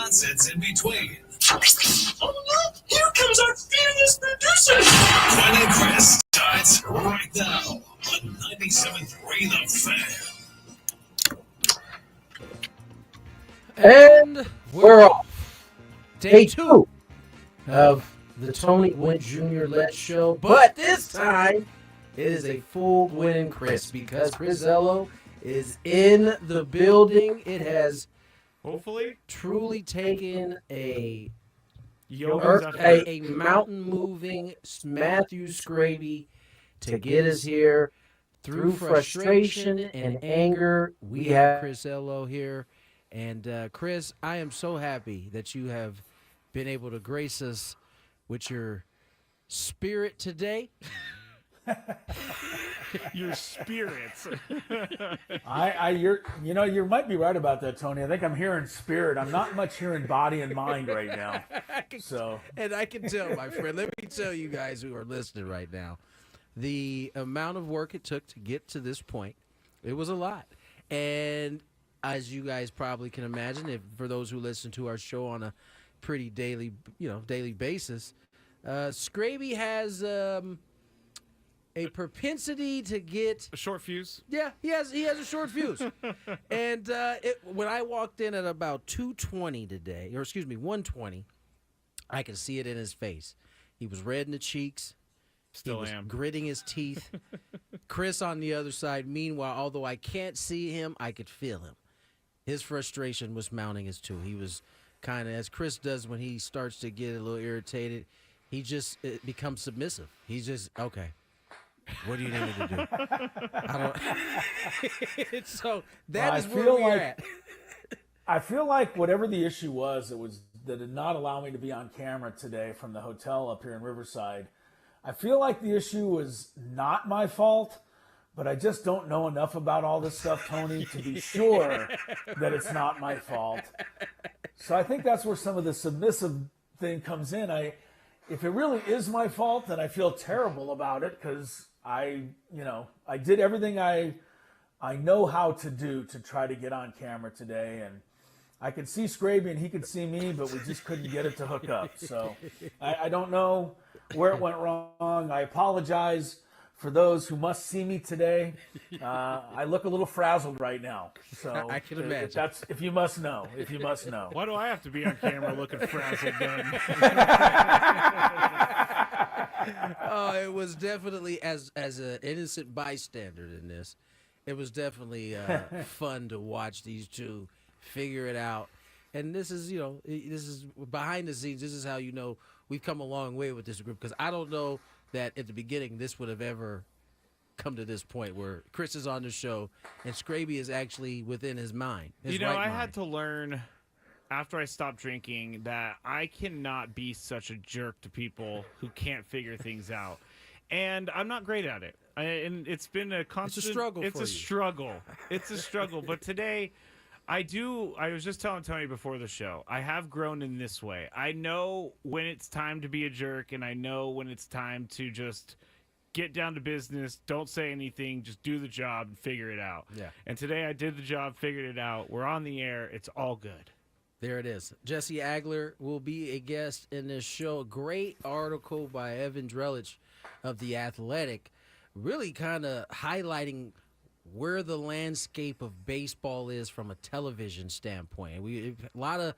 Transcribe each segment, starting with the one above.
nonsense in between. Oh, look! Here comes our fearless producer! Gwynn and Chris starts right now on 97.3 The Fan. And we're off. Day 2 of the Tony Gwynn Jr. led show. But this time, it is a full Gwynn and Chris because Chrisello is in the building. It has hopefully truly taken a mountain-moving Matthew Skraby to get us here. Through frustration and anger, we have Chrisello here. And Chris, I am so happy that you have been able to grace us with your spirit today. Your spirits. You might be right about that, Tony. I think I'm hearing spirit. I'm not much hearing body and mind right now. And I can tell, my friend. Let me tell you guys who are listening right now, the amount of work it took to get to this point. It was a lot, and as you guys probably can imagine, for those who listen to our show on a pretty daily basis, Skraby has a propensity to get a short fuse. Yeah, he has a short fuse. And when I walked in at about 1:20, I could see it in his face. He was red in the cheeks. Still he was gritting his teeth. Chris on the other side, meanwhile, although I can't see him, I could feel him. His frustration was mounting as too. He was kind of, as Chris does when he starts to get a little irritated, he just becomes submissive. He's just, okay, what do you need me to do? I don't. So that is where we're at. I feel like whatever the issue was, it was that did not allow me to be on camera today from the hotel up here in Riverside. I feel like the issue was not my fault, but I just don't know enough about all this stuff, Tony, to be sure that it's not my fault. So I think that's where some of the submissive thing comes in. If it really is my fault, then I feel terrible about it because I did everything I know how to do to try to get on camera today, and I could see Skraby and he could see me, but we just couldn't get it to hook up. So I don't know where it went wrong. I apologize for those who must see me today. I look a little frazzled right now. So I can imagine. If you must know. Why do I have to be on camera looking frazzled then? Oh, it was definitely, as an innocent bystander in this, it was definitely fun to watch these two figure it out. And this is behind the scenes. This is how we've come a long way with this group, because I don't know that at the beginning this would have ever come to this point where Chris is on the show and Skraby is actually within his mind. I had to learn after I stopped drinking that I cannot be such a jerk to people who can't figure things out. And I'm not great at it. And it's been a constant... It's a struggle for you. It's a struggle. But today... I was just telling Tony before the show, I have grown in this way. I know when it's time to be a jerk, and I know when it's time to just get down to business, don't say anything, just do the job and figure it out. Yeah. And today I did the job, figured it out. We're on the air. It's all good. There it is. Jesse Agler will be a guest in this show. A great article by Evan Drellich of The Athletic, really kind of highlighting where the landscape of baseball is from a television standpoint. A lot of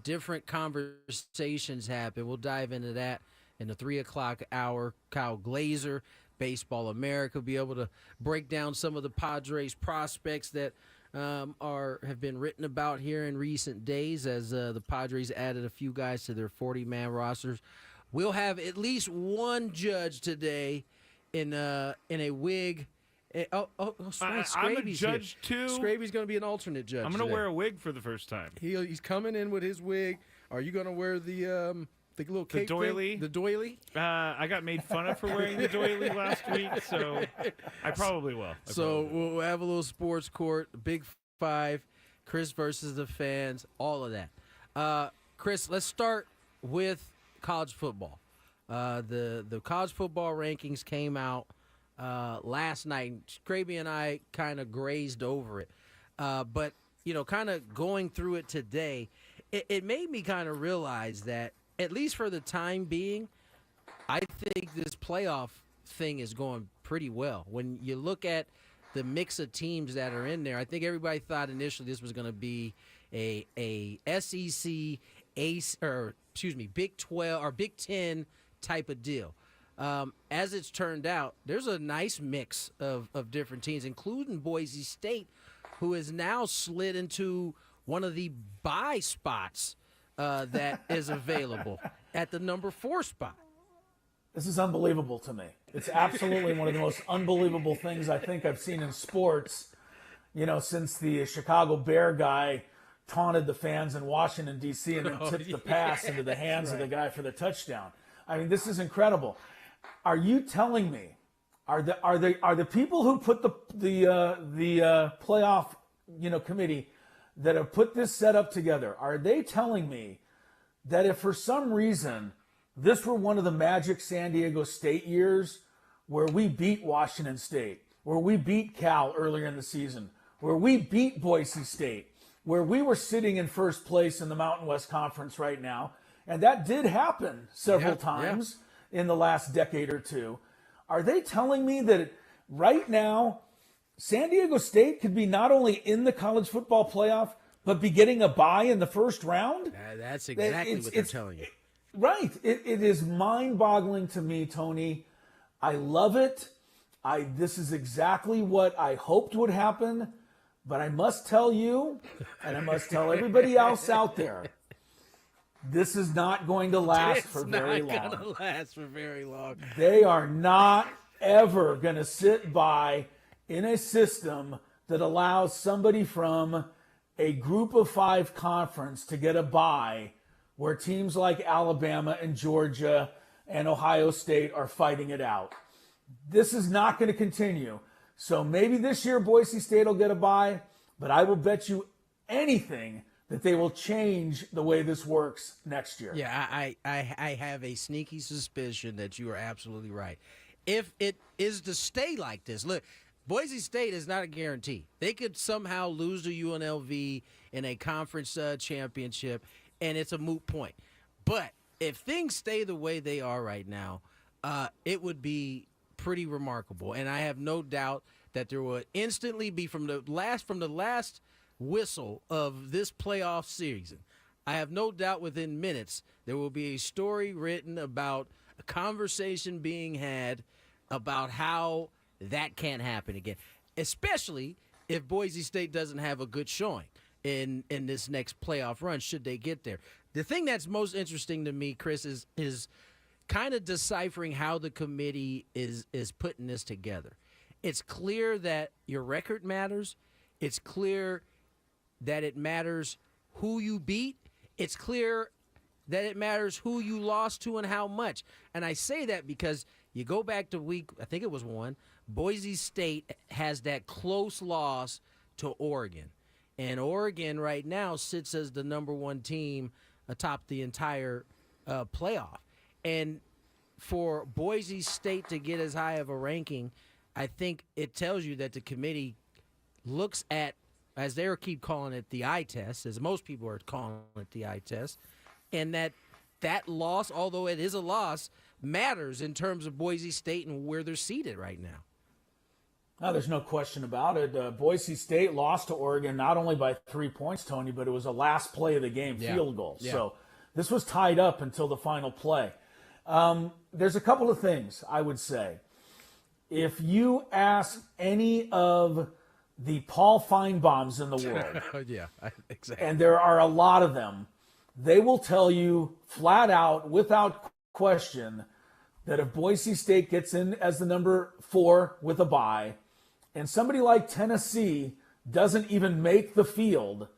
different conversations happen. We'll dive into that in the 3 o'clock hour. Kyle Glaser, Baseball America, will be able to break down some of the Padres prospects that have been written about here in recent days as the Padres added a few guys to their 40-man rosters. We'll have at least one judge today in a wig. Skraby's I'm a judge here. too. Skraby's going to be an alternate judge. I'm going to wear a wig for the first time. He's coming in with his wig. Are you going to wear the little cape doily? thing? The doily? I got made fun of for wearing the doily last week, so I probably will. We'll have a little sports court, Big Five, Chris versus the fans, all of that. Chris, let's start with college football. The college football rankings came out last night. Skraby and I kind of grazed over it. But, kind of going through it today, it made me kind of realize that, at least for the time being, I think this playoff thing is going pretty well. When you look at the mix of teams that are in there, I think everybody thought initially this was going to be a SEC Big 12 or Big 10 type of deal. As it's turned out, there's a nice mix of different teams, including Boise State, who has now slid into one of the bye spots that is available at the number 4 spot. This is unbelievable to me. It's absolutely one of the most unbelievable things I think I've seen in sports, since the Chicago Bear guy taunted the fans in Washington, D.C. and then tipped the pass into the hands of the guy for the touchdown. I mean, this is incredible. Are you telling me, are the people who put the playoff committee that have put this setup together, are they telling me that if for some reason this were one of the magic San Diego State years where we beat Washington State, where we beat Cal earlier in the season, where we beat Boise State, where we were sitting in first place in the Mountain West Conference right now, and that did happen several times in the last decade or two, are they telling me that right now San Diego State could be not only in the college football playoff, but be getting a bye in the first round? That's exactly what they're telling you. Right. It is mind-boggling to me, Tony. I love it. This is exactly what I hoped would happen. But I must tell you, and I must tell everybody else out there, this is not going to last for very long. It's not going to last for very long. They are not ever going to sit by in a system that allows somebody from a group of 5 conference to get a bye where teams like Alabama and Georgia and Ohio State are fighting it out. This is not going to continue. So maybe this year Boise State will get a bye, but I will bet you anything that they will change the way this works next year. Yeah, I have a sneaky suspicion that you are absolutely right. If it is to stay like this, look, Boise State is not a guarantee. They could somehow lose to UNLV in a conference championship, and it's a moot point. But if things stay the way they are right now, it would be pretty remarkable. And I have no doubt that there will instantly be from the last whistle of this playoff season, I have no doubt within minutes there will be a story written about a conversation being had about how that can't happen again, especially if Boise State doesn't have a good showing in this next playoff run, should they get there. The thing that's most interesting to me, Chris, is kind of deciphering how the committee is putting this together. It's clear that your record matters. It's clear that it matters who you beat. It's clear that it matters who you lost to and how much. And I say that because you go back to week, I think it was 1, Boise State has that close loss to Oregon. And Oregon right now sits as the number 1 team atop the entire playoff. And for Boise State to get as high of a ranking, I think it tells you that the committee looks at, as they keep calling it, the eye test, as most people are calling it the eye test, and that loss, although it is a loss, matters in terms of Boise State and where they're seated right now. No, there's no question about it. Boise State lost to Oregon not only by 3 points, Tony, but it was a last play of the game field goal. Yeah. So this was tied up until the final play. There's a couple of things I would say. If you ask any of the Paul Feinbaums in the world, Yeah, exactly. and there are a lot of them, they will tell you flat out, without question, that if Boise State gets in as the number 4 with a bye, and somebody like Tennessee doesn't even make the field,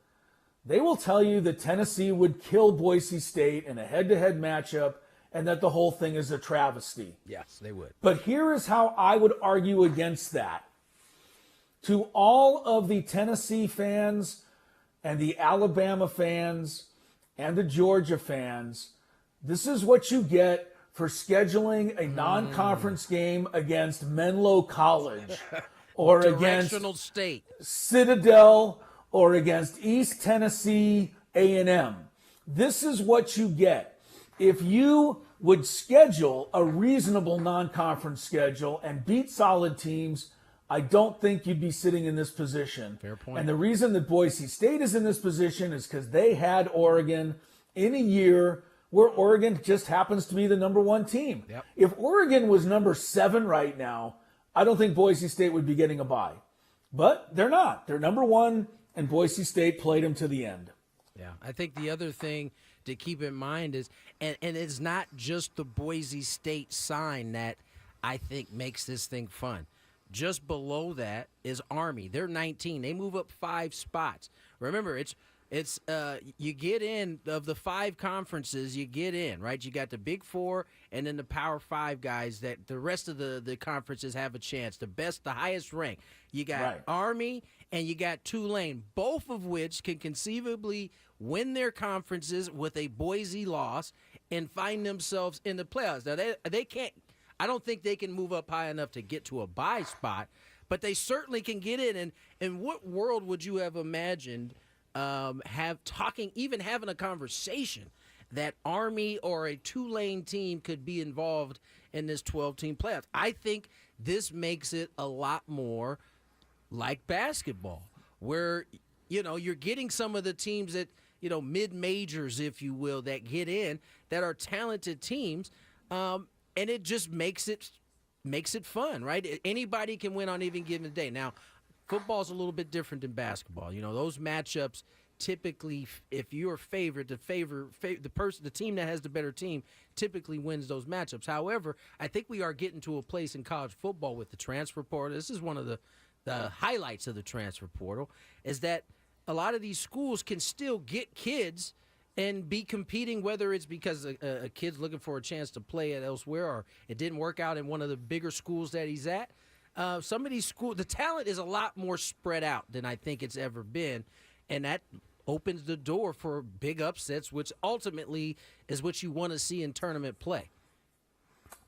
they will tell you that Tennessee would kill Boise State in a head-to-head matchup and that the whole thing is a travesty. Yes, they would. But here is how I would argue against that. To all of the Tennessee fans and the Alabama fans and the Georgia fans, this is what you get for scheduling a non-conference game against Menlo College or against Directional State. Citadel or against East Tennessee A&M. this is what you get. If you would schedule a reasonable non-conference schedule and beat solid teams, I don't think you'd be sitting in this position. Fair point. And the reason that Boise State is in this position is because they had Oregon in a year where Oregon just happens to be the number one team. Yep. If Oregon was number 7 right now, I don't think Boise State would be getting a bye. But they're not. They're number 1, and Boise State played them to the end. Yeah, I think the other thing to keep in mind is, and it's not just the Boise State sign that I think makes this thing fun. Just below that is Army. They're 19. They move up 5 spots. Remember, it's you get in of the 5 conferences, you get in, right? You got the Big 4 and then the Power 5 guys that the rest of the conferences have a chance. The highest rank. You got Right. Army and you got Tulane, both of which can conceivably win their conferences with a Boise loss and find themselves in the playoffs. Now, they can't – I don't think they can move up high enough to get to a bye spot, but they certainly can get in. And in what world would you have imagined having a conversation that Army or a Tulane team could be involved in this 12-team playoffs? I think this makes it a lot more like basketball, where, you're getting some of the teams that, mid-majors, if you will, that get in, that are talented teams, and it just makes it fun, right? Anybody can win on any given day. Now, football's a little bit different than basketball. Those matchups typically, if you're favored, the team that has the better team typically wins those matchups. However, I think we are getting to a place in college football with the transfer portal. This is one of the highlights of the transfer portal, is that a lot of these schools can still get kids and be competing, whether it's because a kid's looking for a chance to play it elsewhere or it didn't work out in one of the bigger schools that he's at. Some of these schools, the talent is a lot more spread out than I think it's ever been, and that opens the door for big upsets, which ultimately is what you want to see in tournament play.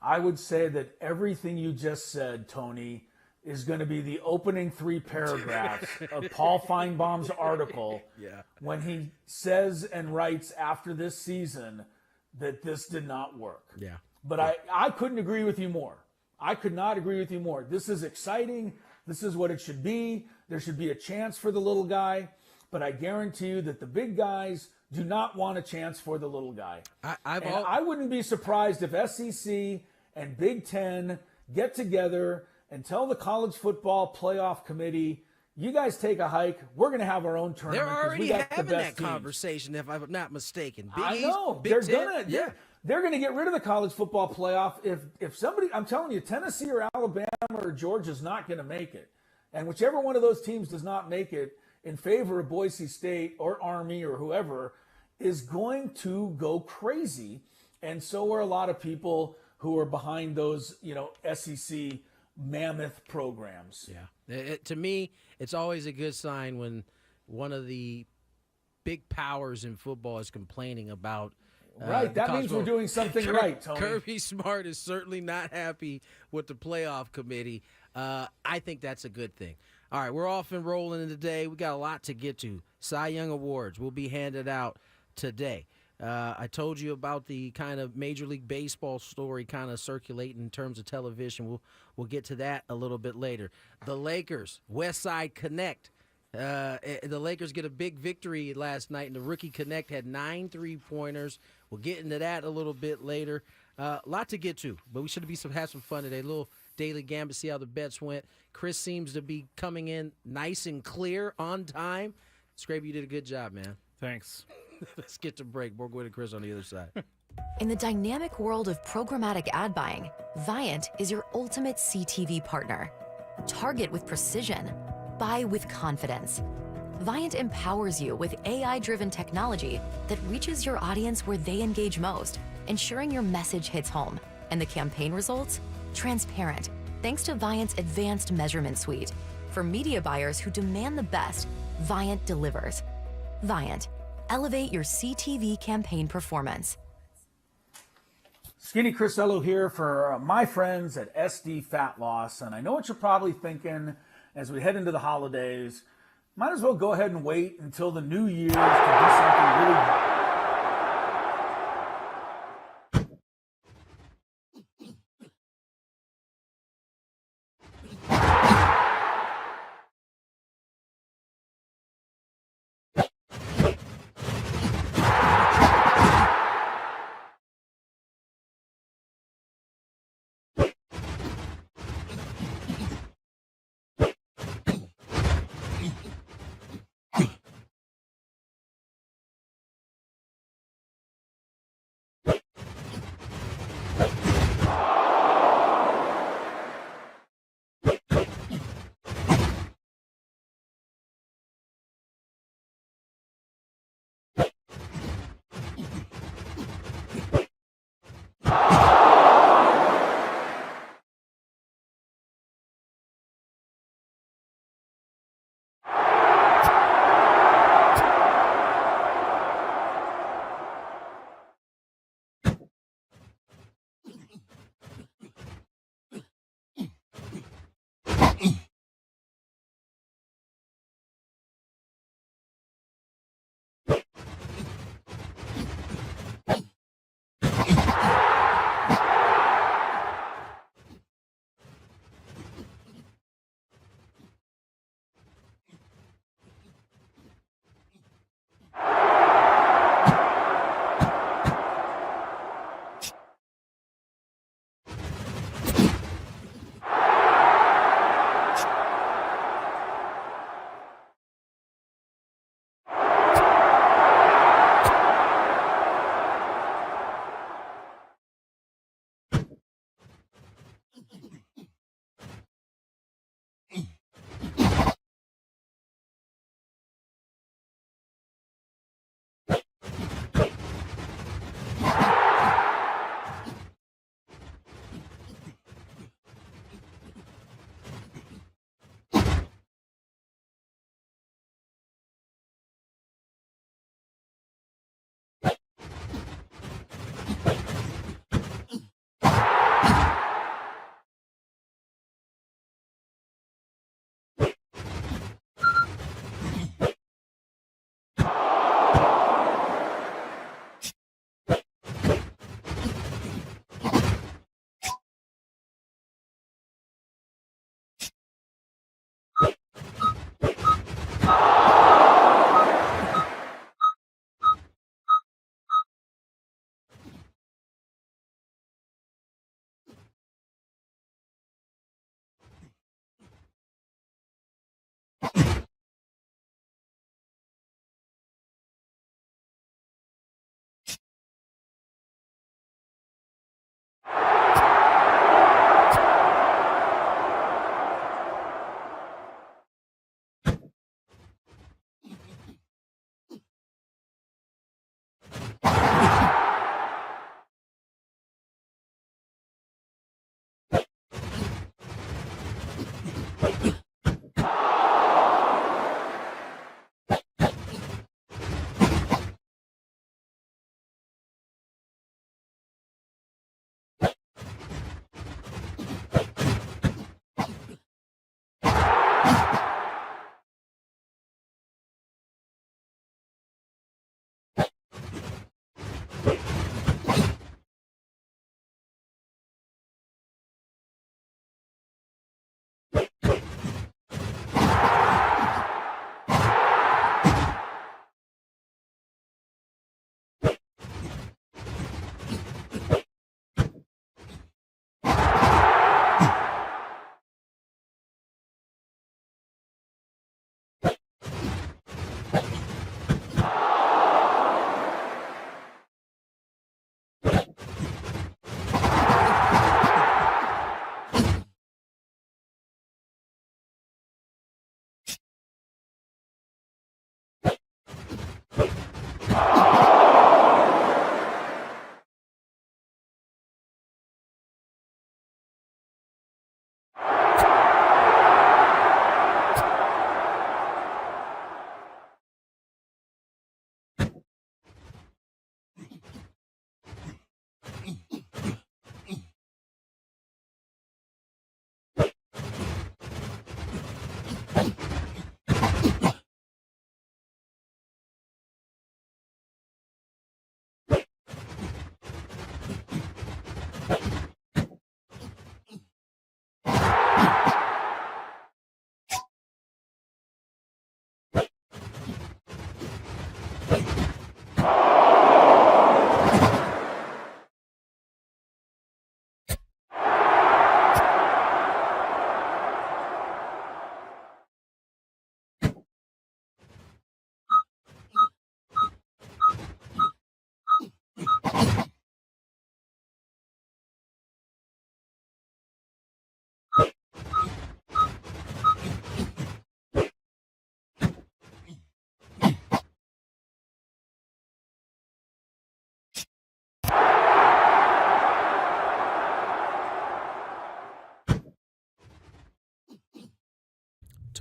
I would say that everything you just said, Tony, is going to be the opening 3 paragraphs of Paul Feinbaum's article when he says and writes after this season that this did not work. Yeah. But I couldn't agree with you more. I could not agree with you more. This is exciting. This is what it should be. There should be a chance for the little guy. But I guarantee you that the big guys do not want a chance for the little guy. I wouldn't be surprised if SEC and Big Ten get together and tell the college football playoff committee, you guys take a hike. We're going to have our own tournament. They're already we got having the best that conversation, if I'm not mistaken. I know. Big Ten, They're going to get rid of the college football playoff if somebody, I'm telling you, Tennessee or Alabama or Georgia is not going to make it. And whichever one of those teams does not make it in favor of Boise State or Army or whoever is going to go crazy. And so are a lot of people who are behind those, SEC mammoth programs. Yeah. To me, it's always a good sign when one of the big powers in football is complaining about right. That means we're doing something right, Tony. Kirby Smart is certainly not happy with the playoff committee. I think that's a good thing. All right, we're off and rolling today. We got a lot to get to. Cy Young Awards will be handed out today. I told you about the kind of Major League Baseball story kind of circulating in terms of television. We'll get to that a little bit later. The Lakers, West Side Connect. The Lakers get a big victory last night, and the Rookie Connect had 9 3-pointers. We'll get into that a little bit later. A lot to get to, but we should have some fun today. A little daily gambit, see how the bets went. Chris seems to be coming in nice and clear on time. Skraby, you did a good job, man. Thanks. Let's get to break. More Gwynn and Chris on the other side. In the dynamic world of programmatic ad buying, Viant is your ultimate CTV partner. Target with precision. Buy with confidence. Viant empowers you with AI-driven technology that reaches your audience where they engage most, ensuring your message hits home. And the campaign results? Transparent, thanks to Viant's advanced measurement suite. For media buyers who demand the best, Viant delivers. Viant, elevate your CTV campaign performance. Skinny Crisello here for my friends at SD Fat Loss. And I know what you're probably thinking as we head into the holidays. Might as well go ahead and wait until the New Year's to do something really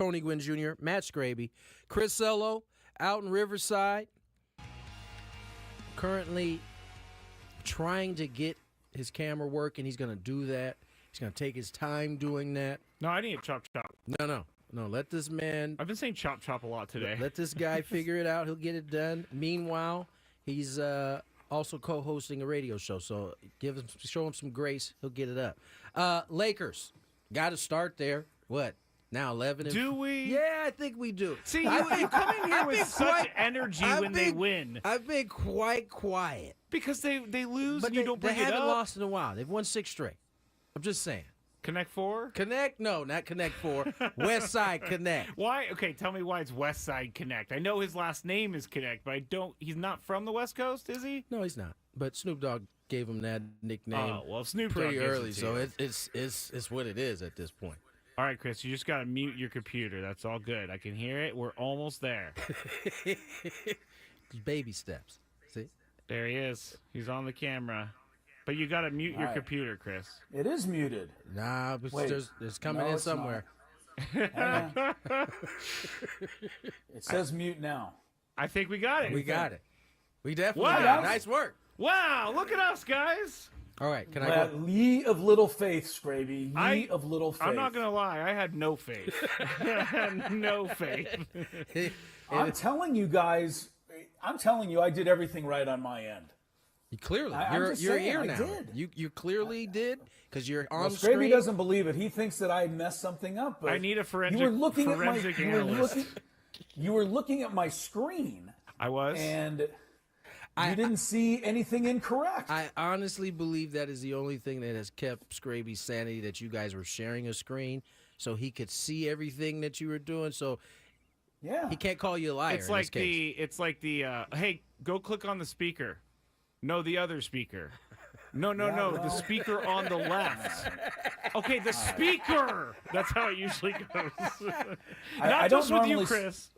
Tony Gwynn Jr., Matt Skraby, Chris Sello out in Riverside, currently trying to get his camera working. He's going to do that. He's going to take his time doing that. No, I need a chop chop. No, let this man. I've been saying chop chop a lot today. Let this guy figure it out. He'll get it done. Meanwhile, he's also co-hosting a radio show, so show him some grace. He'll get it up. Lakers, got to start there. What? Now 11 and Do we? Yeah, I think we do. See, you come in here with such energy when they win. I've been quite quiet. Because they lose But and you don't bring they it haven't up. lost in a while. They've won 6 straight. I'm just saying. Connect 4? Connect? No, not Connect 4. West Side Connect. Why? Okay, tell me why it's West Side Connect. I know his last name is Connect, but he's not from the West Coast, is he? No, he's not. But Snoop Dogg gave him that nickname Oh, well, Snoop Dogg pretty gives early, it to so you. it's what it is at this point. All right, Chris, you just got to mute your computer. That's all good. I can hear it. We're almost there. Baby steps. See? There he is. He's on the camera. But you got to mute your right. computer, Chris. It is muted. Nah, but Wait. it's coming No, in it's not. somewhere. Hang on. It says mute now. I think we got it. We got it. We definitely Wow. got it. Nice work. Wow, look at us, guys. All right, can I Well, go? ye of little faith, Skraby. Ye of little faith. I'm not going to lie. I had no faith. No faith. I'm telling you guys. I'm telling you, I did everything right on my end. Clearly, I'm just you're saying, here I now. did. You clearly did because you're on Well, screen. Skraby doesn't believe it. He thinks that I messed something up. But I need a forensic, you were looking forensic at my, analyst. You were looking at my screen, I was. and you didn't see anything incorrect. I honestly believe that is the only thing that has kept Skraby's sanity, that you guys were sharing a screen so he could see everything that you were doing. So yeah. he can't call you a liar. It's in like this case. hey, go click on the speaker. No, the other speaker. No, well. the speaker on the left. Okay, the speaker. That's how it usually goes. I Not don't just with you, normally Chris.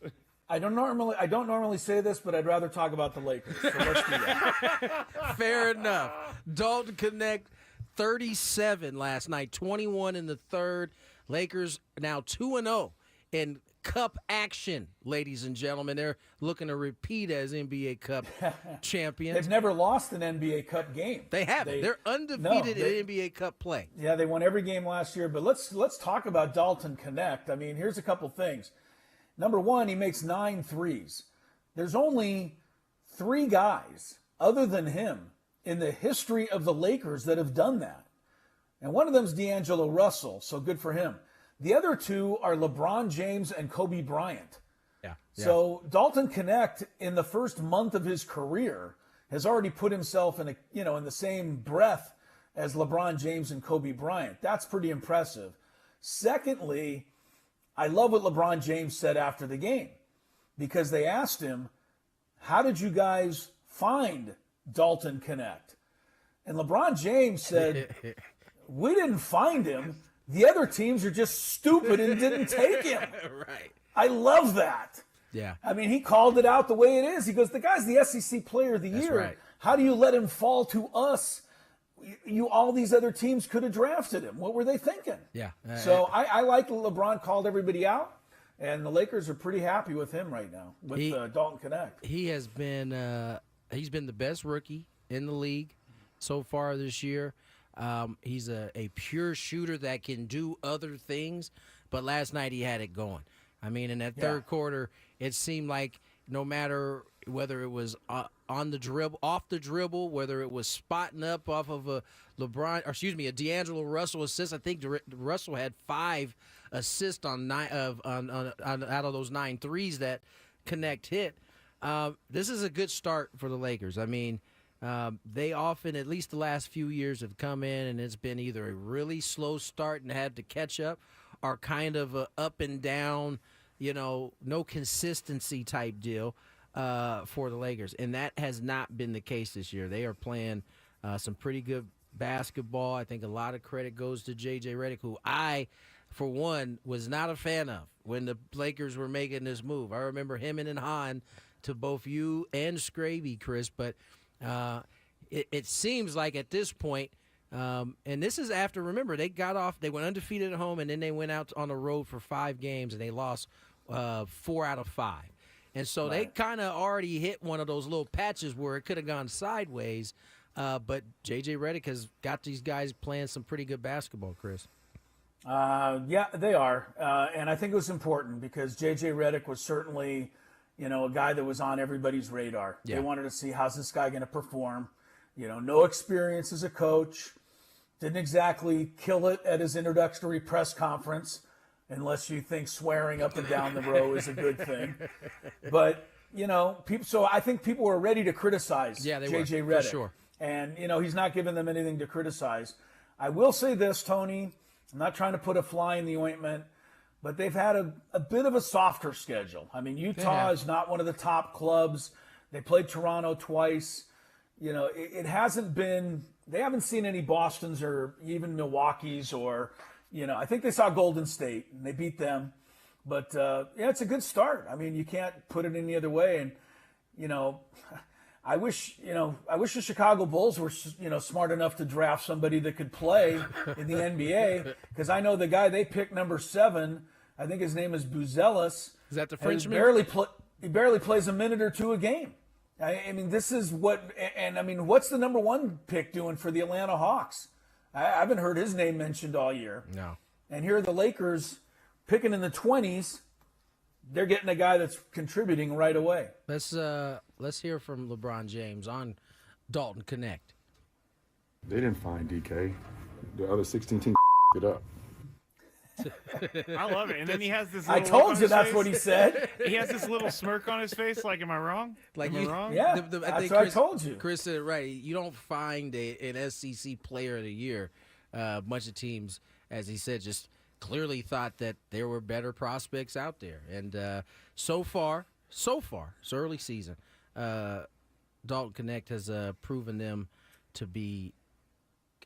I don't normally say this, but I'd rather talk about the Lakers. So let's do that. Fair enough. Dalton Connect 37 last night, 21 in the third. Lakers now 2-0 in Cup action, ladies and gentlemen. They're looking to repeat as NBA Cup champions. They've never lost an NBA Cup game. They haven't. They're undefeated in NBA Cup play. Yeah, they won every game last year. But let's talk about Dalton Connect. I mean, here's a couple things. Number one, he makes 9 threes. There's only 3 guys other than him in the history of the Lakers that have done that. And one of them is D'Angelo Russell, so good for him. The other 2 are LeBron James and Kobe Bryant. Yeah. So Dalton Connect, in the first month of his career, has already put himself in in the same breath as LeBron James and Kobe Bryant. That's pretty impressive. Secondly, I love what LeBron James said after the game, because they asked him, how did you guys find Dalton Connect? And LeBron James said, we didn't find him. The other teams are just stupid and didn't take him. Right. I love that. Yeah. I mean, he called it out the way it is. He goes, the guy's the SEC Player of the Year. right. How do you let him fall to us? All these other teams could have drafted him. What were they thinking? Yeah. So I like that LeBron called everybody out, and the Lakers are pretty happy with him right now with Dalton Connect. He has been he's been the best rookie in the league so far this year. He's a pure shooter that can do other things, but last night he had it going. I mean, in that third quarter, it seemed like no matter whether it was on the dribble, off the dribble, whether it was spotting up off of a D'Angelo Russell assist. I think Russell had 5 assists on out of those 9 threes that Connect hit. This is a good start for the Lakers. I mean, they often, at least the last few years, have come in and it's been either a really slow start and had to catch up, or kind of a up and down, no consistency type deal for the Lakers. And that has not been the case this year. They are playing some pretty good basketball. I think a lot of credit goes to J.J. Redick, who I, for one, was not a fan of when the Lakers were making this move. I remember him and Han to both you and Skraby, Chris, but it seems like at this point And this is after, remember, they went undefeated at home, and then they went out on the road for 5 games, and they lost 4 out of 5. And so they kind of already hit one of those little patches where it could have gone sideways. But J.J. Redick has got these guys playing some pretty good basketball, Chris. Yeah, they are. And I think it was important because J.J. Redick was certainly, a guy that was on everybody's radar. Yeah. They wanted to see how's this guy going to perform. No experience as a coach. Didn't exactly kill it at his introductory press conference, unless you think swearing up and down the row is a good thing. But, people. So I think people were ready to criticize J.J. Redick. For sure. And, he's not giving them anything to criticize. I will say this, Tony. I'm not trying to put a fly in the ointment, but they've had a bit of a softer schedule. I mean, Utah is not one of the top clubs. They played Toronto twice. It hasn't been – they haven't seen any Bostons or even Milwaukee's or, I think they saw Golden State and they beat them. But, it's a good start. I mean, you can't put it any other way. And, I wish the Chicago Bulls were, smart enough to draft somebody that could play in the NBA, because I know the guy they picked number 7, I think his name is Buzelis. Is that the Frenchman? He barely plays a minute or two a game. I mean, this is what's the number 1 pick doing for the Atlanta Hawks? I haven't heard his name mentioned all year. No. And here are the Lakers picking in the 20s. They're getting a guy that's contributing right away. Let's hear from LeBron James on Dalton Connect. They didn't find DK. The other 16 teams it up. I love it. And then he has this I little told look on you his that's face. what he said. He has this little smirk on his face like, am I wrong? Like am I you- wrong? Yeah, I that's think what I told you. Chris said it right. You don't find an SEC player of the year. A bunch of teams, as he said, just clearly thought that there were better prospects out there. And so far, it's early season, Dalton Connect has proven them to be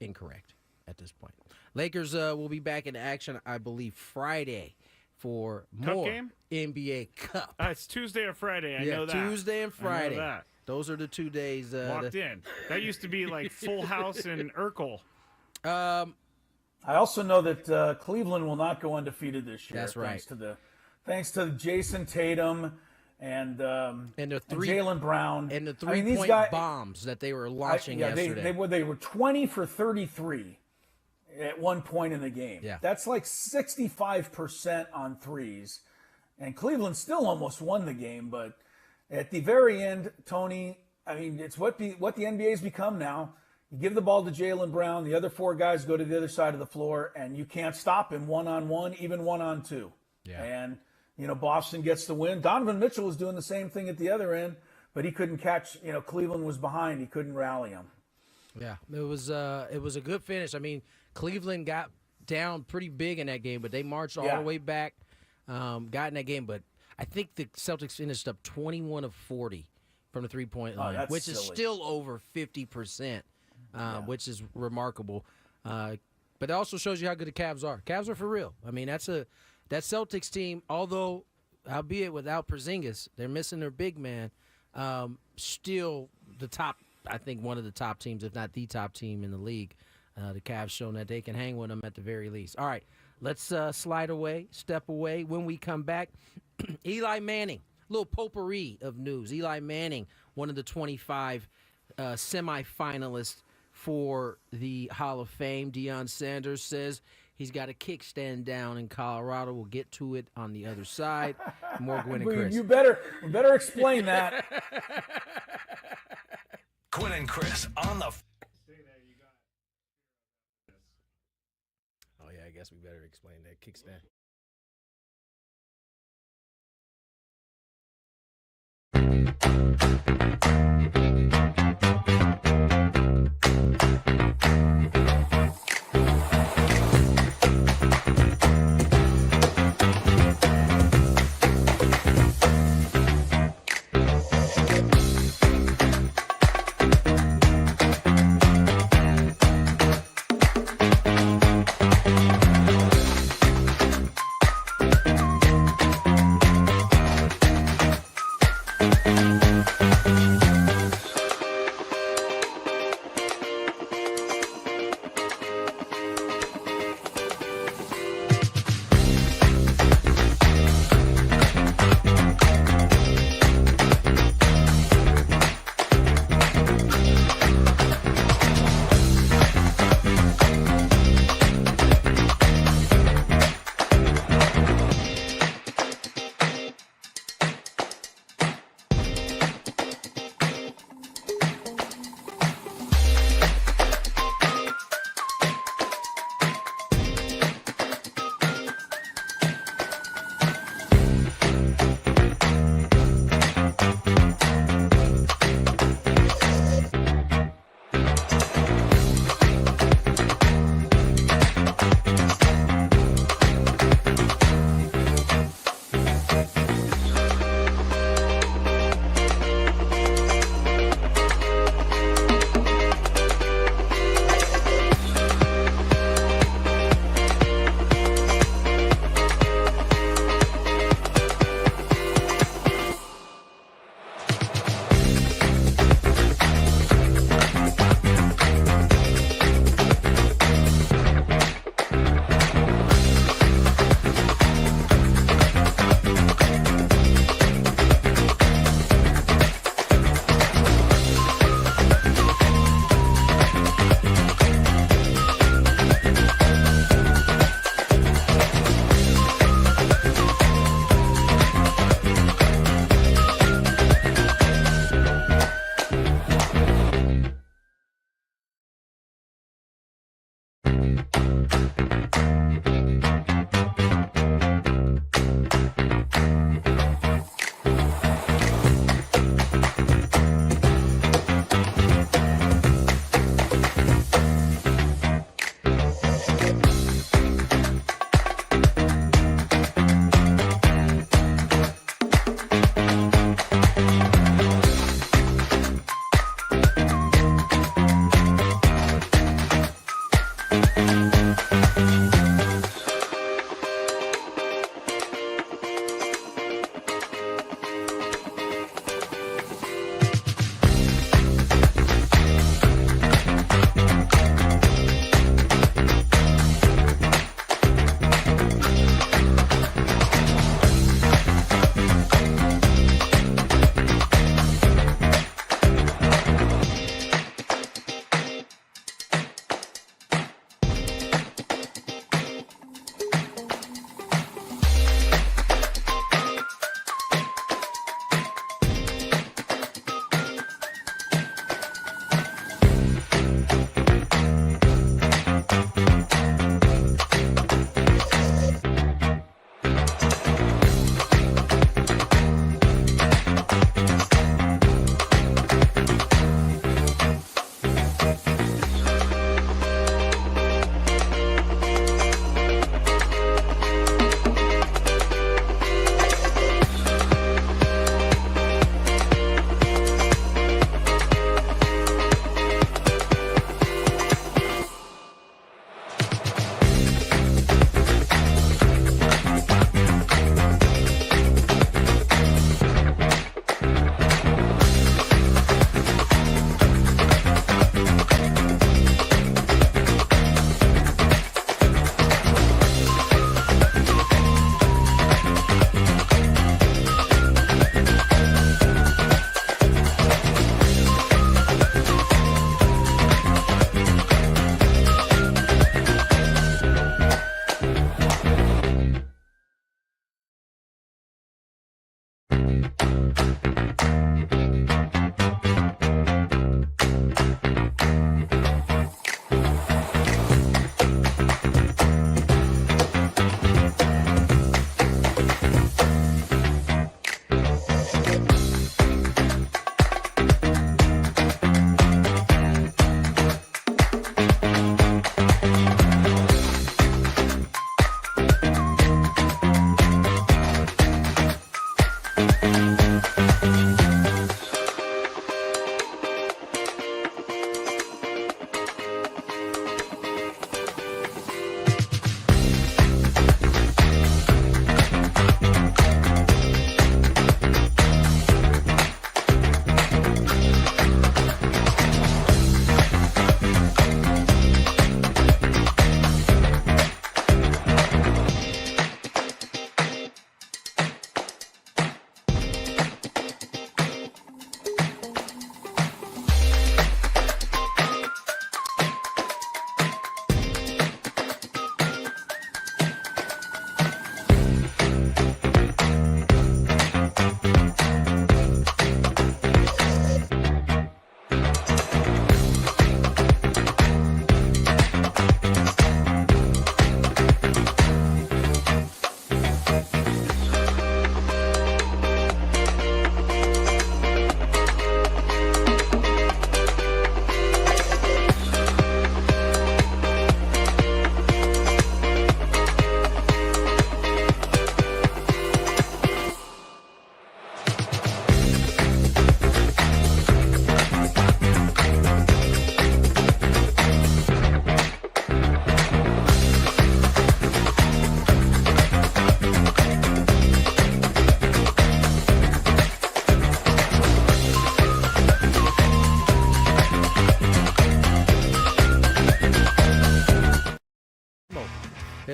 incorrect at this point. Lakers will be back in action, I believe, Friday for Cup more game? NBA Cup. It's Tuesday or Friday. I know that. Tuesday and I know Friday. that. Those are the 2 days. Locked in. That used to be like Full House and Urkel. I also know that Cleveland will not go undefeated this year. That's right. Thanks to Jason Tatum and Jaylen Brown And the I mean, three-point these guys, bombs that they were launching yesterday. They were 20 for 33 at one point in the game. Yeah. That's like 65% on threes. And Cleveland still almost won the game, but at the very end, Tony, I mean, it's what the NBA's become now. You give the ball to Jaylen Brown, the other 4 guys go to the other side of the floor, and you can't stop him one-on-one, even one-on-2. Yeah. And, Boston gets the win. Donovan Mitchell was doing the same thing at the other end, but he couldn't catch, Cleveland was behind. He couldn't rally him. Yeah, it was a good finish. I mean, Cleveland got down pretty big in that game, but they marched all the way back, got in that game. But I think the Celtics finished up 21 of 40 from the three-point line, that's which is silly. still over 50%, which is remarkable. But it also shows you how good the Cavs are. Cavs are for real. I mean, that Celtics team, although, albeit without Porzingis, they're missing their big man, still the top, I think one of the top teams, if not the top team in the league. The Cavs showing that they can hang with them at the very least. All right, let's step away. When we come back, Eli Manning, a little potpourri of news. Eli Manning, one of the 25 semifinalists for the Hall of Fame. Deion Sanders says he's got a kickstand down in Colorado. We'll get to it on the other side. More Gwynn and Chris. You better explain that. Gwynn and Chris on the. Oh, yeah, I guess we better explain that kickstand.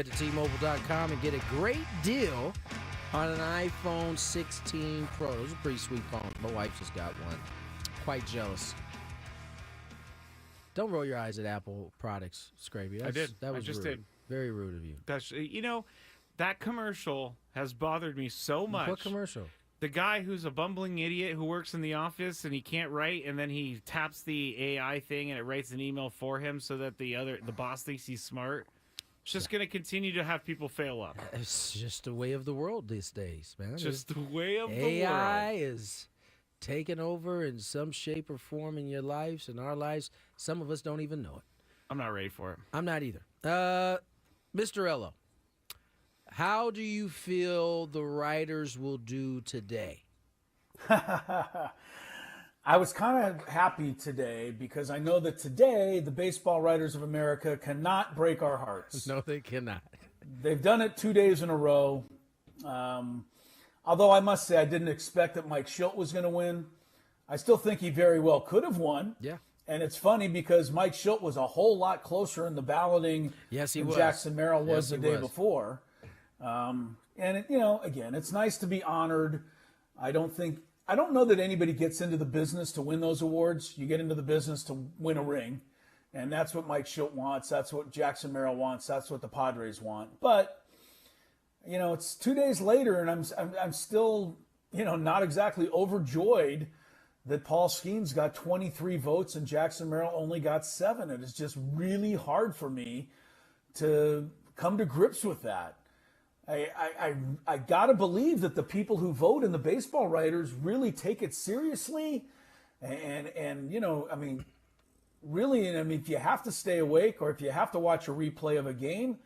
Head to T-Mobile.com and get a great deal on an iPhone 16 Pro. Those are pretty sweet phones. My wife just got one. Quite jealous. Don't roll your eyes at Apple products, Skraby. I did. That was I just rude. did. Very rude of you. That's that commercial has bothered me so much. What commercial? The guy who's a bumbling idiot who works in the office and he can't write, and then he taps the AI thing and it writes an email for him so that the boss thinks he's smart. It's just going to continue to have people fail up. It's just the way of the world these days, man. Just the way of the AI world. is taking over in some shape or form in your lives, in our lives. Some of us don't even know it. I'm not ready for it. I'm not either. Mr. Ello, how do you feel the writers will do today? I was kind of happy today because I know that today the Baseball Writers of America cannot break our hearts. No, they cannot. They've done it 2 days in a row. Although I must say I didn't expect that Mike Shildt was going to win. I still think he very well could have won. Yeah. And it's funny because Mike Shildt was a whole lot closer in the balloting Yes, he than was. Jackson Merrill was Yes, the he day was. before. Again, it's nice to be honored. I don't know that anybody gets into the business to win those awards. You get into the business to win a ring. And that's what Mike Shildt wants. That's what Jackson Merrill wants. That's what the Padres want. But, it's 2 days later and I'm still, not exactly overjoyed that Paul Skeens got 23 votes and Jackson Merrill only got 7. It is just really hard for me to come to grips with that. I gotta believe that the people who vote in the baseball writers really take it seriously, really, if you have to stay awake or if you have to watch a replay of a game,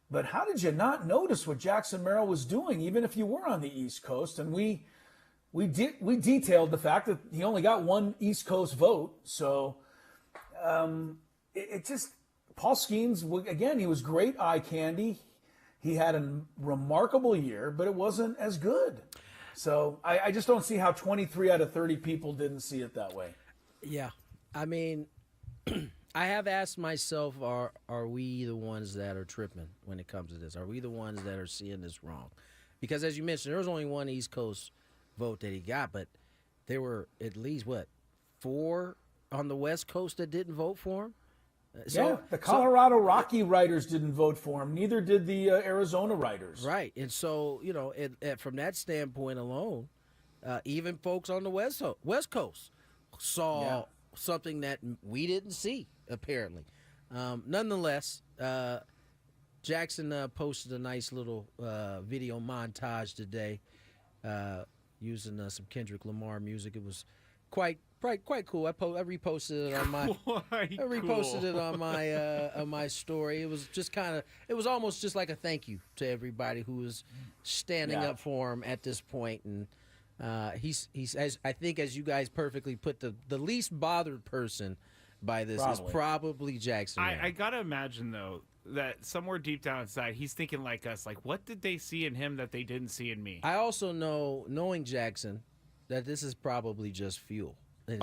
but how did you not notice what Jackson Merrill was doing, even if you were on the East Coast? And we detailed the fact that he only got one East Coast vote, so Paul Skeens, again, he was great eye candy. He had a remarkable year, but it wasn't as good. So I just don't see how 23 out of 30 people didn't see it that way. Yeah. I mean, I have asked myself, are we the ones that are tripping when it comes to this? Are we the ones that are seeing this wrong? Because as you mentioned, there was only one East Coast vote that he got, but there were at least, 4 on the West Coast that didn't vote for him? The Colorado Rocky writers didn't vote for him. Neither did the Arizona writers. Right. And so, from that standpoint alone, even folks on the West Coast saw something that we didn't see, apparently. Nonetheless, Jackson posted a nice little video montage today using some Kendrick Lamar music. It was quite cool. I reposted it on my it on my story. It was just it was almost just like a thank you to everybody who was standing up for him at this point. And he's as I think, as you guys perfectly put, the least bothered person by this is probably Jackson. I gotta imagine though that somewhere deep down inside he's thinking like us, like what did they see in him that they didn't see in me? I also know, knowing Jackson, that this is probably just fuel. And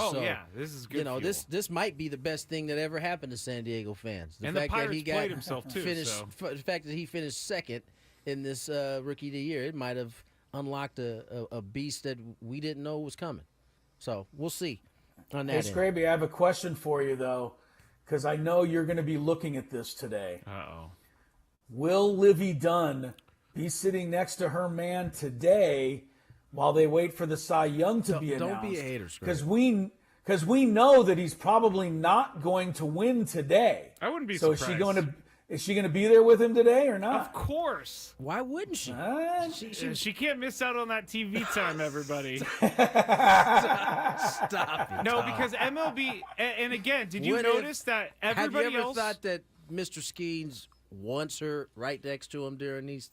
this is good. Fuel. This might be the best thing that ever happened to San Diego fans. The Pirates played himself too. The fact that he finished second in this Rookie of the Year, it might have unlocked a beast that we didn't know was coming. So we'll see on that. Hey, Skraby, I have a question for you though, because I know you're going to be looking at this today. Uh-oh. Will Livy Dunn be sitting next to her man today while they wait for the Cy Young to be announced? Don't be a hater, because we know that he's probably not going to win today. I wouldn't be surprised. surprised. Is she going to be there with him today or not? Of course. Why wouldn't she? She can't miss out on that TV time, everybody. Stop it. No, because MLB, and again, did you notice that everybody have you ever else thought that Mr. Skeens wants her right next to him during these?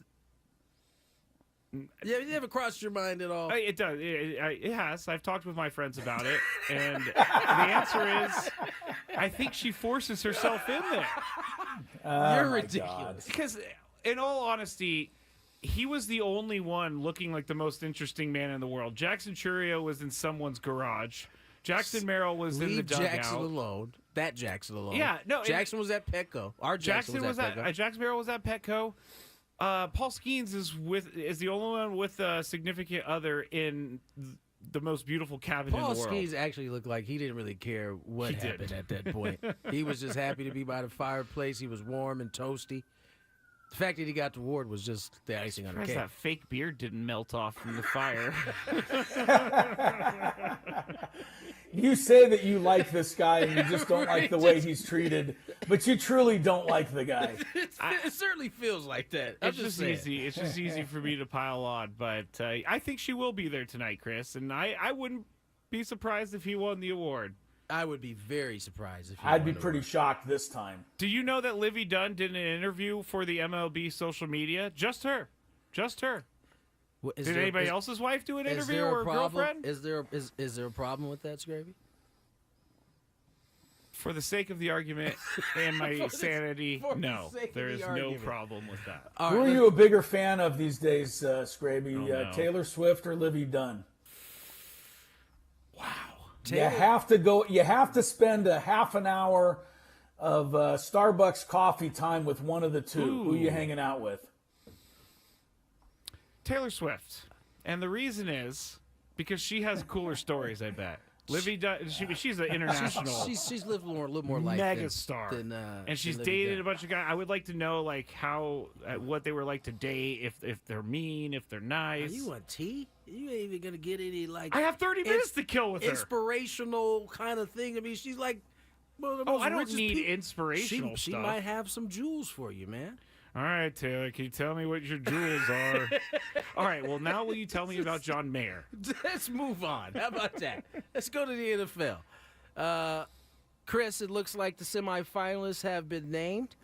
Yeah, it never crossed your mind at all? It does. It has. I've talked with my friends about it, and the answer is, I think she forces herself in there. You're ridiculous. Because, in all honesty, he was the only one looking like the most interesting man in the world. Jackson Churio was in someone's garage Jackson Merrill was in the Leave dugout. Jackson alone. That Jackson alone. Yeah, no, Jackson was at Petco. Our Jackson was at Petco. Jackson Merrill was at Petco. Paul Skeens is the only one with a significant other in the most beautiful cabin in Paul the world. Skeens actually looked like he didn't really care what happened at that point. He was just happy to be by the fireplace. He was warm and toasty. The fact that he got the award was just the icing on the cake. That fake beard didn't melt off from the fire. You say that you like this guy and you just don't like the way he's treated, but you truly don't like the guy. It certainly feels like that. I'm It's just saying. easy. It's just easy for me to pile on. But I think she will be there tonight, Chris. And I wouldn't be surprised if he won the award. I would be very surprised if he I'd be won the pretty award. shocked this time. Do you know that Livy Dunn did an interview for the MLB social media? Just her. Just her. Well, is Did there- anybody is- else's wife do an is interview there or a problem? girlfriend? Is there a problem with that, Skraby? For the sake of the argument and my sanity, for the no. sake of There the is no argument. problem with that. All Who right, are you a bigger fan of these days, Skraby? Oh, no. Taylor Swift or Livy Dunn? Wow. You have to go. You have to spend a half an hour of Starbucks coffee time with one of the two. Who you Ooh. hanging out with? Taylor Swift. And the reason is because she has cooler stories, I bet. Livy Dunn, she's an international she's lived a little more life megastar. than And she's than Livy dated Dunn. a bunch of guys. I would like to know like how what they were like to date, if they're mean, if they're Are nice. you on tea? You ain't even gonna get any like. I have 30 minutes to kill with her. Inspirational kind of thing. I mean, she's like one of the Oh, most I don't richest need people. inspirational She stuff. might have some jewels for you, man. All right, Taylor, can you tell me what your jewels are? All right, well, now will you tell me about John Mayer? Let's move on. How about that? Let's go to the NFL. Chris, it looks like the semifinalists have been named.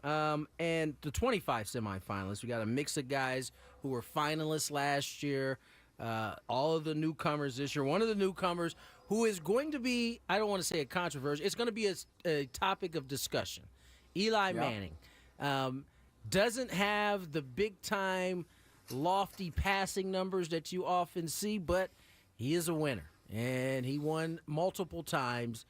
And the 25 semifinalists, we got a mix of guys who were finalists last year, all of the newcomers this year. One of the newcomers who is going to be, I don't want to say a controversy, it's going to be a topic of discussion. Eli Manning. Doesn't have the big-time, lofty passing numbers that you often see, but he is a winner, and he won multiple times.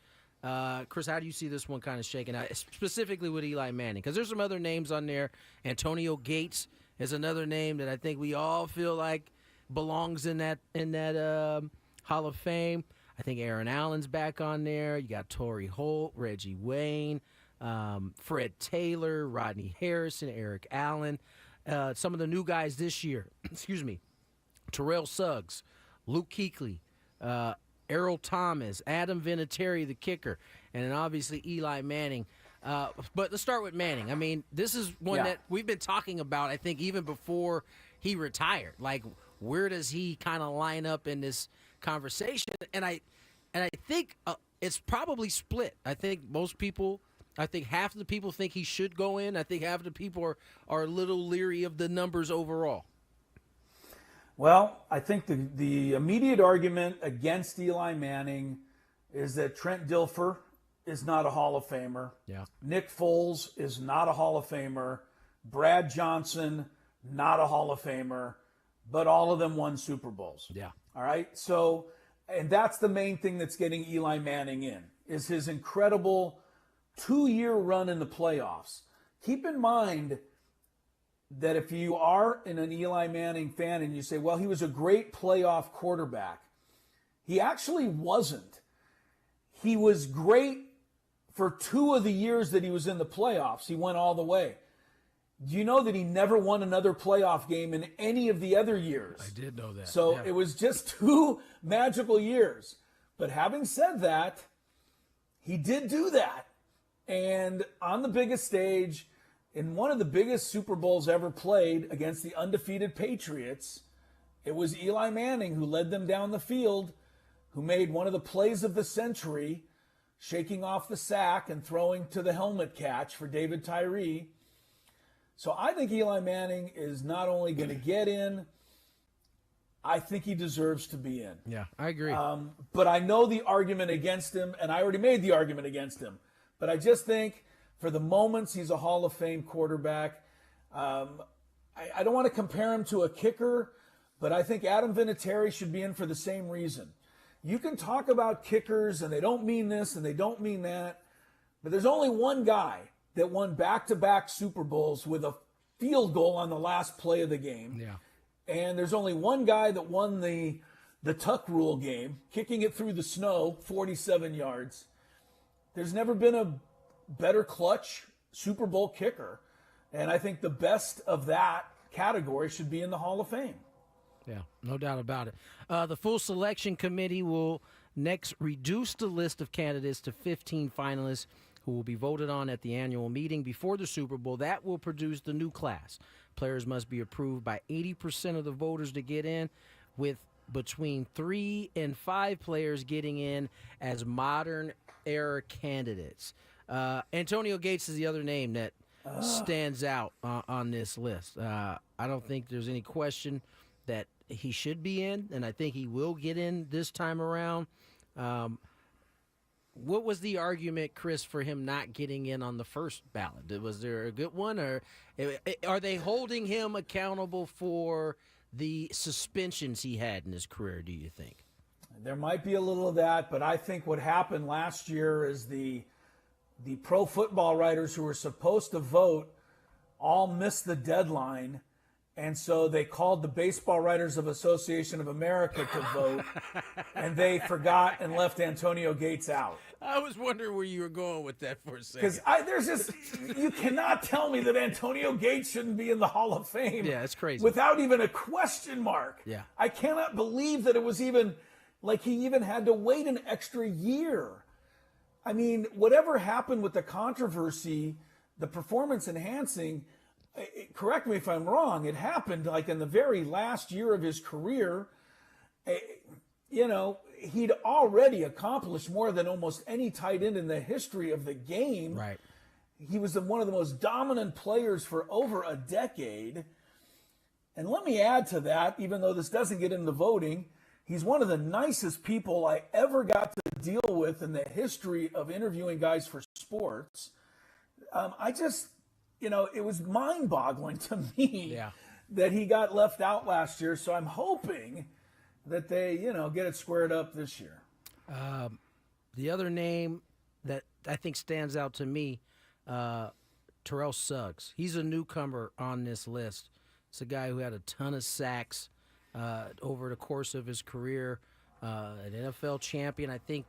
Chris, how do you see this one kind of shaking out, specifically with Eli Manning? Because there's some other names on there. Antonio Gates is another name that I think we all feel like belongs in that Hall of Fame. I think Aaron Allen's back on there. You got Torrey Holt, Reggie Wayne, Fred Taylor, Rodney Harrison, Eric Allen. Some of the new guys this year, excuse me, Terrell Suggs, Luke Kuechly, Errol Thomas, Adam Vinatieri, the kicker, and then obviously Eli Manning. But let's start with Manning. I mean, this is one that we've been talking about, I think, even before he retired. Like, where does he kind of line up in this conversation? And I think it's probably split. I think half of the people think he should go in. I think half of the people are a little leery of the numbers overall. Well, I think the immediate argument against Eli Manning is that Trent Dilfer is not a Hall of Famer. Yeah. Nick Foles is not a Hall of Famer. Brad Johnson, not a Hall of Famer. But all of them won Super Bowls. Yeah. All right. So, and that's the main thing that's getting Eli Manning in, is his incredible 2-year run in the playoffs. Keep in mind that if you are an Eli Manning fan and you say, well, he was a great playoff quarterback, he actually wasn't. He was great for 2 of the years that he was in the playoffs. He went all the way. Do you know that he never won another playoff game in any of the other years? I did know that. So Yeah. it was just 2 magical years. But having said that, he did do that. And on the biggest stage, in one of the biggest Super Bowls ever played against the undefeated Patriots, it was Eli Manning who led them down the field, who made one of the plays of the century, shaking off the sack and throwing to the helmet catch for David Tyree. So I think Eli Manning is not only going to get in, I think he deserves to be in. Yeah, I agree. But I know the argument against him, and I already made the argument against him. But I just think for the moments, he's a Hall of Fame quarterback. I don't want to compare him to a kicker, but I think Adam Vinatieri should be in for the same reason. You can talk about kickers and they don't mean this and they don't mean that, but there's only one guy that won back-to-back Super Bowls with a field goal on the last play of the game. Yeah. And there's only one guy that won the tuck rule game, kicking it through the snow, 47 yards. There's never been a better clutch Super Bowl kicker. And I think the best of that category should be in the Hall of Fame. Yeah, no doubt about it. The full selection committee will next reduce the list of candidates to 15 finalists who will be voted on at the annual meeting before the Super Bowl. That will produce the new class. Players must be approved by 80% of the voters to get in, with between 3 and 5 players getting in as modern era candidates. Antonio Gates is the other name that stands out on this list. I don't think there's any question that he should be in, and I think he will get in this time around. What was the argument, Chris, for him not getting in on the first ballot? Was there a good one, or are they holding him accountable for the suspensions he had in his career, do you think? There might be a little of that, but I think what happened last year is the pro football writers who were supposed to vote all missed the deadline. And so they called the Baseball Writers of Association of America to vote, and they forgot and left Antonio Gates out. I was wondering where you were going with that for a second. Because you cannot tell me that Antonio Gates shouldn't be in the Hall of Fame. Yeah, it's crazy. Without even a question mark. Yeah. I cannot believe that it was even, like he even had to wait an extra year. I mean, whatever happened with the controversy, the performance enhancing, correct me if I'm wrong, it happened like in the very last year of his career. You know, he'd already accomplished more than almost any tight end in the history of the game. Right. He was one of the most dominant players for over a decade. And let me add to that, even though this doesn't get into voting, he's one of the nicest people I ever got to deal with in the history of interviewing guys for sports. It was mind-boggling to me that he got left out last year. So I'm hoping that they, get it squared up this year. The other name that I think stands out to me, Terrell Suggs. He's a newcomer on this list. It's a guy who had a ton of sacks over the course of his career, an NFL champion, I think,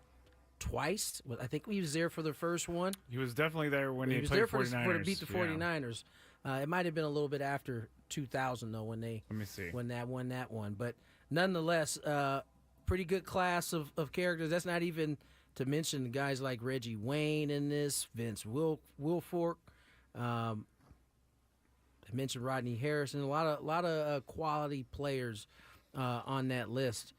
twice. I think he was there for the first one. He was definitely there when he was played there 49ers. to beat the 49ers. It might have been a little bit after 2000, though, when they won that one. But nonetheless, pretty good class of characters. That's not even to mention guys like Reggie Wayne in this, Vince Wilfork. I mentioned Rodney Harrison. A lot of quality players on that list.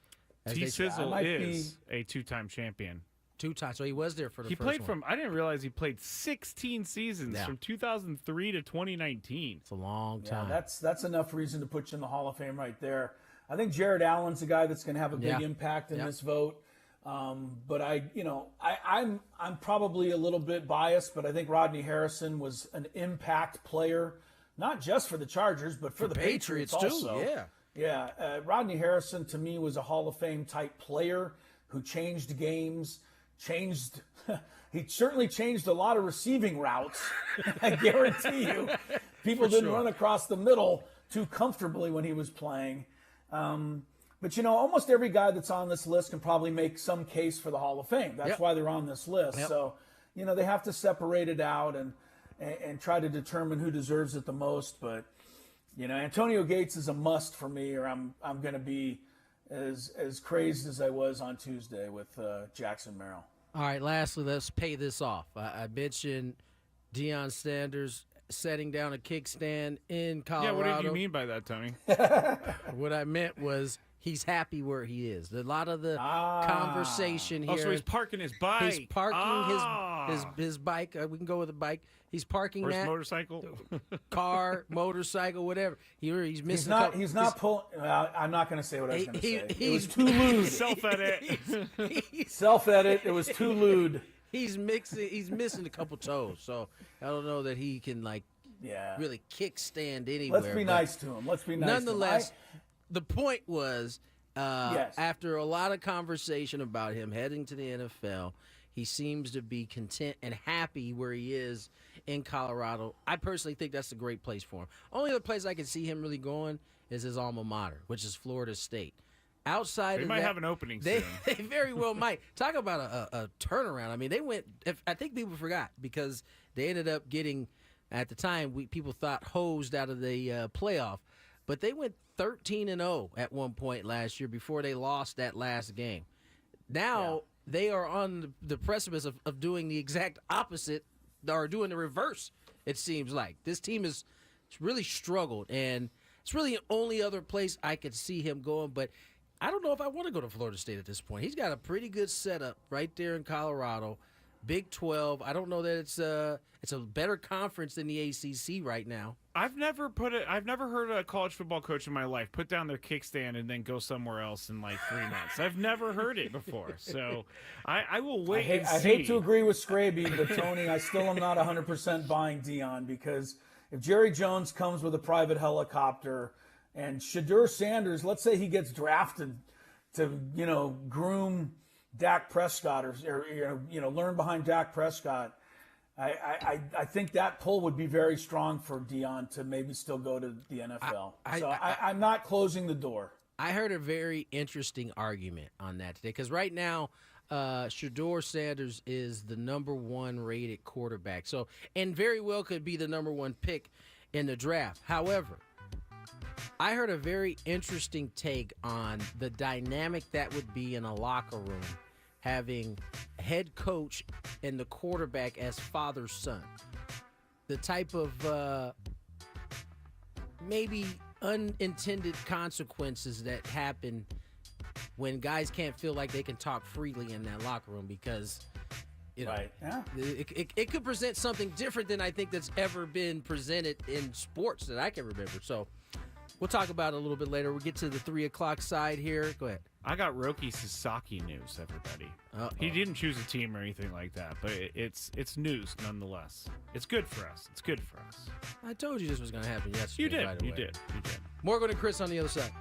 T-Sizzle is a two-time champion. 2 times, so he was there for the he first played one. from. I didn't realize he played 16 seasons from 2003 to 2019. It's a long time. Yeah, that's enough reason to put you in the Hall of Fame right there. I think Jared Allen's a guy that's going to have a big impact in this vote. But I'm probably a little bit biased, but I think Rodney Harrison was an impact player, not just for the Chargers, but for the Patriots also. Too. Yeah. Rodney Harrison to me was a Hall of Fame type player who changed games. He certainly changed a lot of receiving routes. I guarantee you, people didn't run across the middle too comfortably when he was playing. But almost every guy that's on this list can probably make some case for the Hall of Fame. That's why they're on this list. So, they have to separate it out and try to determine who deserves it the most. But, Antonio Gates is a must for me, or I'm going to be as crazed as I was on Tuesday with Jackson Merrill. All right, lastly, let's pay this off. I mentioned Deion Sanders setting down a kickstand in Colorado. Yeah, what did you mean by that, Tony? What I meant was he's happy where he is. A lot of the conversation here. Oh, so he's parking his bike. He's parking his bike. We can go with a bike. He's parking or his that motorcycle, car, motorcycle, whatever. He's missing. He's not pulling. I'm not going to say what I was going to say. It was too lewd. Self-edit. It was too lewd. He's missing a couple toes, so I don't know that he can really kickstand anywhere. Let's be nice to him. Nonetheless, the point was Yes. After a lot of conversation about him heading to the NFL, he seems to be content and happy where he is in Colorado. I personally think that's a great place for him. Only other place I can see him really going is his alma mater, which is Florida State. Outside They of might that, have an opening they, soon. they very well might. Talk about a turnaround. I mean, they went. I think people forgot because they ended up getting, at the time, people thought hosed out of the playoff, but they went 13-0 at one point last year before they lost that last game. Now they are on the precipice of doing the exact opposite, or doing the reverse. It seems like this team has really struggled, and it's really the only other place I could see him going. But I don't know if I want to go to Florida State at this point. He's got a pretty good setup right there in Colorado, Big 12. I don't know that it's a better conference than the ACC right now. I've never heard a college football coach in my life put down their kickstand and then go somewhere else in like 3 months. I've never heard it before, so I will wait and see. I hate to agree with Skraby, but Tony, I still am not 100% buying Dion, because if Jerry Jones comes with a private helicopter and Shedeur Sanders, let's say he gets drafted to groom Dak Prescott or learn behind Dak Prescott, I think that pull would be very strong for Dion to maybe still go to the NFL. I'm not closing the door. I heard a very interesting argument on that today, because right now Shedeur Sanders is the number 1 rated quarterback, and very well could be the number 1 pick in the draft. However, I heard a very interesting take on the dynamic that would be in a locker room, having head coach and the quarterback as father-son. The type of maybe unintended consequences that happen when guys can't feel like they can talk freely in that locker room, because Right. Yeah. it could present something different than I think that's ever been presented in sports that I can remember. So we'll talk about it a little bit later. We'll get to the 3 o'clock side here. Go ahead. I got Roki Sasaki news, everybody. Uh-oh. He didn't choose a team or anything like that, but it's news nonetheless. It's good for us. It's good for us. I told you this was going to happen yesterday. You did. By the You way. did. You did. Morgan and Chris on the other side.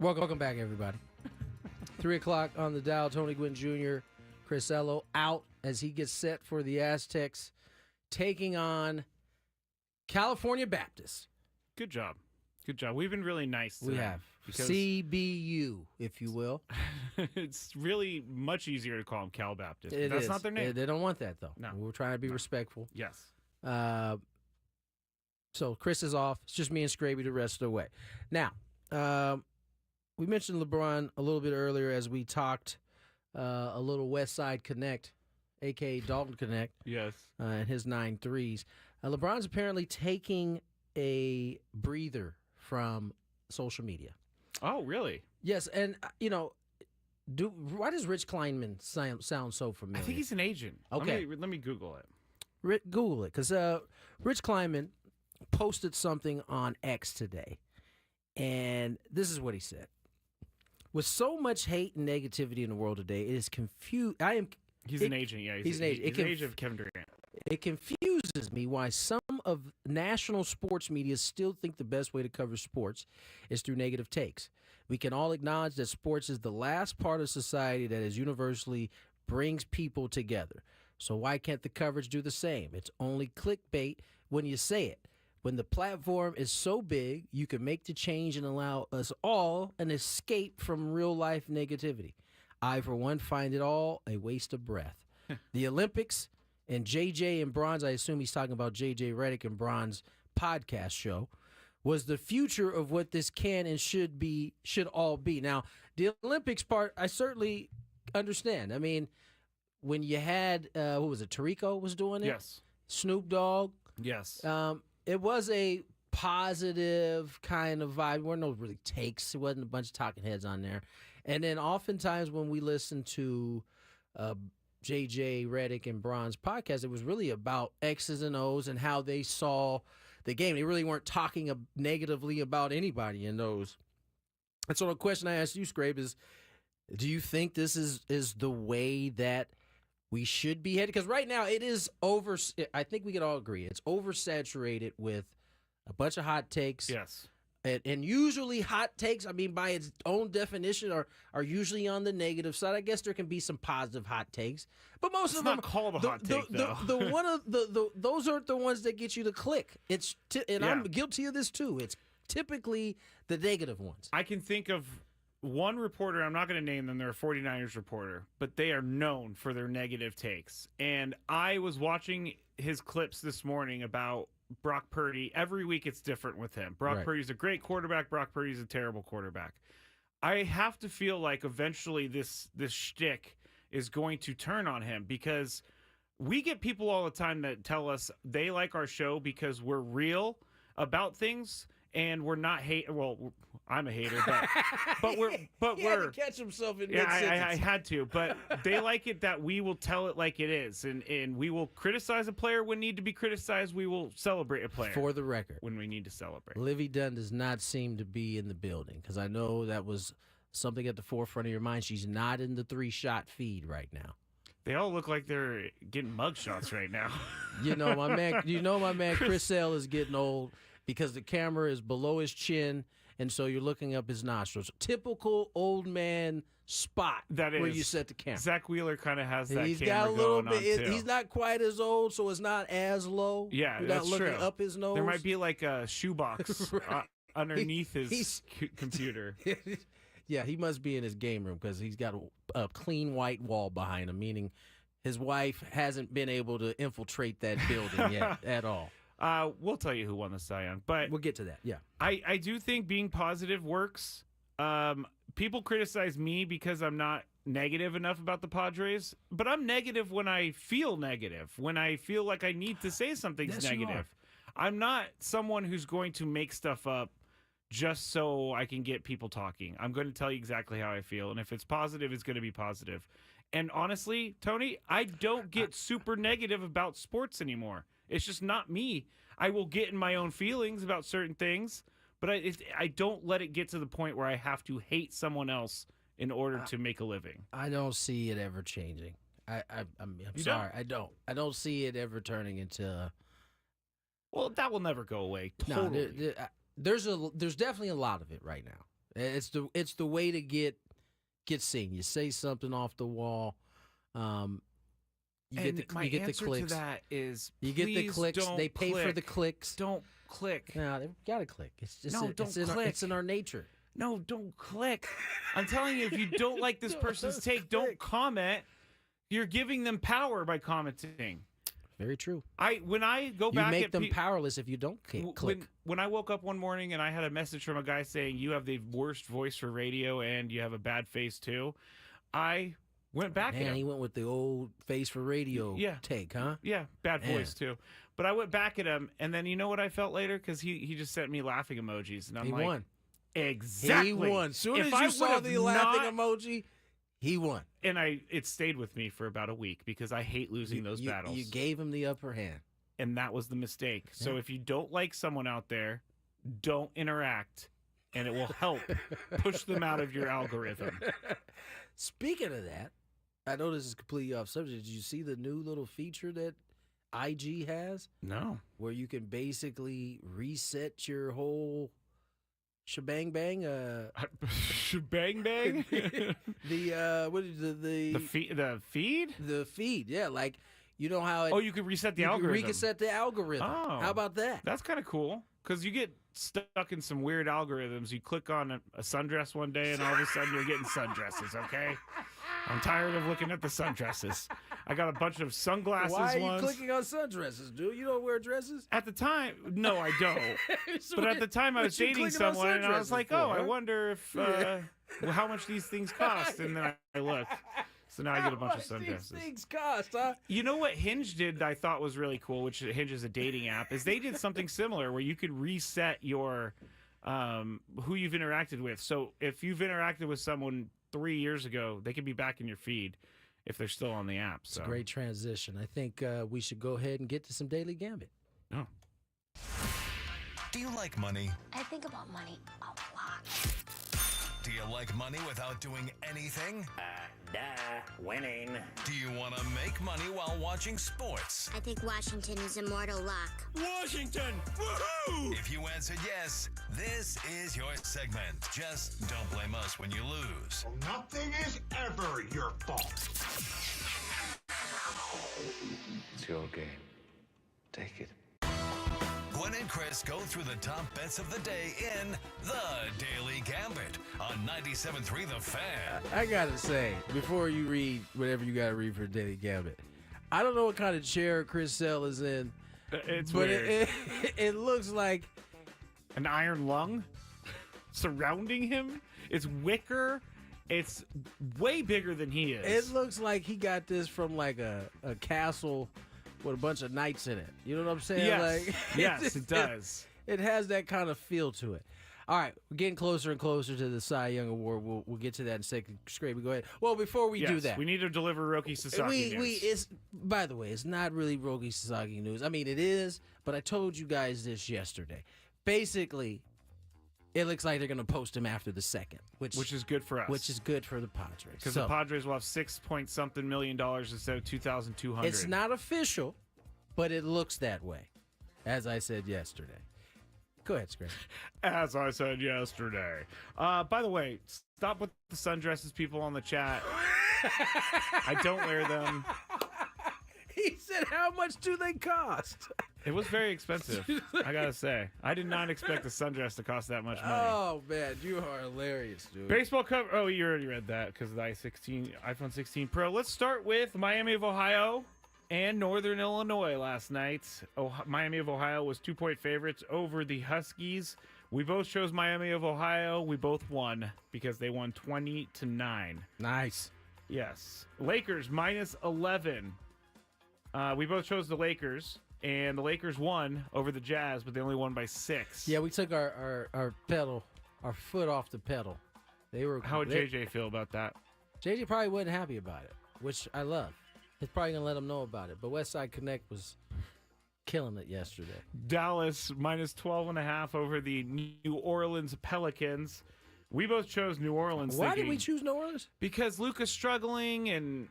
Welcome back, everybody. 3 o'clock on the dial. Tony Gwynn Jr., Chris Ello out as he gets set for the Aztecs taking on California Baptist. Good job. Good job. We've been really nice to We them have because CBU, if you will. it's really much easier to call them Cal Baptist. It That's is. not their name. They don't want that, though. No. We're trying to be respectful. Yes. So Chris is off. It's just me and Skraby the rest of the way. Now, we mentioned LeBron a little bit earlier as we talked a little West Side Connect, a.k.a. Dalton Connect, Yes. and his 9 threes. LeBron's apparently taking a breather from social media. Oh, really? Yes, and, why does Rich Kleinman sound so familiar? I think he's an agent. Okay. Let me Google it. Google it, because Rich Kleinman posted something on X today, and this is what he said. With so much hate and negativity in the world today, it is confused. He's an agent, yeah. He's an agent. He's an agent of Kevin Durant. It confuses me why some of national sports media still think the best way to cover sports is through negative takes. We can all acknowledge that sports is the last part of society that is universally brings people together. So why can't the coverage do the same? It's only clickbait when you say it. When the platform is so big, you can make the change and allow us all an escape from real-life negativity. I, for one, find it all a waste of breath. The Olympics and JJ and Bronze, I assume he's talking about JJ Redick and Bronze podcast show, was the future of what this can and should all be. Now, the Olympics part, I certainly understand. I mean, when you had, what was it, Tarico was doing it? Yes. Snoop Dogg. Yes. It was a positive kind of vibe. There weren't no really takes. It wasn't a bunch of talking heads on there. And then oftentimes when we listen to JJ Redick and Bronze podcast, it was really about X's and O's and how they saw the game. They really weren't talking negatively about anybody in those. And so the question I asked you, Scrape, is do you think this is the way that we should be headed? Because right now it is I think we can all agree it's oversaturated with a bunch of hot takes. Yes. And usually hot takes, I mean, by its own definition, are usually on the negative side. I guess there can be some positive hot takes, but most It's of them not called a hot take, though. Those aren't the ones that get you to click. Yeah. I'm guilty of this too. It's typically the negative ones. I can think of one reporter, I'm not going to name them, they're a 49ers reporter, but they are known for their negative takes. And I was watching his clips this morning about Brock Purdy. Every week it's different with him. Brock Right. Purdy's a great quarterback. Brock Purdy's a terrible quarterback. I have to feel like eventually this shtick is going to turn on him because we get people all the time that tell us they like our show because we're real about things and we're not well, I'm a hater, but we're He had to catch himself in yeah, mid-sentence. I had to, but they like it that we will tell it like it is, and we will criticize a player when need to be criticized. We will celebrate a player For the record, when we need to celebrate. Livy Dunn does not seem to be in the building because I know that was something at the forefront of your mind. She's not in the 3-shot feed right now. They all look like they're getting mug shots right now. You know my man Chris L is getting old because the camera is below his chin, and so you're looking up his nostrils. Typical old man spot That is where you set the camera. Zach Wheeler kind of has that. He's camera got a little going bit. on, too. He's not quite as old, so it's not as low. Yeah, you're that's not looking true. up his nose. There might be like a shoebox Right. underneath his He's- computer. Yeah, he must be in his game room because he's got a clean white wall behind him, meaning his wife hasn't been able to infiltrate that building yet at all. We'll tell you who won the Cy Young, but We'll get to that. Yeah. I do think being positive works. People criticize me because I'm not negative enough about the Padres, but I'm negative when I feel negative, when I feel like I need to say something's Yes, you negative. I'm not someone who's going to make stuff up just so I can get people talking. I'm going to tell you exactly how I feel, and if it's positive, it's going to be positive. And honestly, Tony, I don't get super negative about sports anymore. It's just not me. I will get in my own feelings about certain things, but I don't let it get to the point where I have to hate someone else in order to make a living. I don't see it ever changing. I'm You sorry. I don't. I don't see it ever turning into. Well, that will never go away. No, Totally. there's definitely a lot of it right now. It's the way to get seen. You say something off the wall. You get the clicks. To that is you get the clicks. They pay for the clicks. Don't click. No, they've got to click. It's just don't click. It's in our nature. No, don't click. I'm telling you, if you don't like this person's take, don't comment. You're giving them power by commenting. Very true. When I go back, you make them powerless if you don't click. When I woke up one morning and I had a message from a guy saying you have the worst voice for radio and you have a bad face too, I went back. Man, he went with the old face for radio take, huh? Yeah, bad voice too. But I went back at him, and then you know what I felt later? Because he just sent me laughing emojis, and I'm like, won. Exactly. He won. Soon as you saw the laughing emoji, he won. And it stayed with me for about a week because I hate losing those battles. You gave him the upper hand. And that was the mistake. Yeah. So if you don't like someone out there, don't interact, and it will help push them out of your algorithm. Speaking of that, I know this is completely off subject. Did you see the new little feature that IG has? No. Where you can basically reset your whole shebang bang. Shebang bang. What is the feed? The feed, yeah. Like you know how you can reset the algorithm. Reset the algorithm. Oh, how about that? That's kind of cool because you get stuck in some weird algorithms. You click on a sundress one day, and all of a sudden you're getting sundresses. Okay. I'm tired of looking at the sundresses. I got a bunch of sunglasses. Why are you clicking on sundresses, dude? You don't wear dresses? At the time, no, I don't. But at the time, I was dating someone, and I was like, I wonder if how much these things cost. And then I looked. So now I get a bunch of sundresses. These things cost, huh? You know what Hinge did that I thought was really cool, which Hinge is a dating app, is they did something similar where you could reset your who you've interacted with. So if you've interacted with someone 3 years ago, they can be back in your feed if they're still on the app. So. It's a great transition. I think we should go ahead and get to some Daily Gambit. Oh. Do you like money? I think about money a lot. Do you like money without doing anything? Winning. Do you want to make money while watching sports? I think Washington is immortal luck. Washington! Woohoo! If you answered yes, this is your segment. Just don't blame us when you lose. Well, nothing is ever your fault. It's your game. Take it. Gwynn and Chris go through the top bets of the day in The Daily Gambit on 97.3 The Fan. I gotta say, before you read whatever you gotta read for Daily Gambit, I don't know what kind of chair Chris Sell is in. It's but weird. It looks like an iron lung surrounding him. It's wicker. It's way bigger than he is. It looks like he got this from like a castle with a bunch of knights in it. You know what I'm saying? Yes, like, yes, it does. It has that kind of feel to it. All right, we're getting closer and closer to the Cy Young Award. We'll get to that in a second. Skraby, go ahead. Well, before we do that, we need to deliver Roki Sasaki news. By the way, it's not really Roki Sasaki news. I mean, it is, but I told you guys this yesterday. Basically, it looks like they're going to post him after the second, which is good for us. Which is good for the Padres. Because the Padres will have $6-point-something million instead of $2,200. It's not official, but it looks that way, as I said yesterday. Go ahead, Skraby. As I said yesterday. By the way, stop with the sundresses, people on the chat. I don't wear them. He said, how much do they cost? It was very expensive, I gotta say. I did not expect a sundress to cost that much money. Oh, man, you are hilarious, dude. Baseball cover. Oh, you already read that because of the iPhone 16 Pro. Let's start with Miami of Ohio and Northern Illinois last night. Miami of Ohio was 2-point favorites over the Huskies. We both chose Miami of Ohio. We both won because they won 20-9. Nice. Yes. Lakers -11. We both chose the Lakers, and the Lakers won over the Jazz, but they only won by 6. Yeah, we took our foot off the pedal. How would JJ feel about that? JJ probably wasn't happy about it, which I love. He's probably going to let him know about it. But Westside Connect was killing it yesterday. Dallas -12.5 over the New Orleans Pelicans. We both chose New Orleans. Why did we choose New Orleans? Because Luka's struggling, and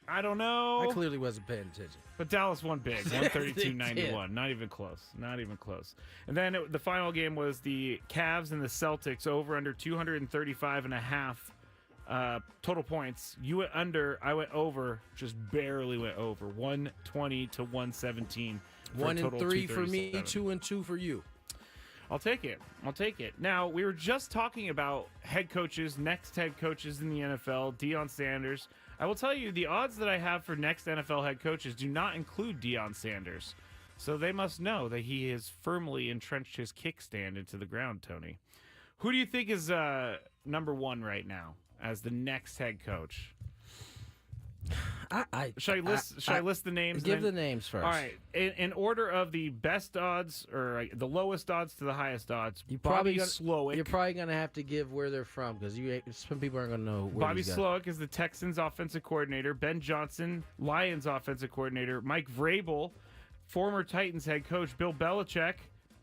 I don't know. I clearly wasn't paying attention. But Dallas won big, 132-91. Not even close. Not even close. And then the final game was the Cavs and the Celtics over under 235.5 total points. You went under, I went over, just barely went over. 120 to 117. 1-3 for me, 2-2 for you. I'll take it. I'll take it. Now, we were just talking about head coaches, next head coaches in the NFL, Deion Sanders. I will tell you, the odds that I have for next NFL head coaches do not include Deion Sanders. So they must know that he has firmly entrenched his kickstand into the ground, Tony. Who do you think is number one right now as the next head coach? Should I list the names? Give the names first. All right. In order of the best odds, or the lowest odds to the highest odds, You're Bobby probably Slowick. going to have to give where they're from because some people aren't going to know where Bobby these guys- Slowick is the Texans offensive coordinator. Ben Johnson, Lions offensive coordinator. Mike Vrabel, former Titans head coach. Bill Belichick,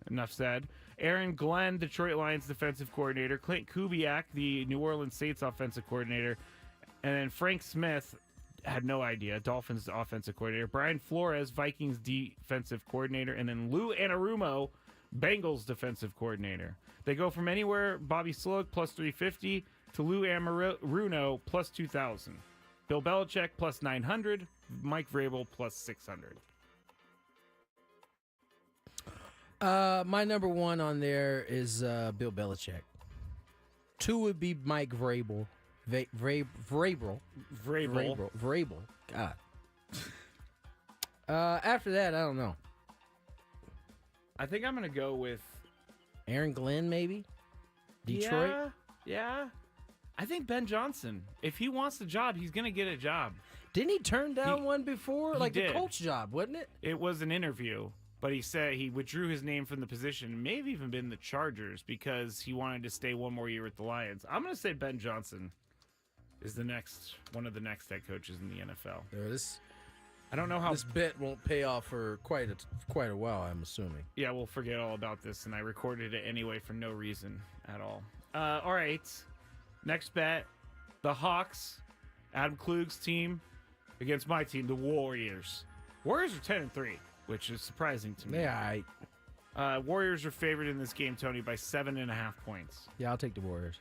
enough said. Aaron Glenn, Detroit Lions defensive coordinator. Clint Kubiak, the New Orleans Saints offensive coordinator. And then Frank Smith, had no idea, Dolphins offensive coordinator. Brian Flores, Vikings defensive coordinator. And then Lou Anarumo, Bengals defensive coordinator. They go from anywhere, Bobby Slowick plus 350 to Lou Anarumo plus 2,000. Bill Belichick plus 900. Mike Vrabel plus 600. My number one on there is Bill Belichick. 2 would be Mike Vrabel. Vrabel. God. After that, I don't know. I think I'm going to go with Aaron Glenn, maybe? Detroit? Yeah. I think Ben Johnson. If he wants the job, he's going to get a job. Didn't he turn down one before? Like did. the coach job, wasn't it? It was an interview, but he said he withdrew his name from the position. May have even been the Chargers because he wanted to stay one more year with the Lions. I'm going to say Ben Johnson is one of the next head coaches in the NFL. I don't know how this bet won't pay off for quite a while, I'm assuming. Yeah, we'll forget all about this, and I recorded it anyway for no reason at all. All right, next bet: the Hawks, Adam Klug's team, against my team, the Warriors. Warriors are 10-3, which is surprising to me. Yeah, Warriors are favored in this game, Tony, by 7.5 points. Yeah, I'll take the Warriors.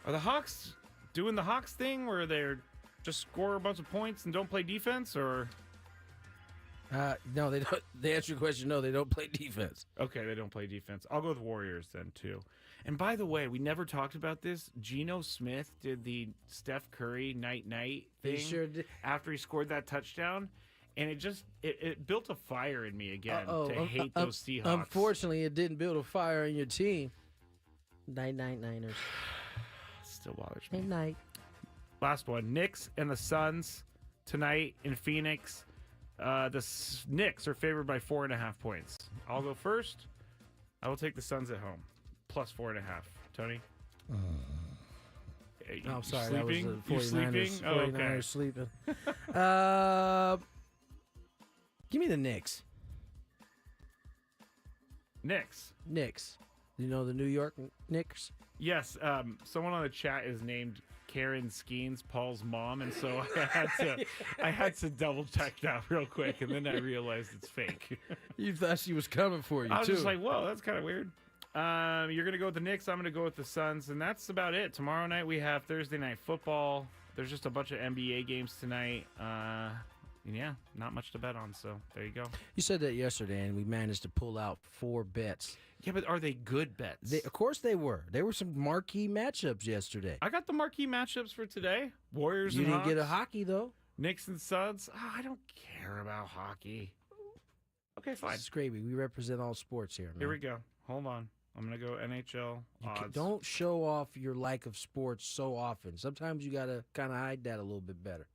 Are the Hawks doing the Hawks thing where they're just score a bunch of points and don't play defense, or? No, they don't. To answer your question, no, they don't play defense. Okay, they don't play defense. I'll go with Warriors then, too. And by the way, we never talked about this. Geno Smith did the Steph Curry night-night thing He sure did. after he scored that touchdown. And it built a fire in me again to hate those Seahawks. Unfortunately, it didn't build a fire in your team. Night, Niners. Still bothers me. Night. Last one. Knicks and the Suns tonight in Phoenix. The Knicks are favored by 4.5 points. I'll go first. I will take the Suns at home. Plus 4.5. Tony? I'm sorry. Sleeping? That was the 49ers. You sleeping? Oh, okay. 49ers sleeping. Give me the Knicks. Knicks. You know the New York Knicks? Yes. Someone on the chat is named Karen Skeens, Paul's mom, and so I had to double check that real quick, and then I realized it's fake. You thought she was coming for you, I was too. just like, whoa, that's kind of weird. You're going to go with the Knicks. I'm going to go with the Suns, and that's about it. Tomorrow night we have Thursday Night Football. There's just a bunch of NBA games tonight. Yeah, not much to bet on, so there you go. You said that yesterday, and we managed to pull out 4 bets. Yeah, but are they good bets? Of course they were. There were some marquee matchups yesterday. I got the marquee matchups for today. Warriors You and didn't Hawks. get a hockey, though. Knicks and Suns. Oh, I don't care about hockey. Okay, fine. Skraby, we represent all sports here, man. Here we go. Hold on. I'm going to go NHL odds. Don't show off your like of sports so often. Sometimes you got to kind of hide that a little bit better.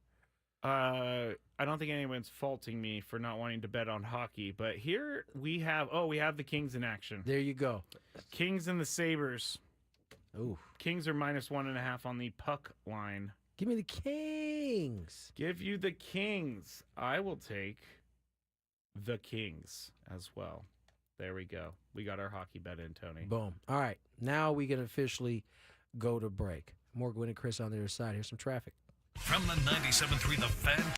I don't think anyone's faulting me for not wanting to bet on hockey, but here we have the Kings in action. There you go. Kings and the Sabres. Ooh. Kings are minus 1.5 on the puck line. Give me the Kings. Give you the Kings. I will take the Kings as well. There we go. We got our hockey bet in, Tony. Boom. All right. Now we can officially go to break. More Gwynn and Chris on the other side. Here's some traffic. From the 97.3 The Fan.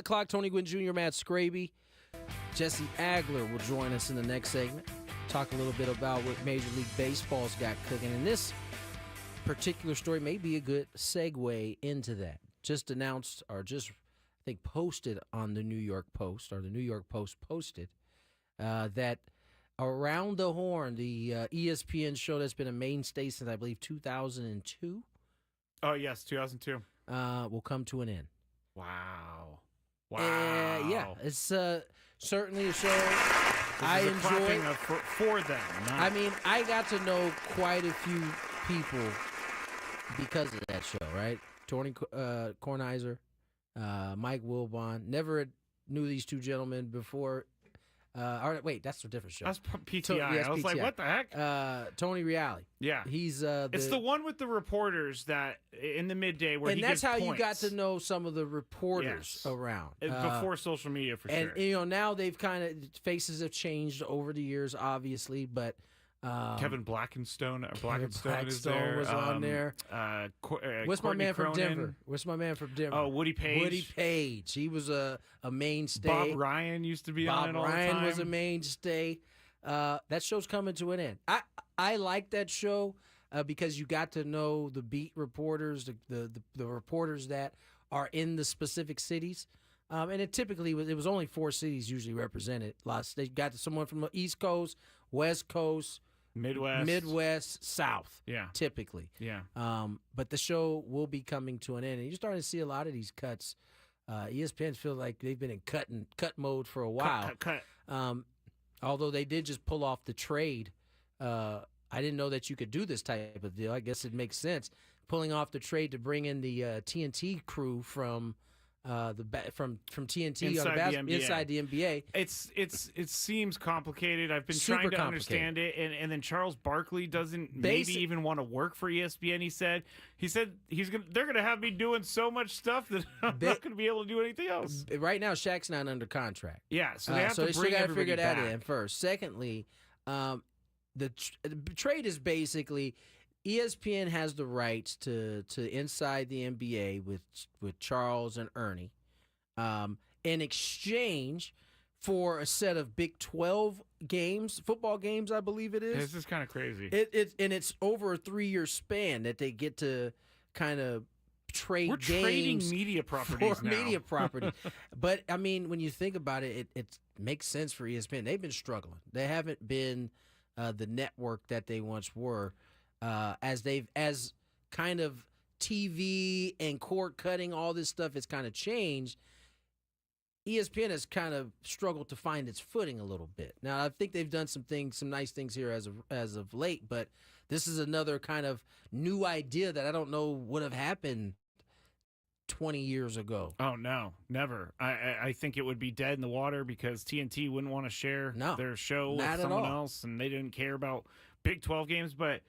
o'clock, Tony Gwynn Jr., Matt Skraby. Jesse Agler will join us in the next segment. Talk a little bit about what Major League Baseball's got cooking. And this particular story may be a good segue into that. Just announced, or just, I think, posted on the New York Post, or the New York Post posted, that Around the Horn, the ESPN show that's been a mainstay since, I believe, 2002. Oh, yes, 2002. Will come to an end. Wow. Yeah, it's certainly a show I This is a clapping enjoy. for them. I mean, I got to know quite a few people because of that show, right? Tony Kornheiser, Mike Wilbon. Never knew these two gentlemen before. Wait, that's a different show. That's PTI. Yes, I was like, PTI. what the heck? Tony Reale. Yeah. He's It's the one with the reporters that in the midday where and he that's gives how points. you got to know some of the reporters around before social media, for and sure. you know, now they've kind of faces have changed over the years, obviously, but Kevin Blackenstone is Blackstone there. was on there. What's my Courtney man from Cronin. Denver? What's my man from Denver? Oh, Woody Page. Woody Page. He was a mainstay. Bob Ryan used to be on it all the time. Bob Ryan was a mainstay. That show's coming to an end. I like that show because you got to know the beat reporters, the reporters that are in the specific cities. And it typically was only 4 cities usually represented. They got to someone from the East Coast, West Coast, Midwest, South. Yeah. Typically. Yeah. But the show will be coming to an end, and you're starting to see a lot of these cuts. ESPN feels like they've been in cut mode for a while. Cut. Although they did just pull off the trade. I didn't know that you could do this type of deal. I guess it makes sense. Pulling off the trade to bring in the TNT crew from TNT inside the NBA. It seems complicated. I've been Super trying to complicated. understand it, and then Charles Barkley doesn't maybe even want to work for ESPN. He said they're gonna have me doing so much stuff that I'm not gonna be able to do anything else. Right now, Shaq's not under contract. Yeah, so they have to still bring gotta everybody figure that back. in first. Secondly, the trade is basically ESPN has the rights to inside the NBA with Charles and Ernie, in exchange for a set of Big 12 games, football games, I believe it is. This is kind of crazy. It's over a 3-year span that they get to kind of trade We're trading games media properties for now. media property. But I mean, when you think about it, it makes sense for ESPN. They've been struggling. They haven't been the network that they once were. As kind of TV and cord cutting, all this stuff has kind of changed. ESPN has kind of struggled to find its footing a little bit. Now, I think they've done some nice things here as of late, but this is another kind of new idea that I don't know would have happened 20 years ago. Oh, no, never. I think it would be dead in the water because TNT wouldn't want to share their show with not at someone all. else, and they didn't care about Big 12 games. But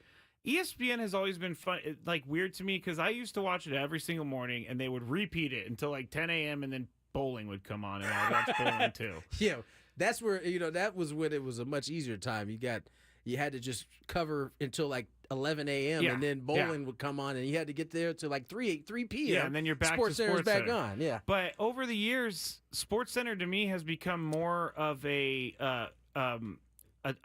ESPN has always been fun, weird to me because I used to watch it every single morning, and they would repeat it until like 10 a.m., and then bowling would come on, and I'd watch bowling too. Yeah, that's where, that was when it was a much easier time. You had to just cover until like 11 a.m. Yeah, and then bowling would come on, and you had to get there to like 3 p.m. Yeah, and then you're back Sports to Center's Sports back Center. on. Yeah, But over the years, Sports Center to me has become more of a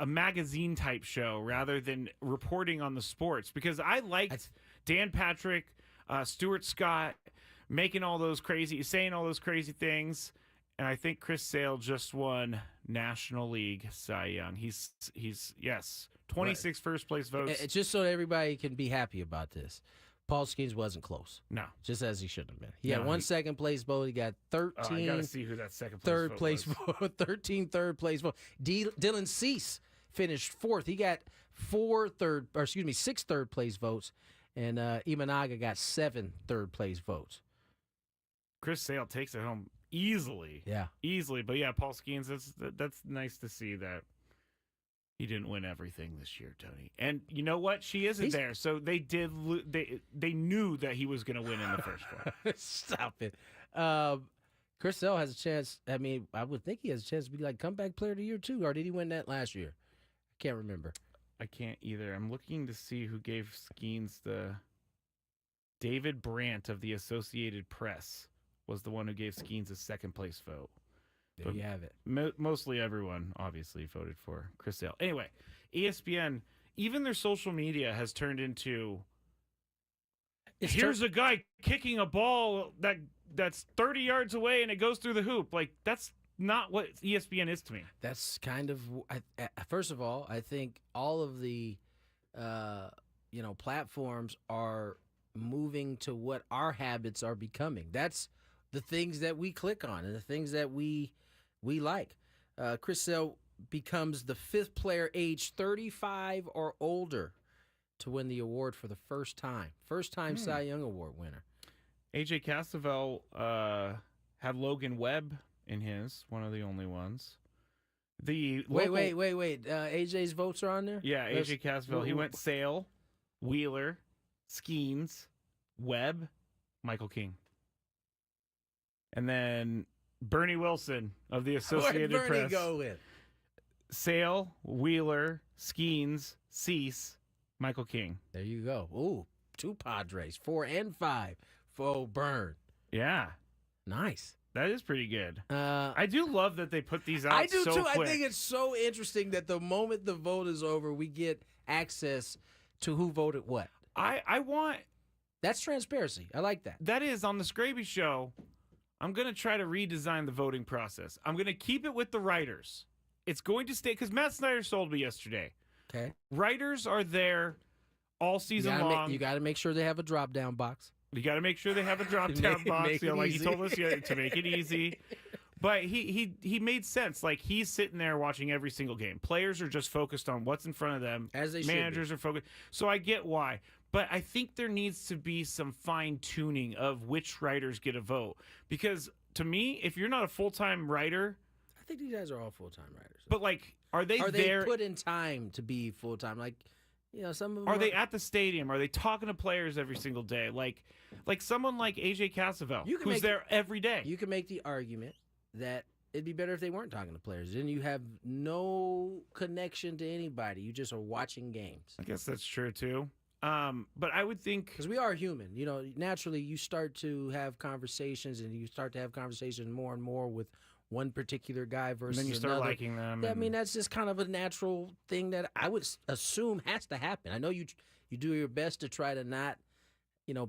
magazine type show rather than reporting on the sports because I liked Dan Patrick, Stuart Scott saying all those crazy things. And I think Chris Sale just won National League Cy Young. He's 26 first place votes. Just so everybody can be happy about this. Paul Skeens wasn't close. No. Just as he should have been. He had one second place vote. He got 13 I gotta see who that second place third vote place was. vote. 13 third place vote. Dylan Cease finished 4th. He got 6 third place votes. And Imanaga got 7 third place votes. Chris Sale takes it home easily. Yeah. Easily. But yeah, Paul Skeens, that's nice to see that he didn't win everything this year, Tony. And you know what? She isn't there. So they knew that he was going to win in the first one. Stop it. Chris Sale has a chance. I mean, I would think he has a chance to be like comeback player of the year too. Or did he win that last year? I can't remember. I can't either. I'm looking to see who gave Skeens the David Brandt of the Associated Press was the one who gave Skeens a second place vote. There But you have it. Mostly everyone, obviously, voted for Chris Sale. Anyway, ESPN, even their social media has turned into, here's a guy kicking a ball that's 30 yards away and it goes through the hoop. Like, that's not what ESPN is to me. That's kind of first of all, I think all of the platforms are moving to what our habits are becoming. That's the things that we click on and the things that we like. Chris Sale becomes the 5th player aged 35 or older to win the award for the first time. First-time Cy Young Award winner. AJ Cassavell had Logan Webb in his, one of the only ones. Wait. AJ's votes are on there? Yeah, AJ Cassavell. He went Sale, Wheeler, Skeens, Webb, Michael King. And then Bernie Wilson of the Associated Where'd Bernie Press. go with? Sale, Wheeler, Skeens, Cease, Michael King. There you go. Ooh, 2 Padres, 4 and 5 for Burn. Yeah. Nice. That is pretty good. I do love that they put these out. I do so too. quick. I think it's so interesting that the moment the vote is over, we get access to who voted what. I want. That's transparency. I like that. That is on the Skraby show. I'm going to try to redesign the voting process. I'm going to keep it with the writers. It's going to stay, because Matt Snyder sold me yesterday. Okay. Writers are there all season long. You got to make sure they have a drop-down box. You got to make sure they have a drop-down box, Make it like easy. he told us to make it easy. But he made sense. Like, he's sitting there watching every single game. Players are just focused on what's in front of them. As they should be. Managers are focused. So I get why. But I think there needs to be some fine-tuning of which writers get a vote. Because, to me, if you're not a full-time writer... I think these guys are all full-time writers. But, like, are they there... put in time to be full-time? Like, some of them Are they at the stadium? Are they talking to players every single day? Like someone like AJ Cassavell, who's there every day. You can make the argument that it'd be better if they weren't talking to players. Then you have no connection to anybody. You just are watching games. I guess that's true, too. But I would think... Because we are human. Naturally, you start to have conversations, and you start to have conversations more and more with one particular guy versus and then you start another. liking them. Yeah, I mean, that's just kind of a natural thing that I would assume has to happen. I know you do your best to try to not,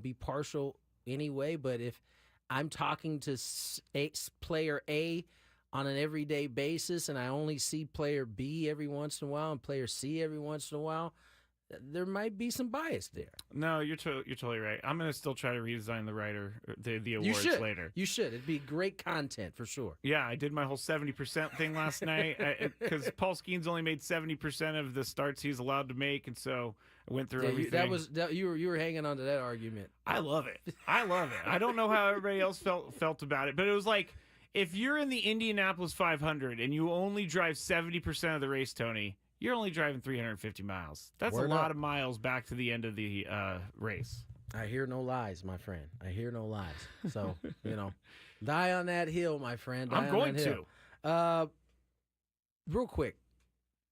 be partial anyway, but if I'm talking to player A on an everyday basis and I only see player B every once in a while and player C every once in a while, there might be some bias there. No, you're totally right. I'm going to still try to redesign the awards later. You should. It'd be great content for sure. Yeah, I did my whole 70% thing last night because Paul Skeens only made 70% of the starts he's allowed to make, and so I went through everything. You were hanging on to that argument. I love it. I don't know how everybody else felt about it, but it was like, if you're in the Indianapolis 500 and you only drive 70% of the race, Tony, you're only driving 350 miles. That's a lot of miles back to the end of the race. I hear no lies, my friend. I hear no lies. So, die on that hill, my friend. I'm going to. Real quick,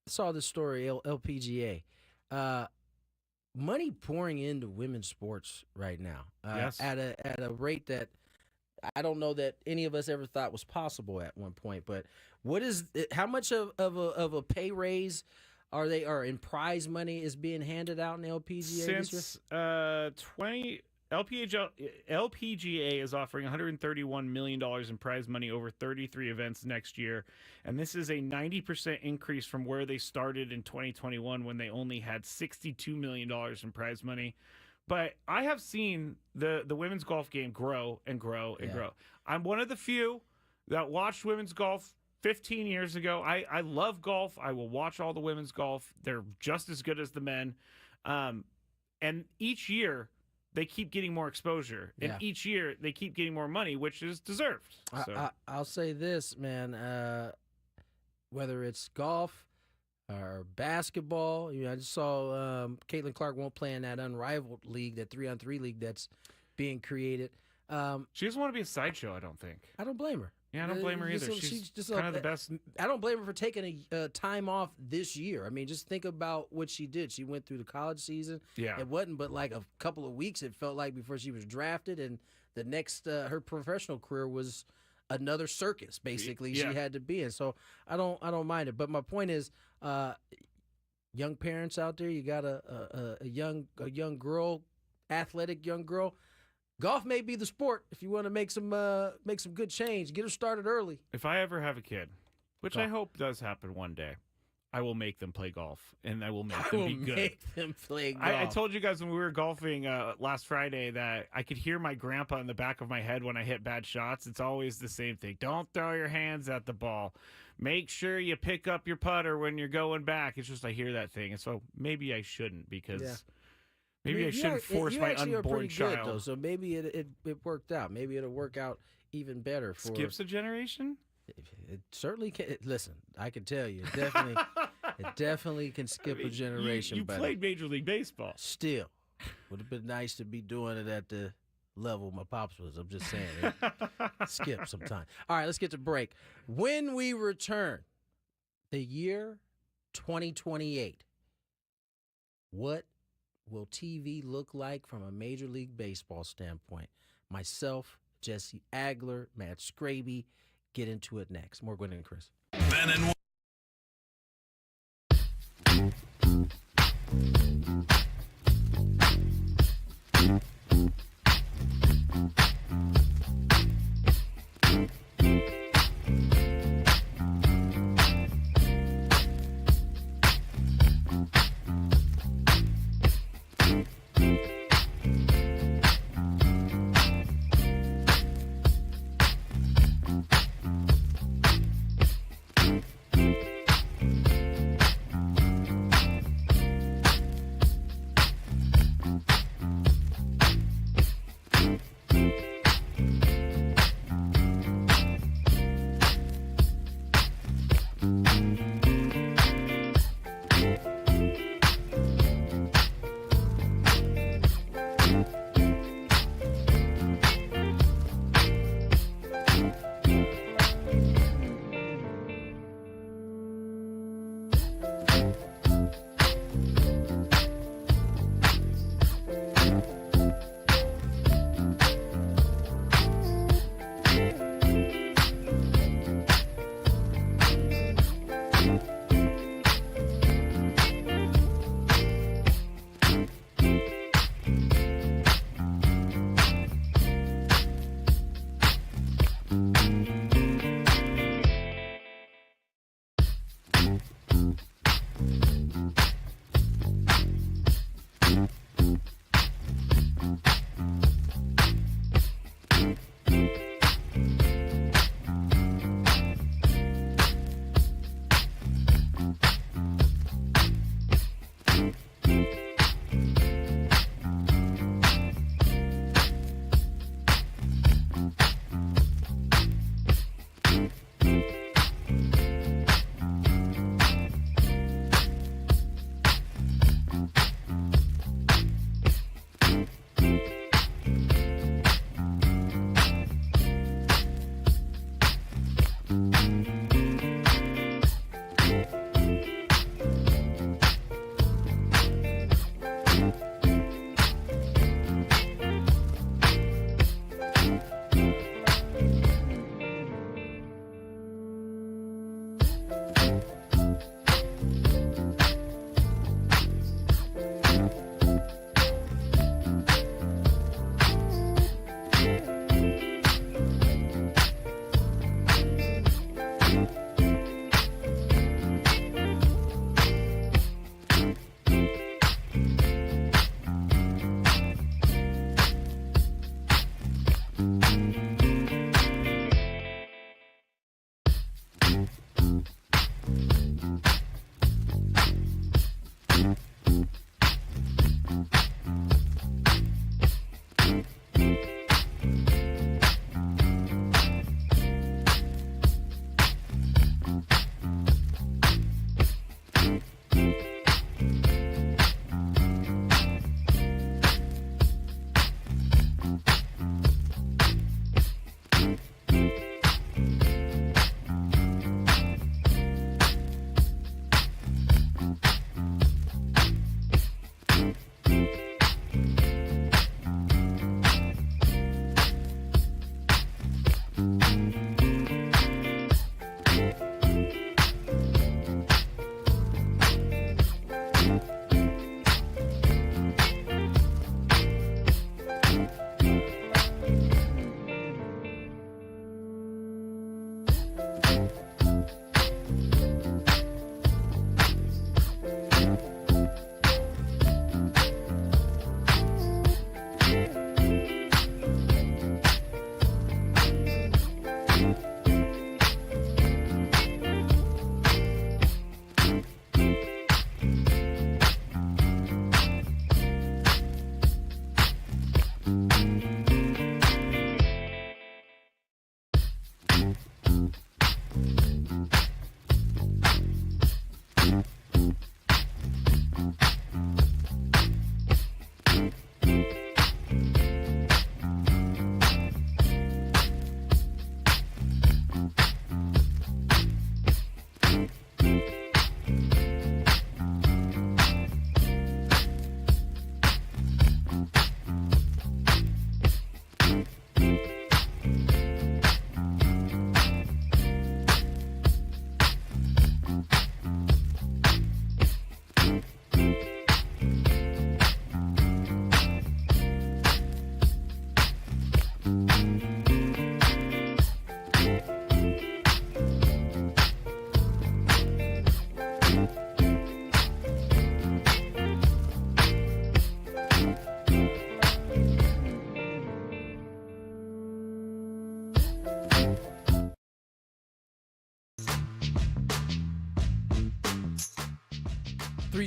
saw this story, LPGA. Money pouring into women's sports right now. Yes. At a rate that I don't know that any of us ever thought was possible at one point. But how much of a pay raise are in prize money is being handed out in the LPGA since LPGA is offering $131 million in prize money over 33 events next year, and this is a 90% increase from where they started in 2021 when they only had $62 million in prize money. But I have seen the women's golf game grow and grow and grow. I'm one of the few that watched women's golf 15 years ago. I love golf. I will watch all the women's golf. They're just as good as the men. And each year, they keep getting more exposure. And each year, they keep getting more money, which is deserved. So. I'll say this, man. Whether it's golf or basketball, I just saw Caitlin Clark won't play in that unrivaled league, that 3-on-3 league that's being created. She doesn't want to be a sideshow, I don't think. I don't blame her. Yeah, I don't blame her either. She's just kind of the best. I don't blame her for taking a time off this year. I mean, just think about what she did. She went through the college season. Yeah. It wasn't but like a couple of weeks, it felt like, before she was drafted, and the next her professional career was another circus. Basically, Yeah. she had to be in. So I don't mind it. But my point is, young parents out there, you got a young girl, athletic young girl. Golf may be the sport if you want to make some good change. Get her started early. If I ever have a kid, which I Golf. hope does happen one day, I will make them play golf, and I will make I them will be good. make them play golf. I told you guys when we were golfing last Friday that I could hear my grandpa in the back of my head when I hit bad shots. It's always the same thing. Don't throw your hands at the ball. Make sure you pick up your putter when you're going back. It's just I hear that thing. And so maybe I shouldn't because Yeah. maybe I shouldn't force my actually are unborn pretty good, child. though, so maybe it worked out. Maybe it'll work out even better for Skips a generation? It certainly can. Listen, I can tell you, it definitely can skip a generation. You but played Major League Baseball. still, would have been nice to be doing it at the level my pops was. I'm just saying, it skip some time. All right, let's get to break. When we return, the year 2028, what will TV look like from a Major League Baseball standpoint? Myself, Jesse Agler, Matt Skraby, get into it next. More Gwynn and Chris. Ben and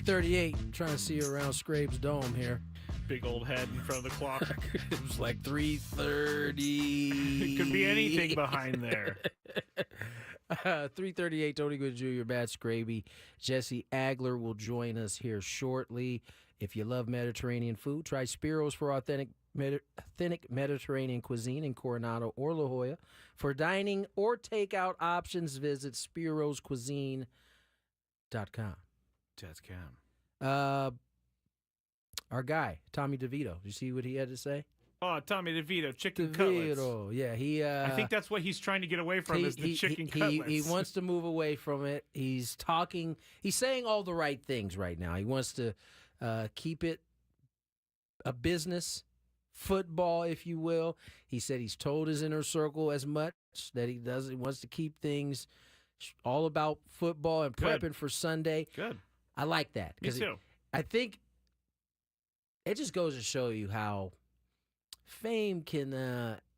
3:38. Trying to see around Skrabe's dome here. Big old head in front of the clock. It was like 3:30. It could be anything behind there. 3:38. Tony Gwynn Jr., Matt Skraby, Jesse Agler will join us here shortly. If you love Mediterranean food, try Spiro's for authentic Mediterranean cuisine in Coronado or La Jolla. For dining or takeout options, visit spiroscuisine.com. Just cam. Our guy, Tommy DeVito. Did you see what he had to say? Oh, Tommy DeVito, chicken cutlets. Yeah, I think that's what he's trying to get away from is the chicken cutlets. He wants to move away from it. He's saying all the right things right now. He wants to keep it a business, football, if you will. He said he's told his inner circle as much that he wants to keep things all about football and prepping for Sunday. Good. I like that. Me too. I think it just goes to show you how fame can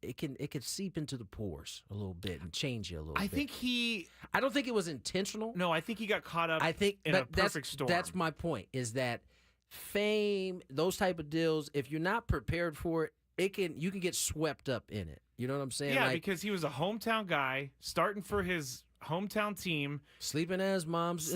it could seep into the pores a little bit and change you a little bit. I don't think it was intentional. No, I think he got caught up in a perfect storm. That's my point, is that fame, those type of deals, if you're not prepared for it, you can get swept up in it. You know what I'm saying? Yeah, because he was a hometown guy starting for his hometown team, sleeping at his mom's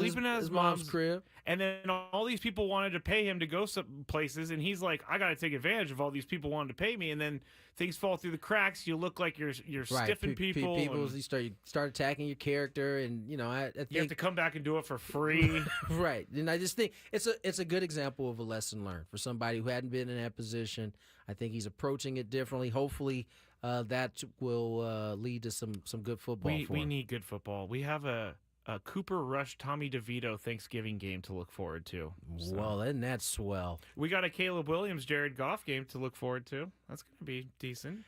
crib, and then all these people wanted to pay him to go some places, and he's like, I got to take advantage of all these people wanting to pay me, and then things fall through the cracks. You look like you're stiffing people. You start attacking your character, and I think you have to come back and do it for free. Right, and I just think it's a good example of a lesson learned for somebody who hadn't been in that position. I think he's approaching it differently. Hopefully, that will lead to some good football. We need good football. We have a Cooper Rush Tommy DeVito Thanksgiving game to look forward to. So. Well, isn't that swell? We got a Caleb Williams Jared Goff game to look forward to. That's going to be decent.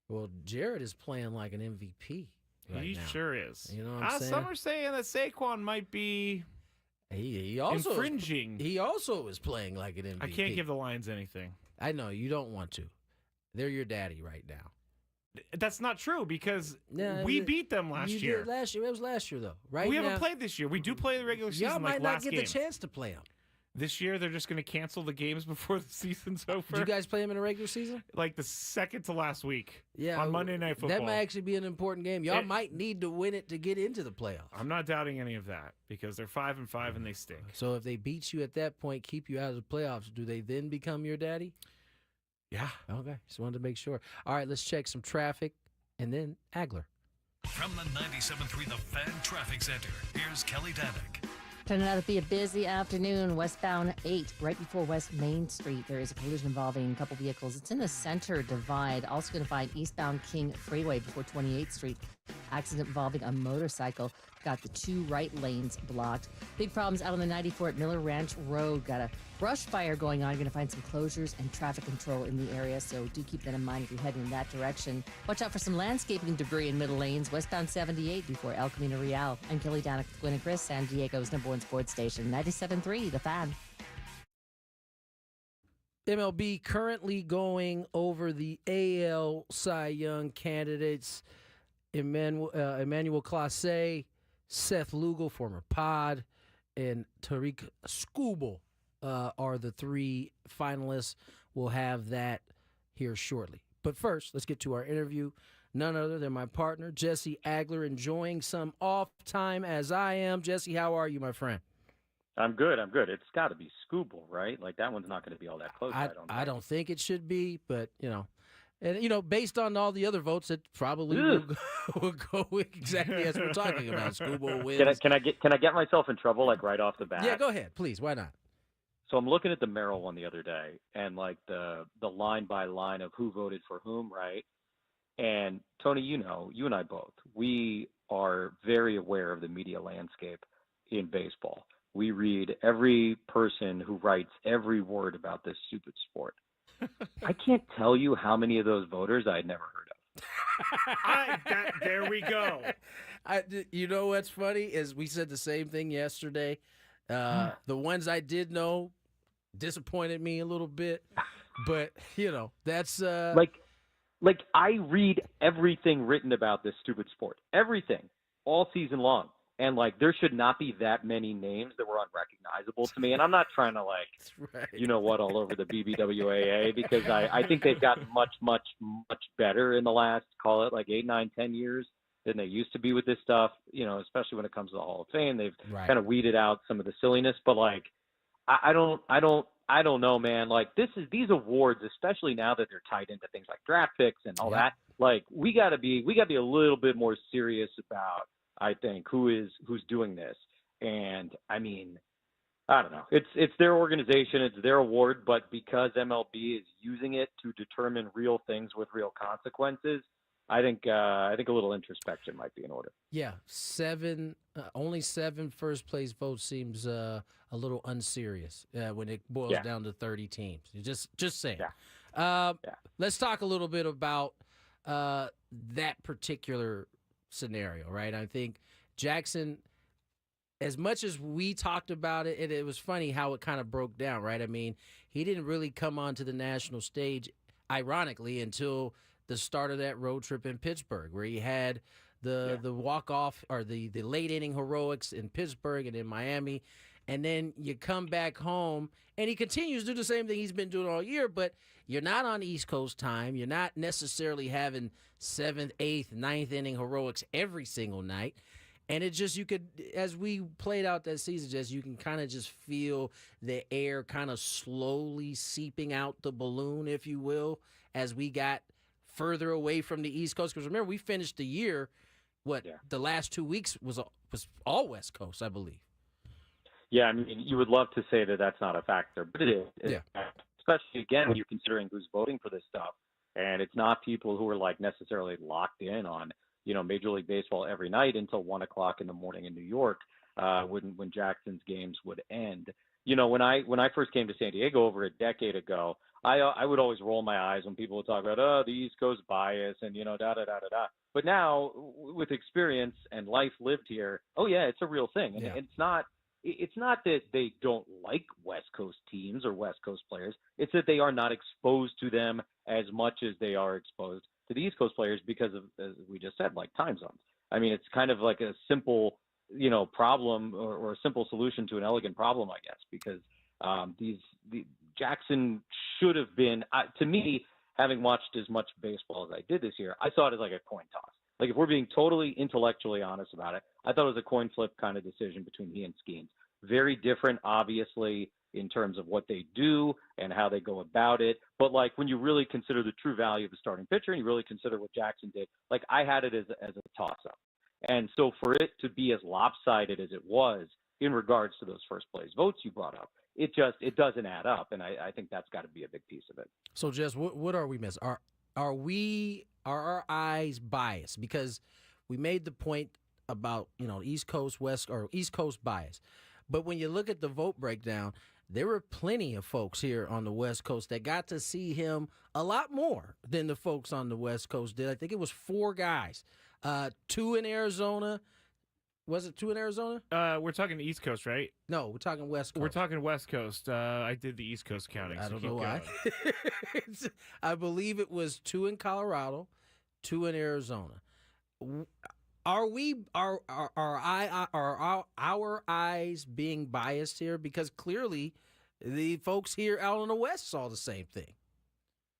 Well, Jared is playing like an MVP. He now. Sure is. You know what I'm saying? Some are saying that Saquon might be he also infringing. He also is playing like an MVP. I can't give the Lions anything. I know you don't want to. They're your daddy right now. That's not true because we beat them last year. It was last year, though. Right? We haven't played this year. We do play the regular season. Y'all might last not get game. the chance to play them. This year, they're just going to cancel the games before the season's over. Do you guys play them in a regular season? Like the second to last week. Yeah, on Monday Night Football. That might actually be an important game. Y'all might need to win it to get into the playoffs. I'm not doubting any of that because they're 5-5 and they stink. So if they beat you at that point, keep you out of the playoffs, do they then become your daddy? Yeah. Okay. Just wanted to make sure. All right, let's check some traffic. And then Agler. From the 97.3 The Fan Traffic Center, here's Kelly Danick. Turning out to be a busy afternoon. Westbound 8, right before West Main Street. There is a collision involving a couple vehicles. It's in the center divide. Also going to find eastbound King Freeway before 28th Street. Accident involving a motorcycle. Got the 2 right lanes blocked. Big problems out on the 94 at Miller Ranch Road. Got a brush fire going on. You're going to find some closures and traffic control in the area, so do keep that in mind if you're heading in that direction. Watch out for some landscaping debris in middle lanes. Westbound 78 before El Camino Real. I'm Kelly Danick with Gwynn and Chris, San Diego's #1 sports station, 97.3 The Fan. MLB currently going over the AL Cy Young candidates. Emmanuel Clase, Seth Lugo, former Pod, and Tariq Skubal are the 3 finalists. We'll have that here shortly. But first, let's get to our interview. None other than my partner, Jesse Agler, enjoying some off time as I am. Jesse, how are you, my friend? I'm good. It's got to be Skubal, right? Like, that one's not going to be all that close. I don't think it should be, but, And, based on all the other votes, it probably will go exactly as we're talking about. Skubal wins. Can I get myself in trouble, like, right off the bat? Yeah, go ahead, please. Why not? So I'm looking at the Merrill one the other day, and, like, the line by line of who voted for whom, right? And, Tony, you and I both, we are very aware of the media landscape in baseball. We read every person who writes every word about this stupid sport. I can't tell you how many of those voters I had never heard of. There we go. You know what's funny is we said the same thing yesterday. The ones I did know disappointed me a little bit, but that's like I read everything written about this stupid sport, everything, all season long. And like, there should not be that many names that were unrecognizable to me. And I'm not trying to like, right. you know what, all over the BBWAA, because I think they've gotten much, much, much better in the last, call it like 8, 9, 10 years than they used to be with this stuff. You know, especially when it comes to the Hall of Fame, they've kind of weeded out some of the silliness. But like, I don't know, man. Like these awards, especially now that they're tied into things like draft picks and all that. Like we gotta be a little bit more serious about, I think, who's doing this. And I mean, I don't know. It's their organization, it's their award, but because MLB is using it to determine real things with real consequences, I think a little introspection might be in order. Yeah, only 7 first place votes seems a little unserious when it boils down to 30 teams. Just saying. Let's talk a little bit about that particular scenario, right? I think Jackson, as much as we talked about it, and it was funny how it kind of broke down, right? I mean, he didn't really come onto the national stage, ironically, until the start of that road trip in Pittsburgh, where he had the walk-off or the late inning heroics in Pittsburgh and in Miami. And then you come back home, and he continues to do the same thing he's been doing all year, but you're not on East Coast time. You're not necessarily having 7th, 8th, 9th inning heroics every single night. And it just, you could, as we played out that season, just you can kind of just feel the air kind of slowly seeping out the balloon, if you will, as we got further away from the East Coast. Because remember, we finished the year, the last 2 weeks was all West Coast, I believe. Yeah, I mean, you would love to say that that's not a factor, but it is. Especially, again, when you're considering who's voting for this stuff. And it's not people who are, like, necessarily locked in on, you know, Major League Baseball every night until 1 o'clock in the morning in New York when Jackson's games would end. You know, when I first came to San Diego over a decade ago, I would always roll my eyes when people would talk about, the East Coast bias and, you know, da-da-da-da-da. But now, with experience and life lived here, it's a real thing. And it's not that they don't like West Coast teams or West Coast players. It's that they are not exposed to them as much as they are exposed to the East Coast players because of, as we just said, like time zones. I mean, it's kind of like a simple, you know, problem or a simple solution to an elegant problem, I guess, because Jackson should have been, to me, having watched as much baseball as I did this year, I saw it as like a coin toss. Like, if we're being totally intellectually honest about it, I thought it was a coin flip kind of decision between he and Skeens. Very different, obviously, in terms of what they do and how they go about it. But, like, when you really consider the true value of a starting pitcher and you really consider what Jackson did, like, I had it as a toss-up. And so for it to be as lopsided as it was in regards to those first place votes you brought up, it doesn't add up. And I think that's got to be a big piece of it. So, Jess, what are we missing? Are our eyes biased? Because we made the point about, you know, East Coast, West, or East Coast bias. But when you look at the vote breakdown, there were plenty of folks here on the West Coast that got to see him a lot more than the folks on the West Coast did. I think it was 4 guys, 2 in Arizona. Was it 2 in Arizona? We're talking the East Coast, right? No, we're talking West Coast. We're talking West Coast. I did the East Coast counting. I don't know why. I believe it was 2 in Colorado, 2 in Arizona. Are our eyes being biased here? Because clearly the folks here out on the West saw the same thing.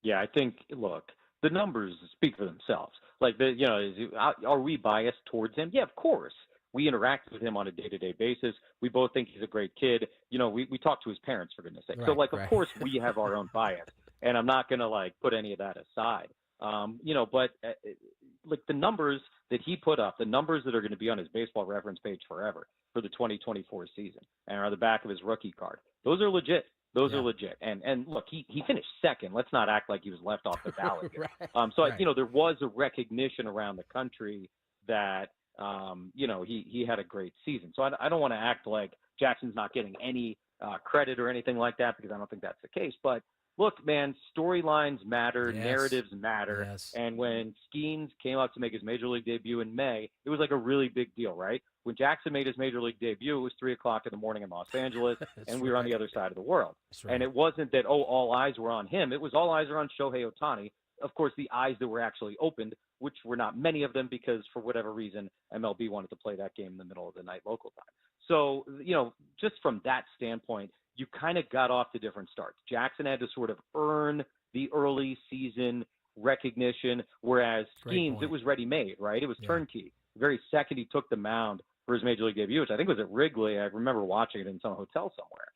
Yeah, I think, look, the numbers speak for themselves. Like, are we biased towards him? Yeah, of course. We interact with him on a day-to-day basis. We both think he's a great kid. You know, we talk to his parents, for goodness sake. Right, so, like, of course we have our own bias, and I'm not going to, like, put any of that aside. But like the numbers that he put up, the numbers that are going to be on his baseball reference page forever for the 2024 season and are on the back of his rookie card, those are legit. Those are legit. And look, he finished second. Let's not act like he was left off the ballot here. Right. There was a recognition around the country that, he had a great season. So I don't want to act like Jackson's not getting any credit or anything like that, because I don't think that's the case. But look, man, storylines matter, narratives matter. Yes. And when Skeens came up to make his Major League debut in May, it was like a really big deal, right? When Jackson made his Major League debut, it was 3 o'clock in the morning in Los Angeles, and we were on the other side of the world. Right. And it wasn't that, all eyes were on him. It was all eyes are on Shohei Ohtani, of course, the eyes that were actually opened, which were not many of them because for whatever reason, MLB wanted to play that game in the middle of the night local time. So, just from that standpoint, you kind of got off to different starts. Jackson had to sort of earn the early season recognition, whereas Skeens, it was ready-made, right? It was turnkey. The very second he took the mound for his Major League debut, which I think was at Wrigley. I remember watching it in some hotel somewhere.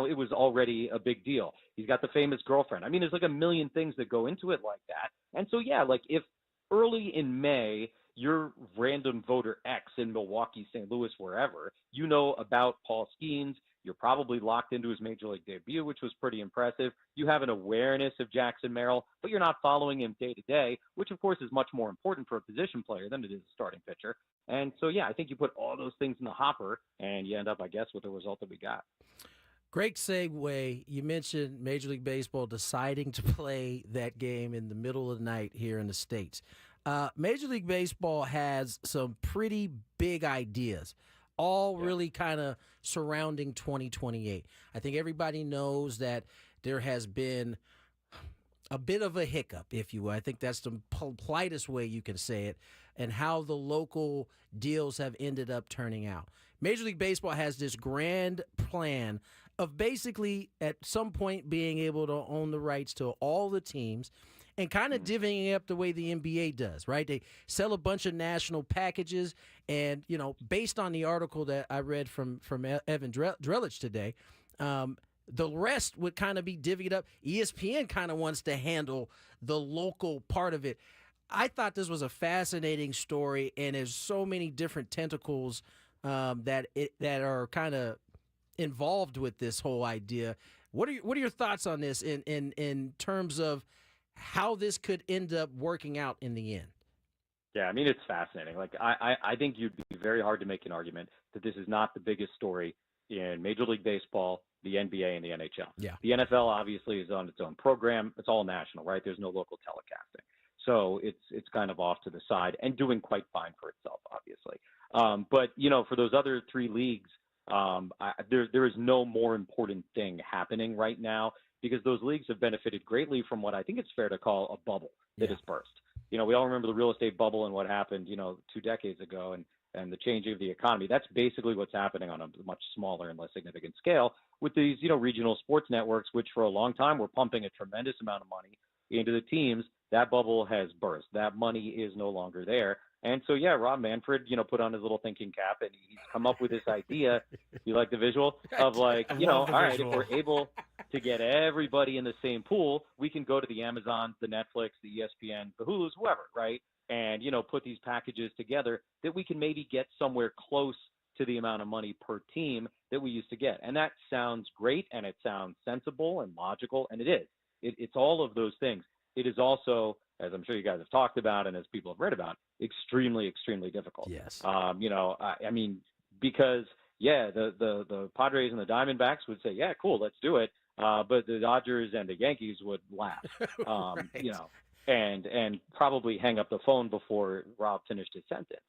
It was already a big deal. He's got the famous girlfriend. I mean, there's like a million things that go into it like that. And so, like if early in May, you're random voter X in Milwaukee, St. Louis, wherever, about Paul Skeens. You're probably locked into his Major League debut, which was pretty impressive. You have an awareness of Jackson Merrill, but you're not following him day to day, which, of course, is much more important for a position player than it is a starting pitcher. And so, I think you put all those things in the hopper, and you end up, I guess, with the result that we got. Great segue. You mentioned Major League Baseball deciding to play that game in the middle of the night here in the States. Major League Baseball has some pretty big ideas, all really kind of surrounding 2028. I think everybody knows that there has been a bit of a hiccup, if you will. I think that's the politest way you can say it, and how the local deals have ended up turning out. Major League Baseball has this grand plan of basically at some point being able to own the rights to all the teams and kind of divvying it up the way the NBA does, right? They sell a bunch of national packages, and, based on the article that I read from Evan Drellich today, the rest would kind of be divvied up. ESPN kind of wants to handle the local part of it. I thought this was a fascinating story, and there's so many different tentacles that are kind of involved with this whole idea. What are your thoughts on this in terms of how this could end up working out in the end? Yeah, I mean, it's fascinating. Like, I think you'd be very hard to make an argument that this is not the biggest story in Major League Baseball, the NBA, and the NHL. Yeah. The NFL obviously is on its own program. It's all national, right? There's no local telecasting. So it's kind of off to the side and doing quite fine for itself, obviously. But, for those other three leagues, there is no more important thing happening right now because those leagues have benefited greatly from what I think it's fair to call a bubble that has burst. We all remember the real estate bubble and what happened, 2 decades ago and the changing of the economy. That's basically what's happening on a much smaller and less significant scale with these, regional sports networks, which for a long time were pumping a tremendous amount of money into the teams. That bubble has burst. That money is no longer there. And so, Rob Manfred, put on his little thinking cap and he's come up with this idea. You like the visual of like, all right, if we're able to get everybody in the same pool, we can go to the Amazons, the Netflix, the ESPN, the Hulus, whoever, right? And, put these packages together that we can maybe get somewhere close to the amount of money per team that we used to get. And that sounds great and it sounds sensible and logical, and it is. It's all of those things. It is also, as I'm sure you guys have talked about and as people have read about, extremely, extremely difficult. Yes. I mean, because, the Padres and the Diamondbacks would say, yeah, cool, let's do it. But the Dodgers and the Yankees would laugh, and probably hang up the phone before Rob finished his sentence.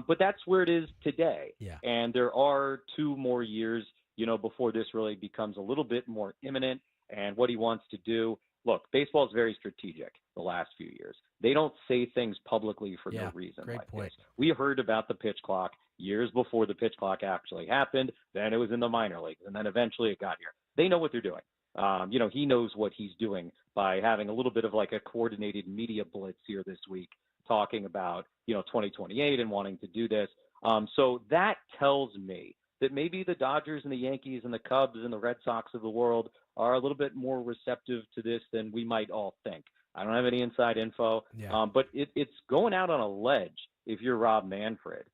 But that's where it is today. Yeah. And there are 2 more years, before this really becomes a little bit more imminent and what he wants to do. Look, baseball is very strategic the last few years. They don't say things publicly for no reason great like point. this. We heard about the pitch clock years before the pitch clock actually happened. Then it was in the minor leagues, and then eventually it got here. They know what they're doing. He knows what he's doing by having a little bit of like a coordinated media blitz here this week talking about, 2028 and wanting to do this. So that tells me that maybe the Dodgers and the Yankees and the Cubs and the Red Sox of the world are a little bit more receptive to this than we might all think. I don't have any inside info, but it's going out on a ledge if you're Rob Manfred,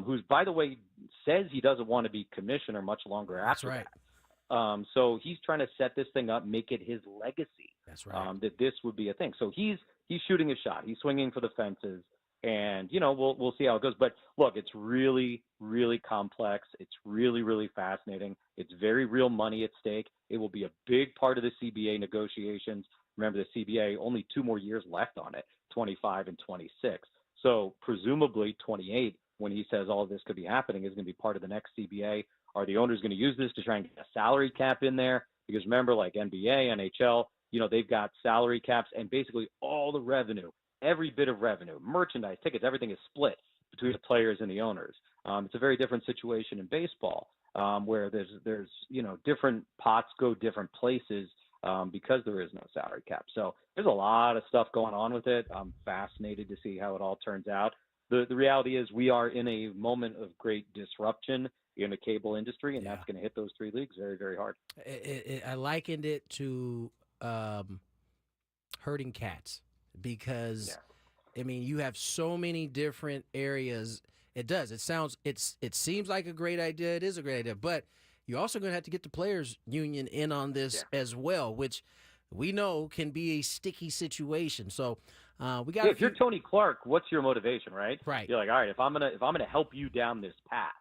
who's, by the way, says he doesn't want to be commissioner much longer after that. So he's trying to set this thing up, make it his legacy. That's right. That this would be a thing. So he's shooting a shot. He's swinging for the fences. And, we'll see how it goes. But look, it's really, really complex. It's really, really fascinating. It's very real money at stake. It will be a big part of the CBA negotiations. Remember, the CBA, only 2 more years left on it, 25 and 26. So presumably 28, when he says all of this could be happening, is going to be part of the next CBA. Are the owners going to use this to try and get a salary cap in there? Because remember, like NBA, NHL, they've got salary caps and basically all the revenue, every bit of revenue, merchandise, tickets, everything is split between the players and the owners. It's a very different situation in baseball, where there's different pots go different places because there is no salary cap. So there's a lot of stuff going on with it. I'm fascinated to see how it all turns out. The reality is we are in a moment of great disruption in the cable industry, and that's going to hit those three leagues very, very hard. I likened it to herding cats because, I mean, you have so many different areas. It does. It seems like a great idea. It is a great idea, but you're also going to have to get the players union in on this as well, which we know can be a sticky situation. So we got. If you're Tony Clark, what's your motivation, right? Right. You're like, all right, if I'm gonna help you down this path,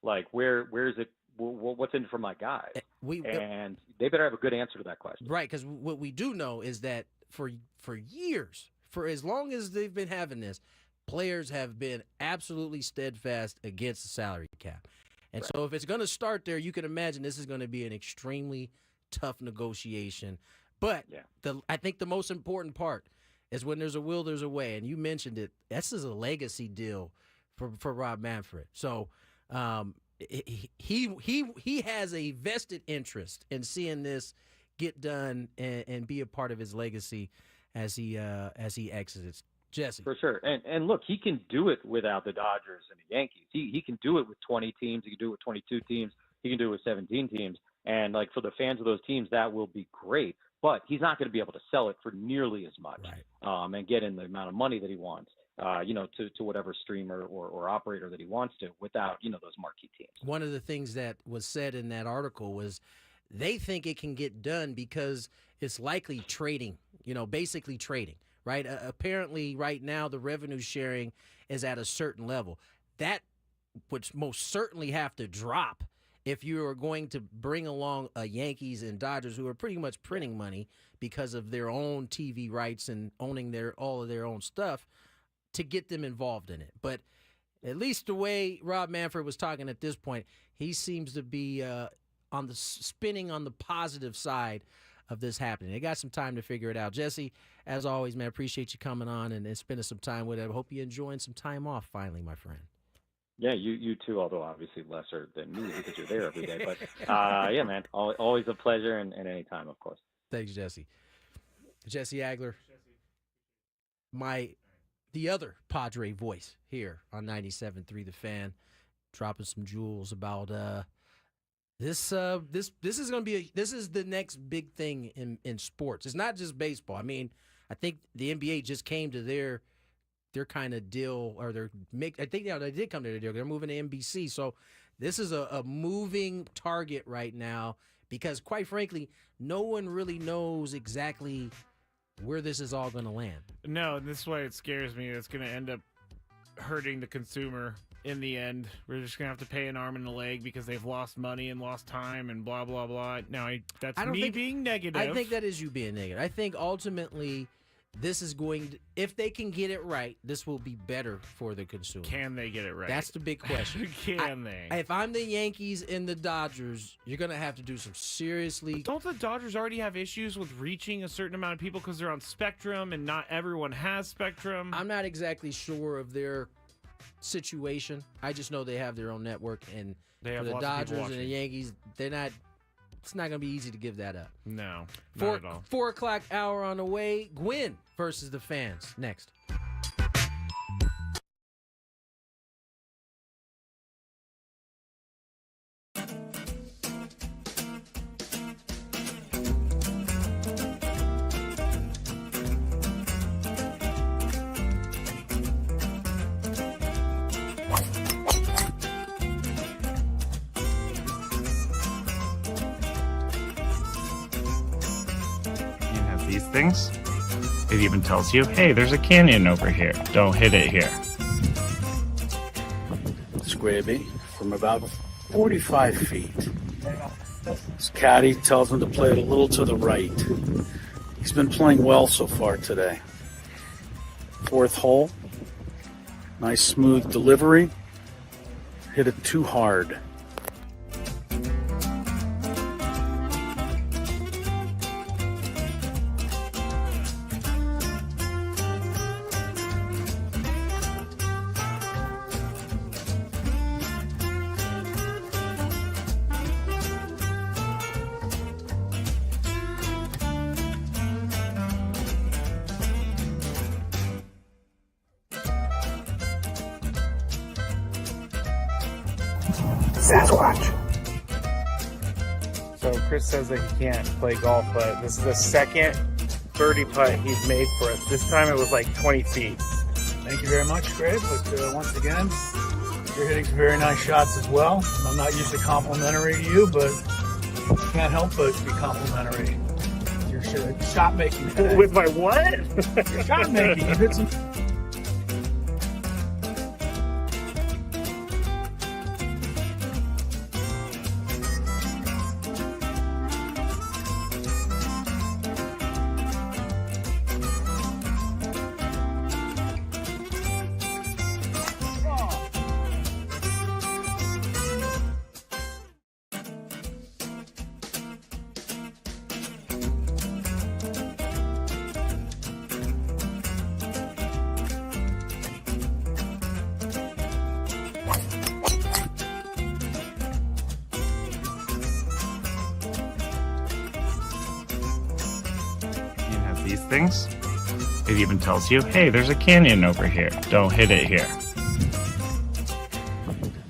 like where's it? What's in it for my guys? And they better have a good answer to that question. Right, because what we do know is that for years, for as long as they've been having this, players have been absolutely steadfast against the salary cap. And so if it's going to start there, you can imagine this is going to be an extremely tough negotiation. But I think the most important part is when there's a will, there's a way. And you mentioned it. This is a legacy deal for Rob Manfred. So he has a vested interest in seeing this get done and be a part of his legacy as he exits. Jesse. For sure. And look, he can do it without the Dodgers and the Yankees. He can do it with 20 teams. He can do it with 22 teams. He can do it with 17 teams. And, like, for the fans of those teams, that will be great. But he's not going to be able to sell it for nearly as much and get in the amount of money that he wants, to whatever streamer or operator that he wants to without, those marquee teams. One of the things that was said in that article was they think it can get done because it's likely trading, basically trading. Right. Apparently, right now, the revenue sharing is at a certain level. That would most certainly have to drop if you are going to bring along Yankees and Dodgers, who are pretty much printing money because of their own TV rights and owning all of their own stuff, to get them involved in it. But at least the way Rob Manfred was talking at this point, he seems to be spinning on the positive side of this happening. They got some time to figure it out. Jesse, as always, man, appreciate you coming on and spending some time with it. I hope you're enjoying some time off finally, my friend. Yeah, you too, although obviously lesser than me because you're there every day. But yeah, man, always a pleasure and anytime, of course. Thanks, Jesse. Jesse Agler, the other Padre voice here on 97.3 The Fan, dropping some jewels about This is going to be this is the next big thing in sports. It's not just baseball. I mean, I think the NBA just came to their kind of deal, or I think they did come to their deal. They're moving to NBC. So this is a moving target right now because, quite frankly, no one really knows exactly where this is all going to land. No, and this is why it scares me. It's going to end up hurting the consumer. In the end, we're just going to have to pay an arm and a leg because they've lost money and lost time and blah, blah, blah. Now, that's me being negative. I think that is you being negative. I think ultimately this is going to, if they can get it right, this will be better for the consumer. Can they get it right? That's the big question. Can they? If I'm the Yankees and the Dodgers, you're going to have to do some seriously. Don't the Dodgers already have issues with reaching a certain amount of people because they're on Spectrum and not everyone has Spectrum? I'm not exactly sure of their situation. I just know they have their own network, and for the Dodgers and the Yankees, it's not going to be easy to give that up. No, not at all. 4 o'clock hour on the way. Gwynn versus the fans next. Things. It even tells you, hey, there's a canyon over here. Don't hit it here. Skraby from about 45 feet. His caddy tells him to play it a little to the right. He's been playing well so far today. Fourth hole. Nice smooth delivery. Hit it too hard. Sasquatch. So Chris says that he can't play golf, but this is the second birdie putt he's made for us. This time it was like 20 feet. Thank you very much, Greg. But once again, you're hitting some very nice shots as well. I'm not usually complimentary to you, but can't help but be complimentary. Your shot making today. With my what? Your shot making. You hit some. These things. It even tells you, hey, there's a canyon over here. Don't hit it here.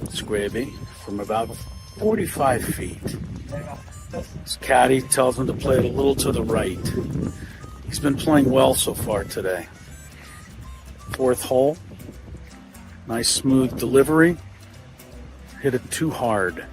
Skraby from about 45 feet. His caddy tells him to play it a little to the right. He's been playing well so far today. Fourth hole. Nice smooth delivery. Hit it too hard.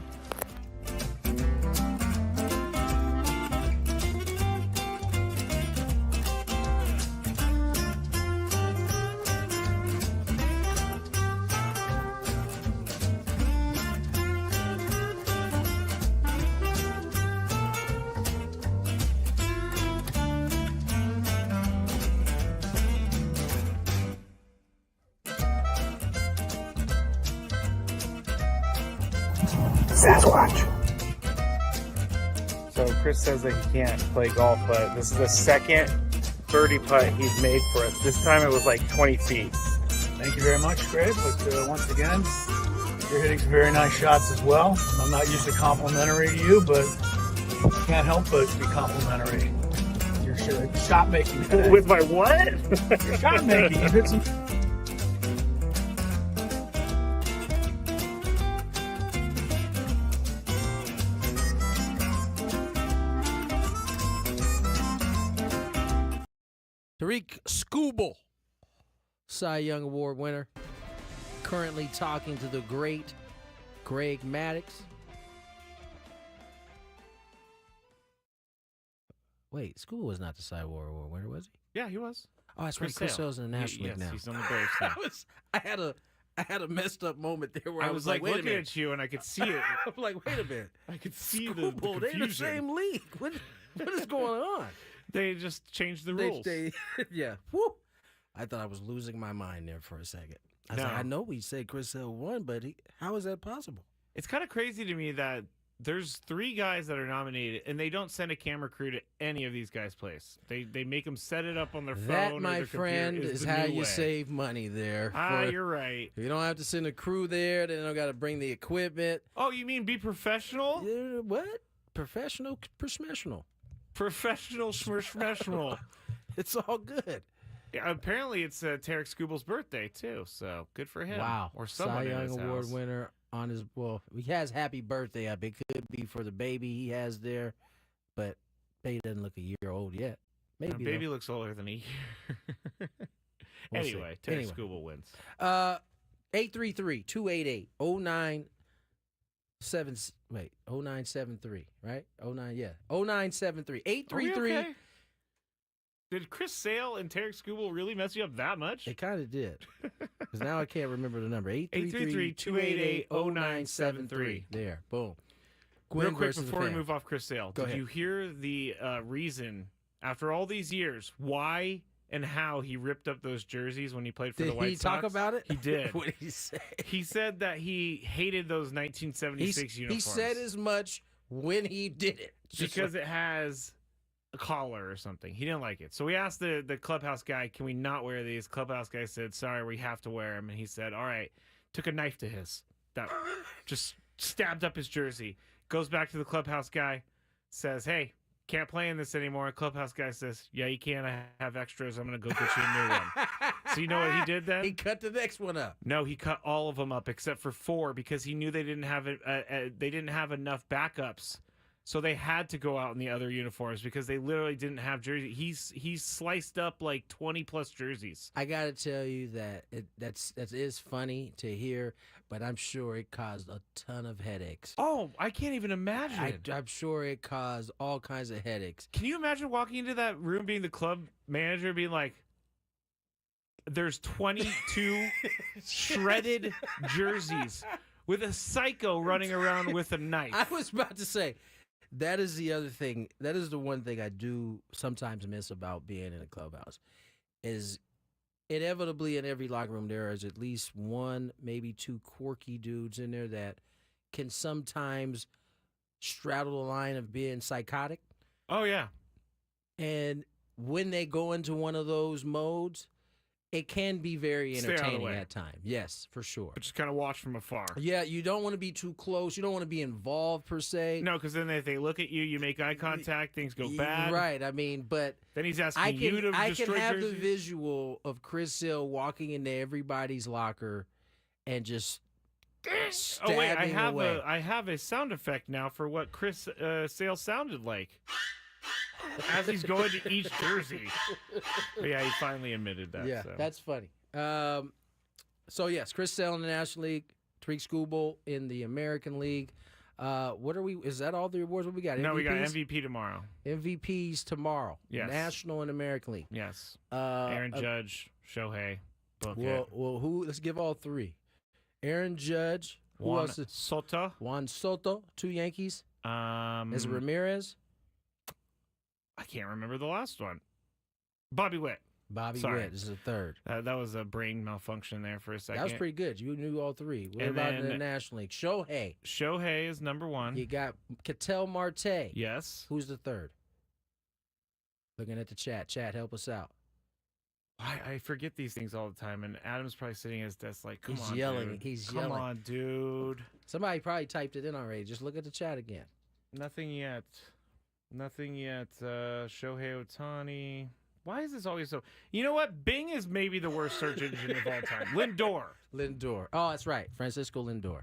Sasquatch. So Chris says that he can't play golf, but this is the second birdie putt he's made for us. This time it was like 20 feet. Thank you very much, Greg. But once again, you're hitting some very nice shots as well. I'm not usually complimentary to you, but can't help but be complimentary. Your shot making today. With my what? Your shot making. You hit some. Tariq Skubal, Cy Young Award winner, currently talking to the great Greg Maddux. Wait, Skubal was not the Cy Young Award winner, was he? Yeah, he was. Oh, that's right. Chris Sale's in the National League yes, now. he's on the Braves now. I had a messed up moment there where I was like wait a looking minute. at you and I could see it. I'm like, wait a minute. I could see the Skubal, they're in the confusion. same league. What is going on? They just changed the rules. Yeah. Woo. I thought I was losing my mind there for a second. I was like, I know we said Chris Sale won, but how is that possible? It's kind of crazy to me that there's 3 guys that are nominated, and they don't send a camera crew to any of these guys' place. They make them set it up on their phone. That, or my their friend, computer is the how new you way. save money there. You're right. You don't have to send a crew there. They don't got to bring the equipment. Oh, you mean be professional? What? Professional? Professional. Professional schmishmeshmal. It's all good. Yeah, apparently it's Tarek Skubal's birthday too, so good for him. Wow. Or someone Cy in his Young Award house. winner on his, well, he has happy birthday up. It could be for the baby he has there, but baby doesn't look a year old yet. Maybe baby though. looks older than a year. We'll anyway, see. Tarek Skubal wins. 833-288-0973, right? 0973. 833. Okay? Did Chris Sale and Tarek Skubal really mess you up that much? They kind of did. Because now I can't remember the number. 833-288-0973. There. Boom. Real Gwynn quick versus before the we fan. move off Chris Sale, Go did ahead. you hear the reason, after all these years, why and how he ripped up those jerseys when he played for Did the White he Sox? talk about it? He did. What did he say? He said that he hated those 1976 uniforms. He said as much when he did it. Because it has a collar or something. He didn't like it. So we asked the clubhouse guy, can we not wear these? Clubhouse guy said, sorry, we have to wear them. And he said, all right. Took a knife to his. That just stabbed up his jersey. Goes back to the clubhouse guy. Says, hey, can't play in this anymore. Clubhouse guy says, yeah, you can't. I have extras. I'm going to go get you a new one. So you know what he did then? He cut the next one up. No, he cut all of them up except for 4 because he knew they didn't have they didn't have enough backups. So they had to go out in the other uniforms because they literally didn't have jerseys. He's sliced up like 20 plus jerseys. I gotta tell you that that is funny to hear, but I'm sure it caused a ton of headaches. Oh, I can't even imagine. I'm sure it caused all kinds of headaches. Can you imagine walking into that room, being the club manager, being like, "There's 22 shredded jerseys with a psycho running around with a knife." I was about to say. That is the other thing. That is the one thing I do sometimes miss about being in a clubhouse is inevitably in every locker room there is at least one, maybe 2 quirky dudes in there that can sometimes straddle the line of being psychotic. Oh, yeah. And when they go into one of those modes, it can be very entertaining at times. Yes, for sure. But just kind of watch from afar. Yeah, you don't want to be too close. You don't want to be involved per se. No, because then if they look at you, you make eye contact, things go bad. Right. I mean, but then he's asking you to I destroy can have jerseys? the visual of Chris Sale walking into everybody's locker and just stabbing away. I have a sound effect now for what Chris Sale sounded like. As he's going to each jersey. But yeah, he finally admitted that. Yeah, so. that's funny. So, yes, Chris Sale in the National League, Tariq Skubal in the American League. What are we? Is that all the awards? What we got? No, MVPs? we got MVP tomorrow. MVPs tomorrow. Yes. National and American League. Yes. Aaron Judge, Shohei, book it. Well, who? Let's give all 3. Aaron Judge. Who Juan else? Soto. Juan Soto, 2 Yankees. Is it Ramirez? I can't remember the last one. Bobby Witt. Bobby Sorry. Witt is the 3rd. That was a brain malfunction there for a second. That was pretty good. You knew all 3. What And about in then- the National League? Shohei. Shohei is number 1. You got Ketel Marte. Yes. Who's the 3rd? Looking at the chat. Chat, help us out. I forget these things all the time, and Adam's probably sitting at his desk like, come He's on, yelling. dude. He's Come yelling. on, dude. Somebody probably typed it in already. Just look at the chat again. Nothing yet. Nothing yet. Shohei Ohtani. Why is this always so? You know what? Bing is maybe the worst search engine of all time. Lindor. Oh, that's right. Francisco Lindor.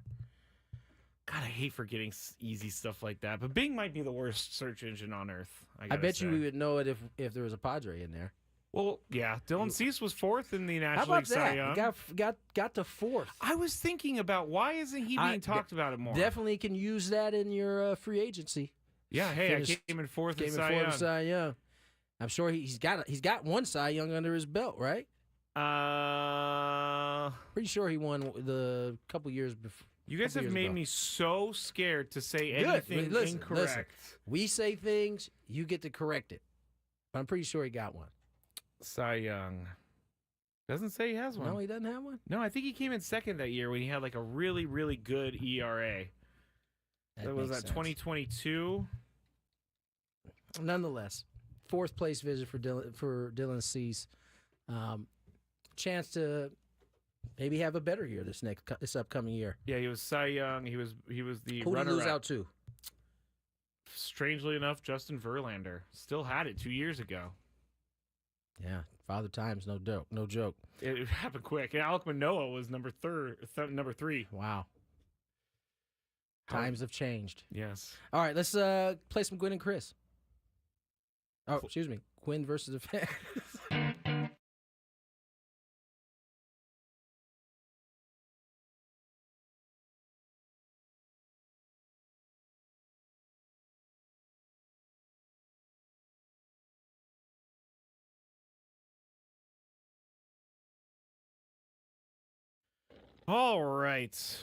God, I hate forgetting easy stuff like that. But Bing might be the worst search engine on earth. I bet you we would know it if there was a Padre in there. Well, yeah. Dylan Cease was 4th in the How National about League Cy that? Young. Got to 4th. I was thinking about why isn't he being talked about it more? Definitely can use that in your free agency. Yeah, hey, I came in 4th in Cy Young. I'm sure he's got one Cy Young under his belt, right? Pretty sure he won the couple years before. You guys have made me so scared to say anything incorrect. Listen, we say things, you get to correct it. But I'm pretty sure he got one. Cy Young. Doesn't say he has one. No, he doesn't have one? No, I think he came in 2nd that year when he had like a really, really good ERA. That was that 2022. Nonetheless, 4th place visit for Dylan Cease. Chance to maybe have a better year this upcoming year. Yeah, he was Cy Young. He was the Who did runner he lose out to? Strangely enough, Justin Verlander still had it 2 years ago. Yeah, Father Time's no joke. It happened quick. And Alec Manoah was number 3. Wow. Times have changed. Yes. All right, let's play some Gwynn and Chris. Oh, excuse me. Gwynn versus the fans. All right.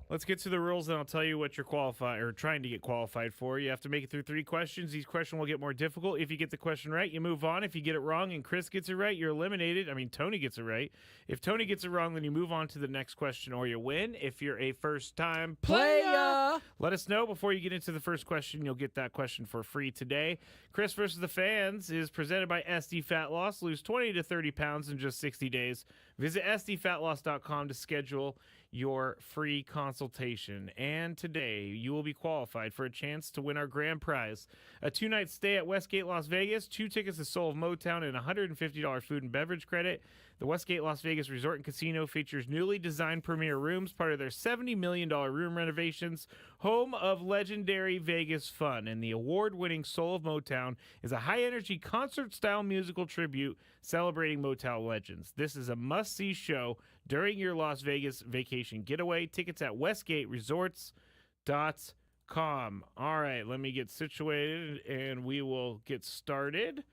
Let's get to the rules, and I'll tell you what you're qualified or trying to get qualified for. You have to make it through 3 questions. Each question will get more difficult. If you get the question right, you move on. If you get it wrong and Chris gets it right, you're eliminated. I mean, Tony gets it right. If Tony gets it wrong, then you move on to the next question or you win. If you're a first-time player, let us know before you get into the first question. You'll get that question for free today. Chris versus the Fans is presented by SD Fat Loss. Lose 20 to 30 pounds in just 60 days. Visit sdfatloss.com to schedule your free consultation. And today, you will be qualified for a chance to win our grand prize, a 2-night stay at Westgate Las Vegas, 2 tickets to Soul of Motown, and $150 food and beverage credit. The Westgate Las Vegas Resort and Casino features newly designed premier rooms, part of their $70 million room renovations, home of legendary Vegas fun. And the award-winning Soul of Motown is a high-energy concert-style musical tribute celebrating Motown legends. This is a must-see show during your Las Vegas vacation getaway. Tickets at westgateresorts.com. All right, let me get situated, and we will get started.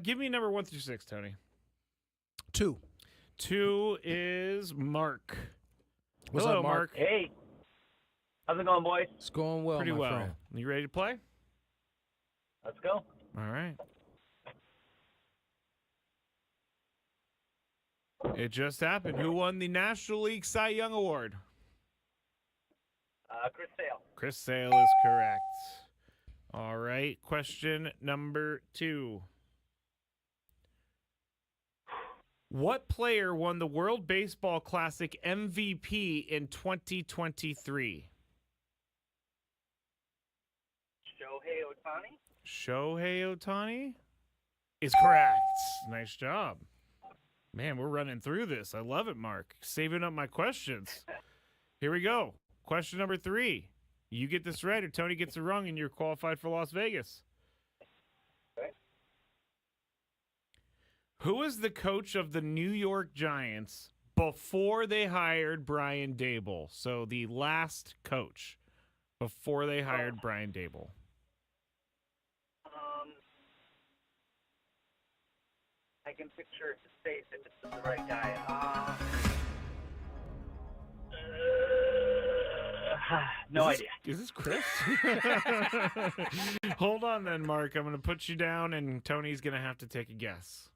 Give me number 1 through 6, Tony. 2. 2 is Mark. What's Hello, up, Mark? Hey. How's it going, boys? It's going well, Pretty my well. friend. You ready to play? Let's go. All right. It just happened. Who won the National League Cy Young Award? Chris Sale. Chris Sale is correct. All right. Question number 2. What player won the World Baseball Classic MVP in 2023? Shohei Ohtani. Shohei Ohtani is correct. Nice job. Man, we're running through this. I love it, Mark. Saving up my questions. Here we go. Question number 3. You get this right or Tony gets it wrong and you're qualified for Las Vegas. Okay. Who was the coach of the New York Giants before they hired Brian Daboll? So the last coach before they hired Brian Daboll. I can picture his face if it's the right guy. No idea. Is this Chris? Hold on then, Mark. I'm going to put you down, and Tony's going to have to take a guess.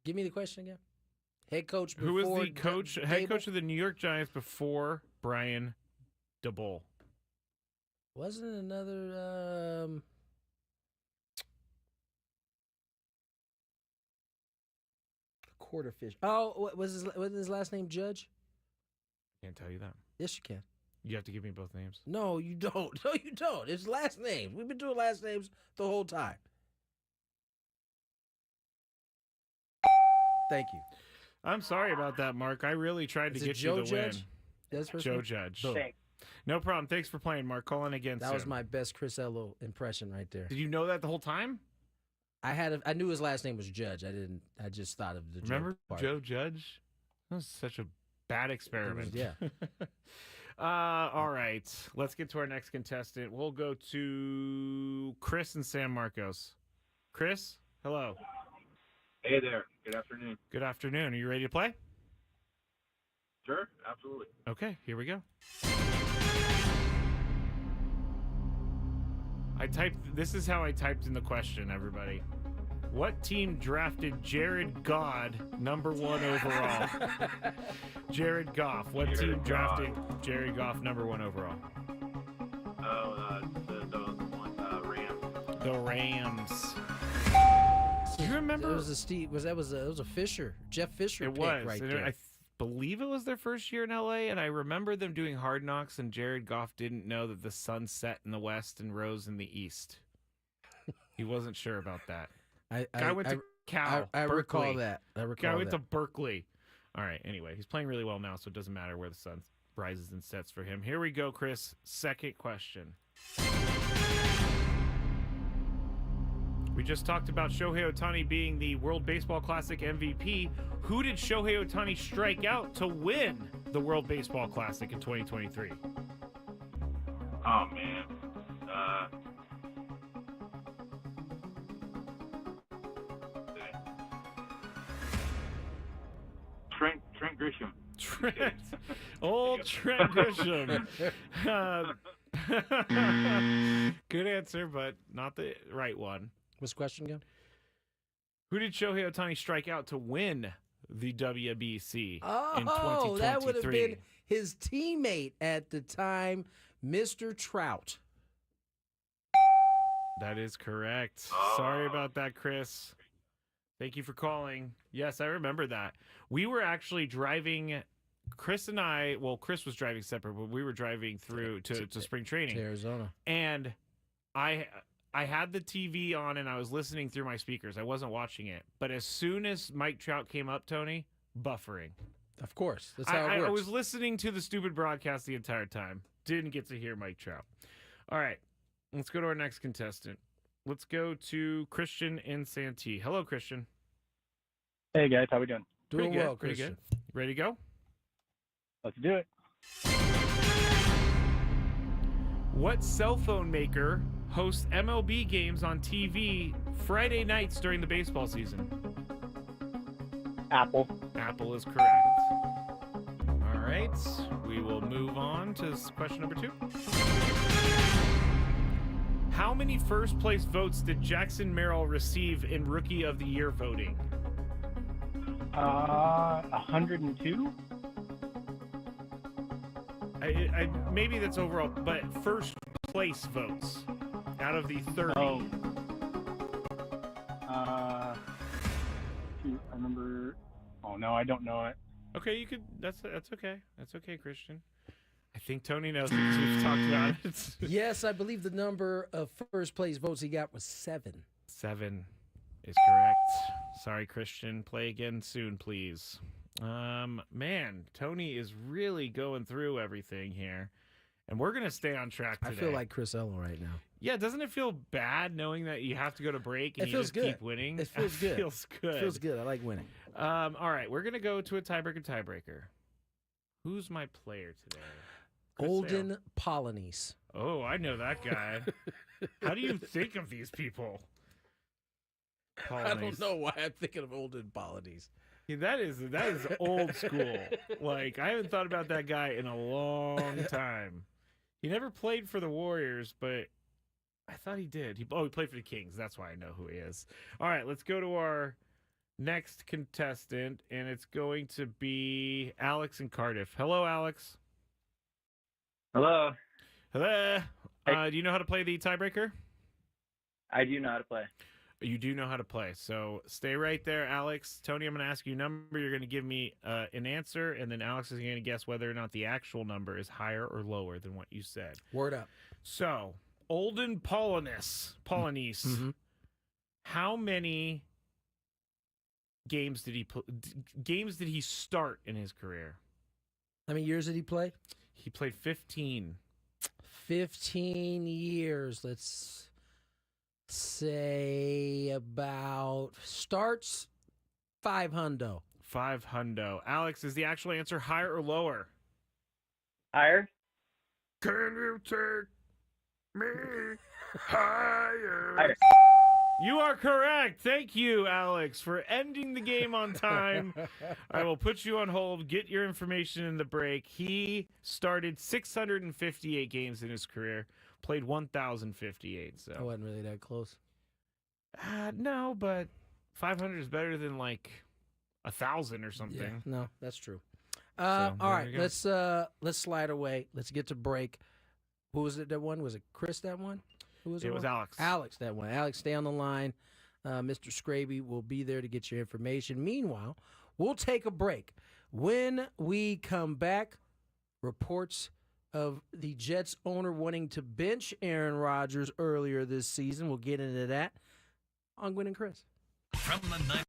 Give me the question again. Head coach before Who was the head coach of the New York Giants before Brian Daboll? Wasn't another quarterfish? Oh, was his last name Judge? Can't tell you that. Yes, you can. You have to give me both names. No, you don't. No, you don't. It's last names. We've been doing last names the whole time. Thank you. I'm sorry about that, Mark. I really tried to get you the win. That's Joe Judge. Boom. No problem. Thanks for playing, Mark. Call in again. That was my best Chris Ello impression right there. Did you know that the whole time? I knew his last name was Judge. I just thought of the Remember Joe part. Joe Judge? That was such a bad experiment. Yeah. All right. Let's get to our next contestant. We'll go to Chris and San Marcos. Chris, hello. Hey there. Good afternoon. Good afternoon. Are you ready to play? Sure, absolutely. Okay, here we go. This is how I typed in the question, everybody. What team drafted Jared Goff #1 overall? Jared Goff. What team drafted Jared Goff #1 overall? Oh, the Rams. The Rams. Do you remember? It was a Fisher, Jeff Fisher. It pick was. right And there. I believe it was their first year in LA, and I remember them doing Hard Knocks, and Jared Goff didn't know that the sun set in the west and rose in the east. He wasn't sure about that. Guy went to Cal. I recall Berkeley. that. Guy went to Berkeley. All right. Anyway, he's playing really well now, so it doesn't matter where the sun rises and sets for him. Here we go, Chris. Second question. We just talked about Shohei Ohtani being the World Baseball Classic MVP. Who did Shohei Ohtani strike out to win the World Baseball Classic in 2023? Oh, man. Trent Grisham. Old Trent Grisham. Good answer, but not the right one. What's the question again? Who did Shohei Ohtani strike out to win the WBC in 2023? Oh, that would have been his teammate at the time, Mr. Trout. That is correct. Sorry about that, Chris. Thank you for calling. Yes, I remember that. We were actually driving, Chris and I, well, Chris was driving separate, but we were driving through to spring training. To Arizona. And I had the TV on and I was listening through my speakers. I wasn't watching it. But as soon as Mike Trout came up, Tony, buffering. Of course. That's how it works. I was listening to the stupid broadcast the entire time. Didn't get to hear Mike Trout. All right. Let's go to our next contestant. Let's go to Christian in Santee. Hello, Christian. Hey, guys. How we doing? Doing well, Pretty Christian. good. Ready to go? Let's do it. What cell phone maker hosts MLB games on TV Friday nights during the baseball season? Apple. Apple is correct. All right. We will move on to question number 2. How many first place votes did Jackson Merrill receive in Rookie of the Year voting? 102. I maybe that's overall, but first place votes out of the 30. Oh. Shoot, I remember. Oh no, I don't know it. Okay, you could. That's okay. That's okay, Christian. I think Tony knows because we've talked about it. Yes, I believe the number of first place votes he got was 7. 7 is correct. Sorry, Christian. Play again soon, please. Man, Tony is really going through everything here, and we're gonna stay on track today. I feel like Chris Ello right now. Yeah, doesn't it feel bad knowing that you have to go to break and It you feels just good. keep winning? It feels good. Feels good. It feels good. I like winning. All right, we're gonna go to a tiebreaker. Who's my player today? Chris Olden Sale. Polonies. Oh, I know that guy. How do you think of these people? I don't know why I'm thinking of Olden Polonies. Yeah, that is old school. Like, I haven't thought about that guy in a long time. He never played for the Warriors, but I thought he did. He played for the Kings. That's why I know who he is. All right, let's go to our next contestant, and it's going to be Alex in Cardiff. Hello, Alex. Hello. Hello. Do you know how to play the tiebreaker? I do know how to play. You do know how to play. So stay right there, Alex. Tony, I'm going to ask you a number. You're going to give me an answer, and then Alex is going to guess whether or not the actual number is higher or lower than what you said. Word up. So, Olden Polonies. Mm-hmm. How many games did he start in his career? How many years did he play? He played 15. 15 years. Let's say about starts 500. 500. Alex, is the actual answer higher or lower? Higher. Can you take me higher? Higher. You are correct. Thank you, Alex, for ending the game on time. I will put you on hold. Get your information in the break. He started 658 games in his career, played 1,058. So I wasn't really that close. No, but 500 is better than like 1,000 or something. Yeah, no, that's true. So, all right, you go. let's slide away. Let's get to break. Who was it that won? Was it Chris that won? Who was it? It was Alex. Alex that won. Alex, stay on the line. Mr. Skraby will be there to get your information. Meanwhile, we'll take a break. When we come back, reports of the Jets owner wanting to bench Aaron Rodgers earlier this season. We'll get into that on Gwynn and Chris. From the night.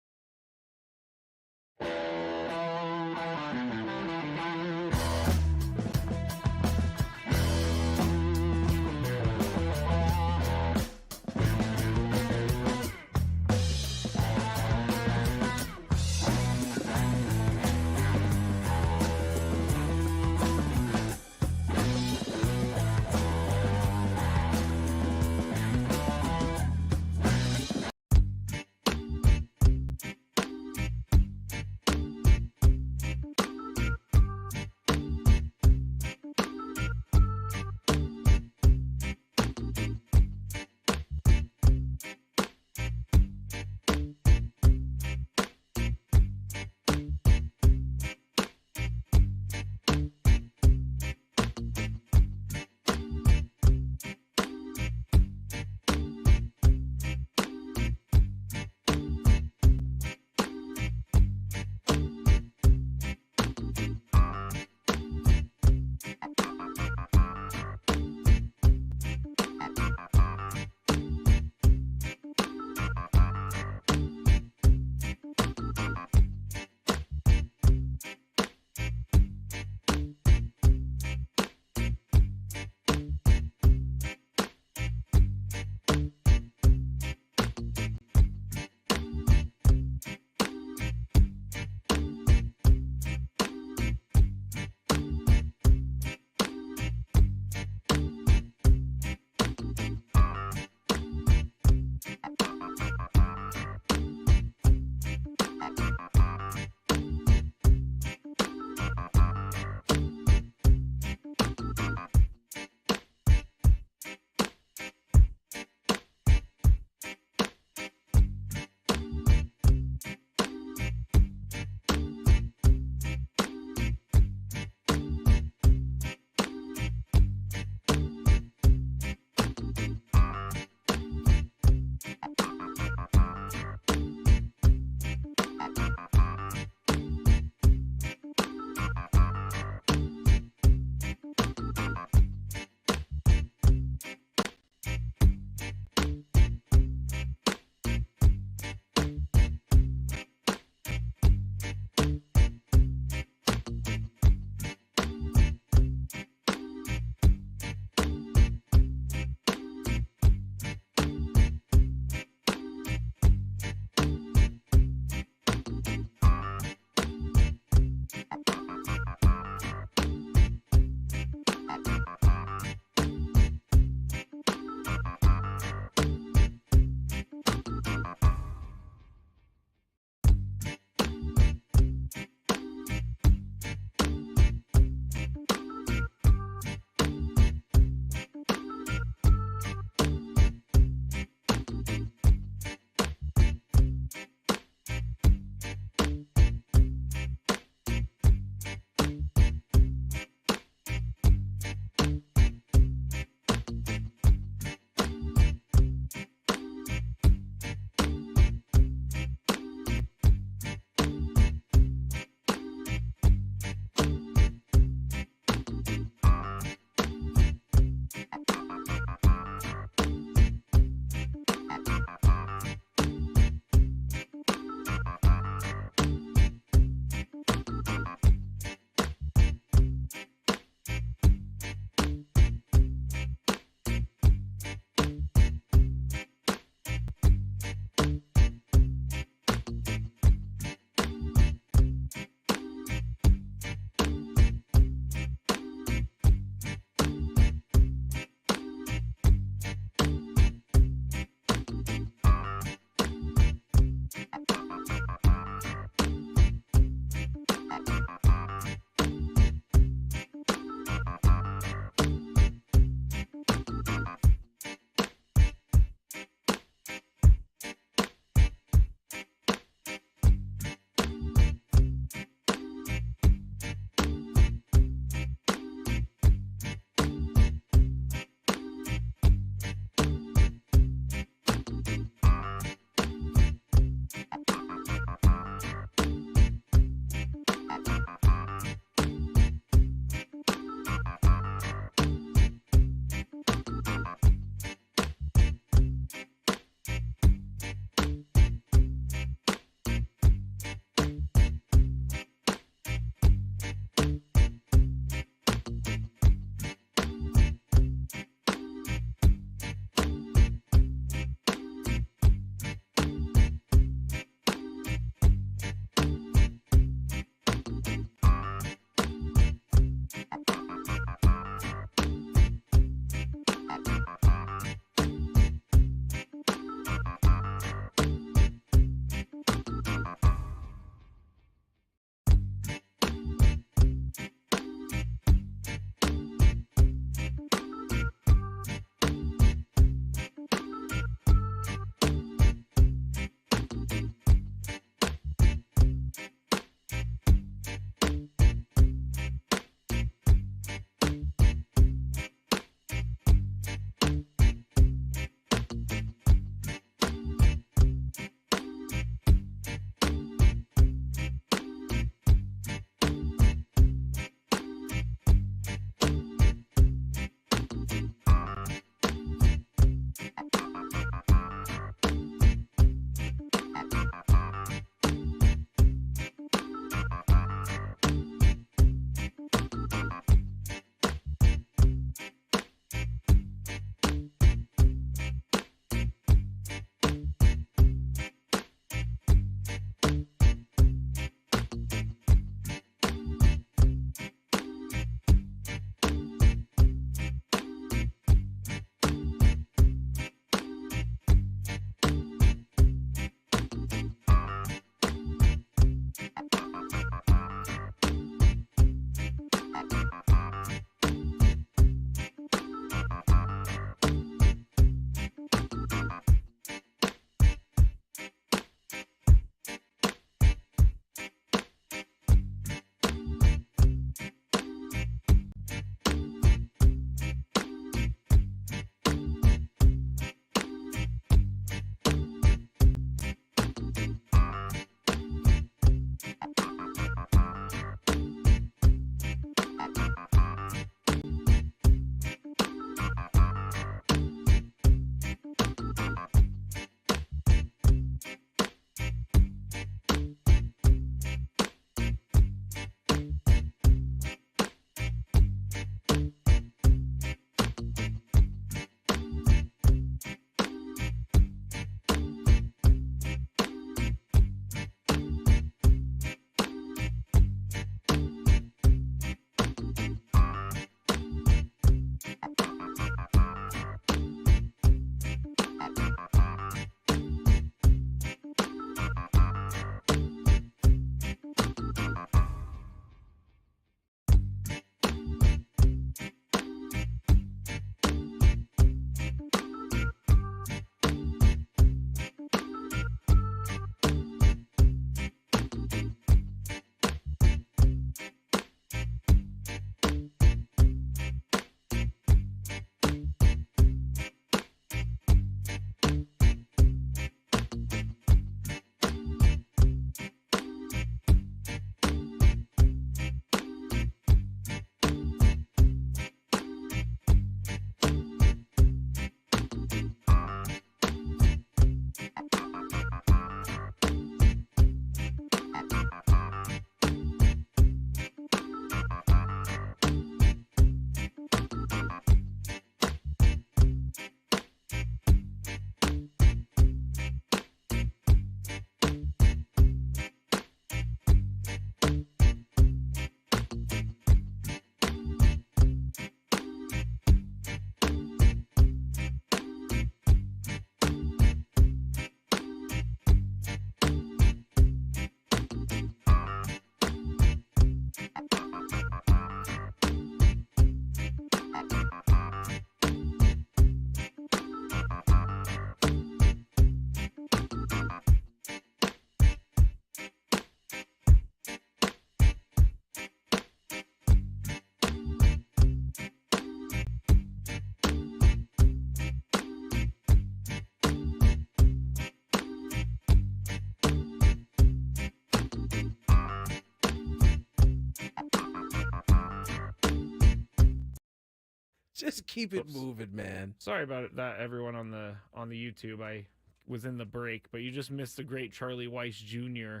Just keep it moving, man. Sorry about that, everyone on the YouTube. I was in the break, but you just missed the great Charlie Weiss Jr.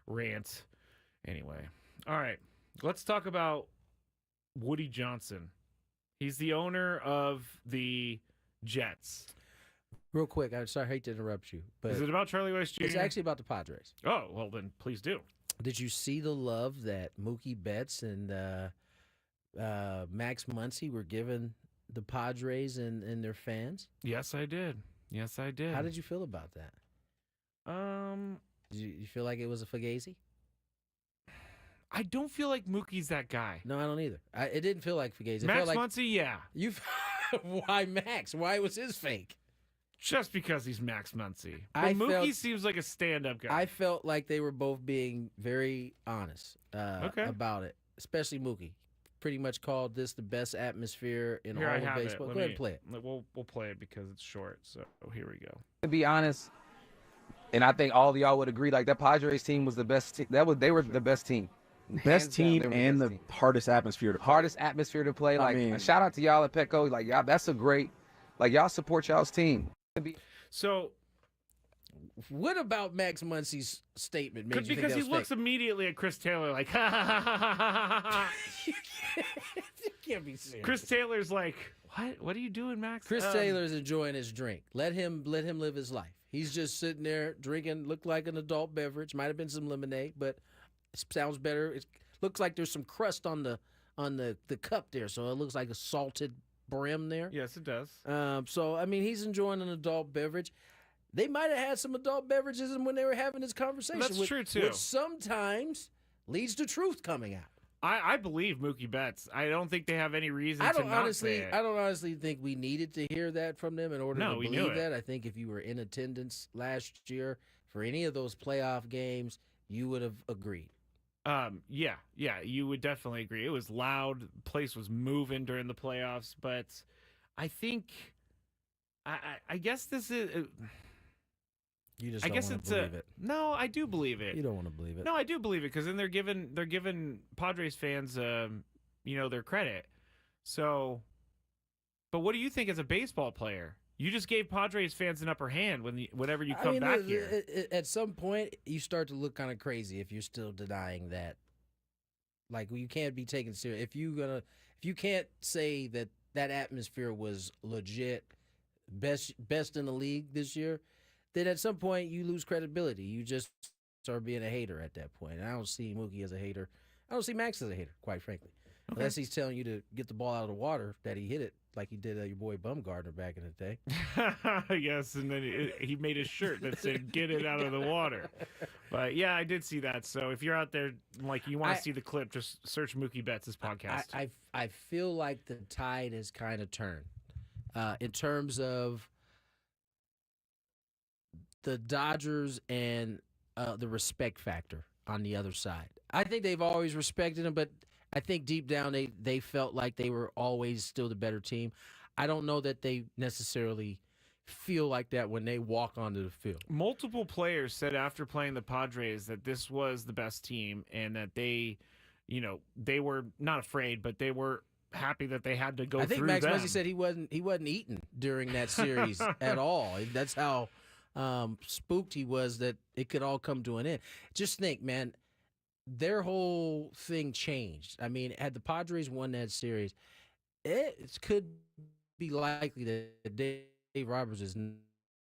rant. Anyway, all right, let's talk about Woody Johnson. He's the owner of the Jets. Real quick, I'm sorry, I hate to interrupt you, but Is it about Charlie Weiss Jr.? It's actually about the Padres. Oh, well then, please do. Did you see the love that Mookie Betts and Max Muncy were giving the Padres and their fans? Yes, I did. Yes, I did. How did you feel about that? Did you feel like it was a fugazi? I don't feel like Mookie's that guy. No, I don't either. It didn't feel like fugazi. It Max felt like, Muncy, yeah. Why Max? Why was his fake? Just because he's Max Muncy. But Mookie seems like a stand-up guy. I felt like they were both being very honest about it, especially Mookie. Pretty much called this the best atmosphere in all of baseball. Go ahead and play it. We'll play it because it's short. So here we go. To be honest, and I think all of y'all would agree, like that Padres team was the best. They were the best team. Best team and the hardest atmosphere to play. Hardest atmosphere to play. Like, a shout out to y'all at Petco. Like, y'all, that's a great. Like, y'all support y'all's team. So, what about Max Muncy's statement made you think because that he was looks fake? immediately at Chris Taylor like, ha ha ha ha ha ha. You can't be serious. Chris Taylor's like, what? What are you doing, Max? Chris Taylor's enjoying his drink. Let him live his life. He's just sitting there drinking. Looked like an adult beverage. Might have been some lemonade, but it sounds better. It looks like there's some crust on the cup there, so it looks like a salted brim there. Yes, it does. So I mean, he's enjoying an adult beverage. They might have had some adult beverages when they were having this conversation. That's true too. Which sometimes leads to truth coming out. I believe Mookie Betts. I don't think they have any reason to not say it. I don't honestly think we needed to hear that from them in order to we knew believe it. that. I think if you were in attendance last year for any of those playoff games, you would have agreed. Yeah, you would definitely agree. It was loud. The place was moving during the playoffs, but I think, I guess this is. You just I don't guess want it's to believe it. No, I do believe it. You don't want to believe it. No, I do believe it because then they're giving Padres fans, their credit. So, but what do you think as a baseball player? You just gave Padres fans an upper hand whenever you come back here. At some point, you start to look kind of crazy if you're still denying that. Like, you can't be taken serious. If you can't say that atmosphere was legit, best in the league this year, then at some point you lose credibility. You just start being a hater at that point. And I don't see Mookie as a hater. I don't see Max as a hater, quite frankly. Okay. Unless he's telling you to get the ball out of the water, that he hit it like he did your boy Bumgardner back in the day. Yes, and then he made a shirt that said, get it out of the water. But, yeah, I did see that. So if you're out there, like, you want to see the clip, just search Mookie Betts' podcast. I feel like the tide has kind of turned in terms of the Dodgers and the respect factor on the other side. I think they've always respected him, but I think deep down they felt like they were always still the better team. I don't know that they necessarily feel like that when they walk onto the field. Multiple players said after playing the Padres that this was the best team and that they were not afraid, but they were happy that they had to go through them. I think Max Muncy said he wasn't eating during that series at all. That's how spooked he was that it could all come to an end. Just think, man, their whole thing changed. I mean, had the Padres won that series, it could be likely that Dave Roberts is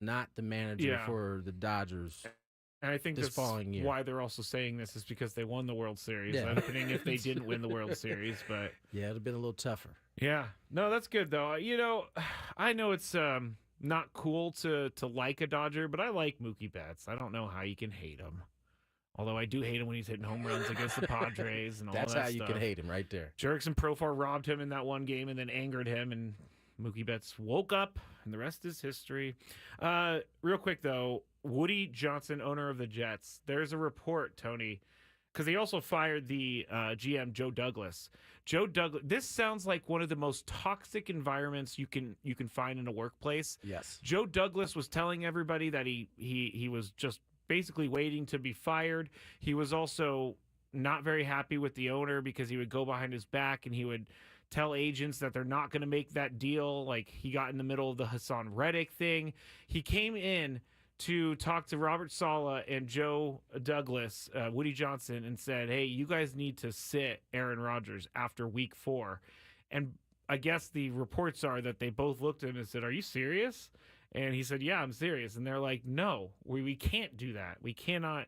not the manager for the Dodgers. And I think this following year. Why they're also saying this is because they won the World Series. Happening if they didn't win the World Series, but yeah, it'd have been a little tougher. Yeah, no, that's good though. I know it's not cool to like a Dodger, but I like Mookie Betts. I don't know how you can hate him. Although I do hate him when he's hitting home runs against the Padres and all that stuff. That's how you can hate him right there. Jerks and Profar robbed him in that one game and then angered him, and Mookie Betts woke up, and the rest is history. Real quick, though, Woody Johnson, owner of the Jets, there's a report, Tony, because he also fired the GM, Joe Douglas. This sounds like one of the most toxic environments you can find in a workplace. Yes. Joe Douglas was telling everybody that he was just basically waiting to be fired. He was also not very happy with the owner because he would go behind his back and he would tell agents that they're not going to make that deal. Like, he got in the middle of the Hassan Reddick thing. He came in to talk to Robert Saleh and Joe Douglas, Woody Johnson, and said, hey, you guys need to sit Aaron Rodgers after week 4. And I guess the reports are that they both looked at him and said, are you serious? And he said, yeah, I'm serious. And they're like, no, we can't do that. We cannot.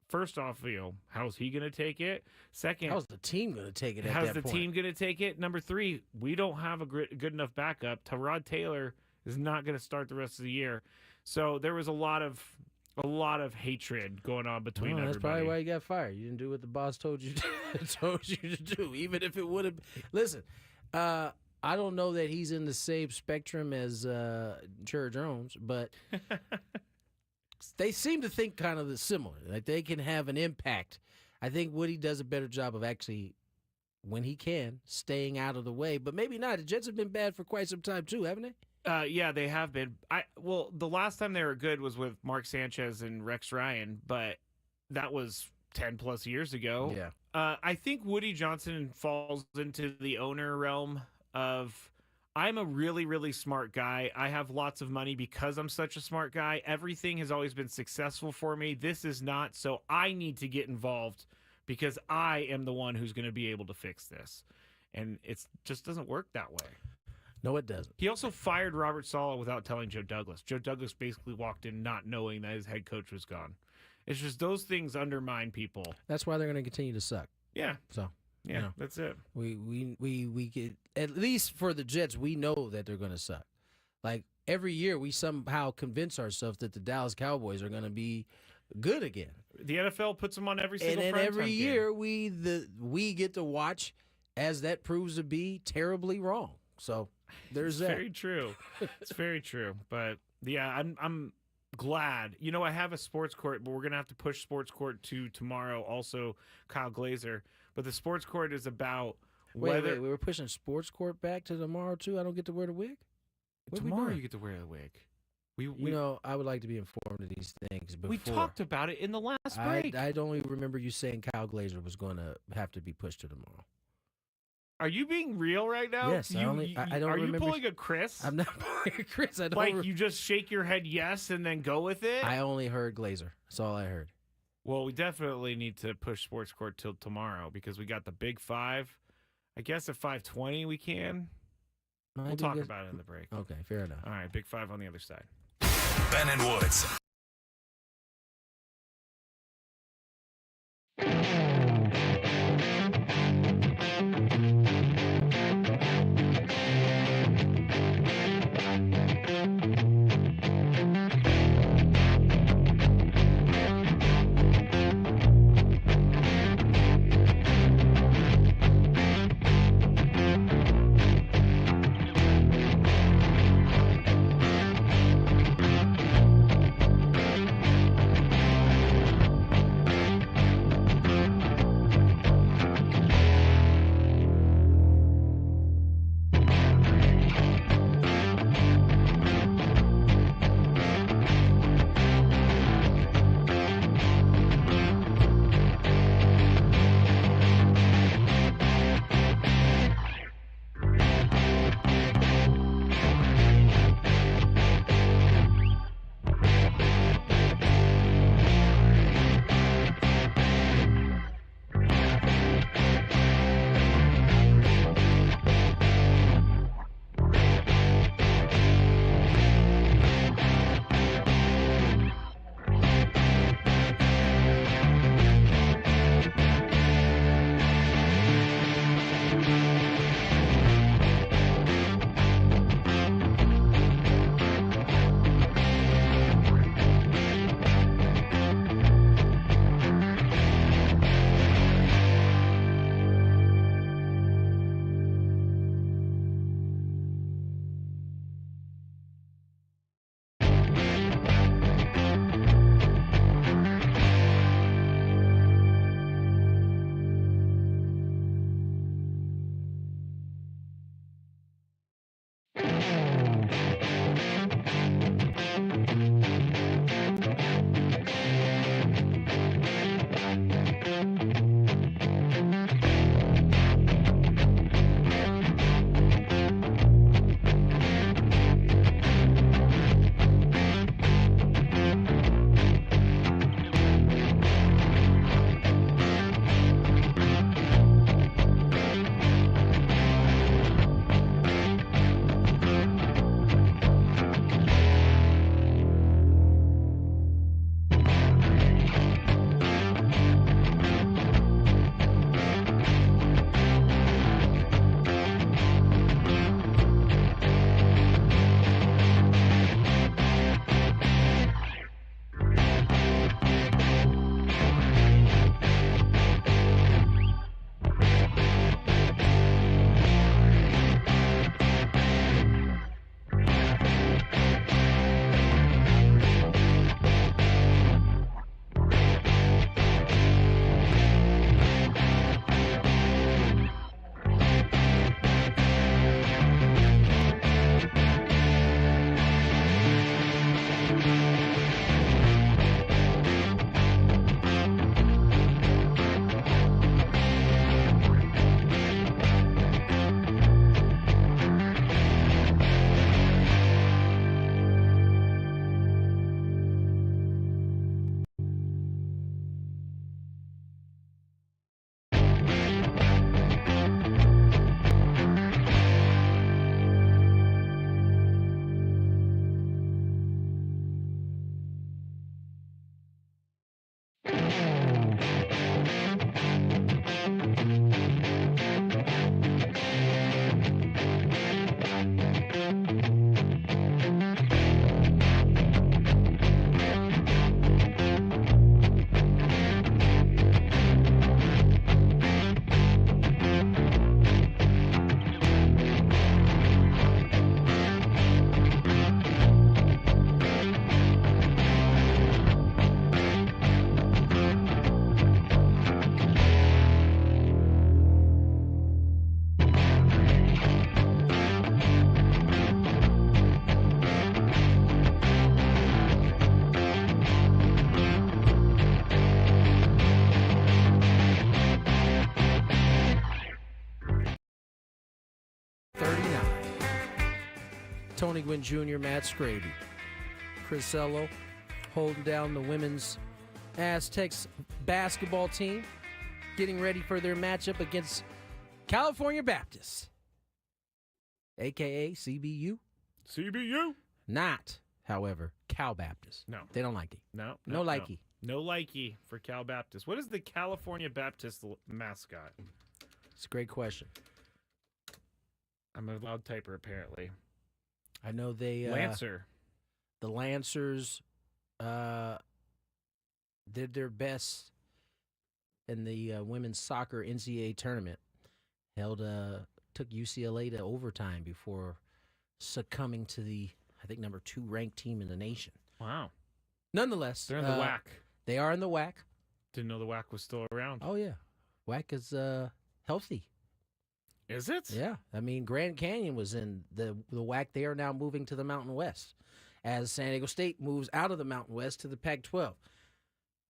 First off, how's he going to take it? Second, how's the team going to take it at how's that the point? team going to take it? Number 3, we don't have a good enough backup. Tyrod Taylor is not going to start the rest of the year. So there was a lot of hatred going on between everybody. That's probably why you got fired. You didn't do what the boss told you to do, even if it would have. Listen, I don't know that he's in the same spectrum as Jerry Jones, but they seem to think kind of similar. Like they can have an impact. I think Woody does a better job of actually, when he can, staying out of the way. But maybe not. The Jets have been bad for quite some time too, haven't they? Yeah, they have been. The last time they were good was with Mark Sanchez and Rex Ryan, but that was 10+ years ago. Yeah. I think Woody Johnson falls into the owner realm of, I'm a really, really smart guy. I have lots of money because I'm such a smart guy. Everything has always been successful for me. This is not, so I need to get involved because I am the one who's going to be able to fix this. And it just doesn't work that way. No, it doesn't. He also fired Robert Saleh without telling Joe Douglas. Joe Douglas basically walked in not knowing that his head coach was gone. It's just those things undermine people. That's why they're going to continue to suck. Yeah. So, yeah, that's it. We get, at least for the Jets, we know that they're going to suck. Like every year, we somehow convince ourselves that the Dallas Cowboys are going to be good again. The NFL puts them on every single. And then every year, we get to watch as that proves to be terribly wrong. So. There's that. Very true. It's very true. But yeah, I'm glad. I have a sports court, but we're gonna have to push sports court to tomorrow. Also, Kyle Glaser. But the sports court is about whether we were pushing sports court back to tomorrow too. I don't get to wear the wig. Tomorrow you get to wear the wig. I would like to be informed of these things before. We talked about it in the last break. I only remember you saying Kyle Glaser was going to have to be pushed to tomorrow. Are you being real right now? Yes, I don't Are remember. you pulling a Chris? I'm not pulling a Chris. I don't. You just shake your head yes and then go with it? I only heard Glaser. That's all I heard. Well, we definitely need to push sports court till tomorrow because we got the Big 5. I guess at 5:20 we can. We'll talk about it in the break. Okay, fair enough. All right, Big 5 on the other side. Ben and Woods. Tony Gwynn Jr., Matt Skraby. Chris Ello holding down the women's Aztecs basketball team, getting ready for their matchup against California Baptist, a.k.a. CBU. CBU. Not, however, Cal Baptist. No. They don't like it. No likey. No likey for Cal Baptist. What is the California Baptist mascot? It's a great question. I'm a loud typer, apparently. I know they... Lancer. The Lancers did their best in the women's soccer NCAA tournament. Took UCLA to overtime before succumbing to the, I think, number 2 ranked team in the nation. Wow. Nonetheless, They're in the WAC. They are in the WAC. Didn't know the WAC was still around. Oh, yeah. WAC is healthy. Is it? Yeah. I mean, Grand Canyon was in the WAC. They are now moving to the Mountain West as San Diego State moves out of the Mountain West to the Pac-12.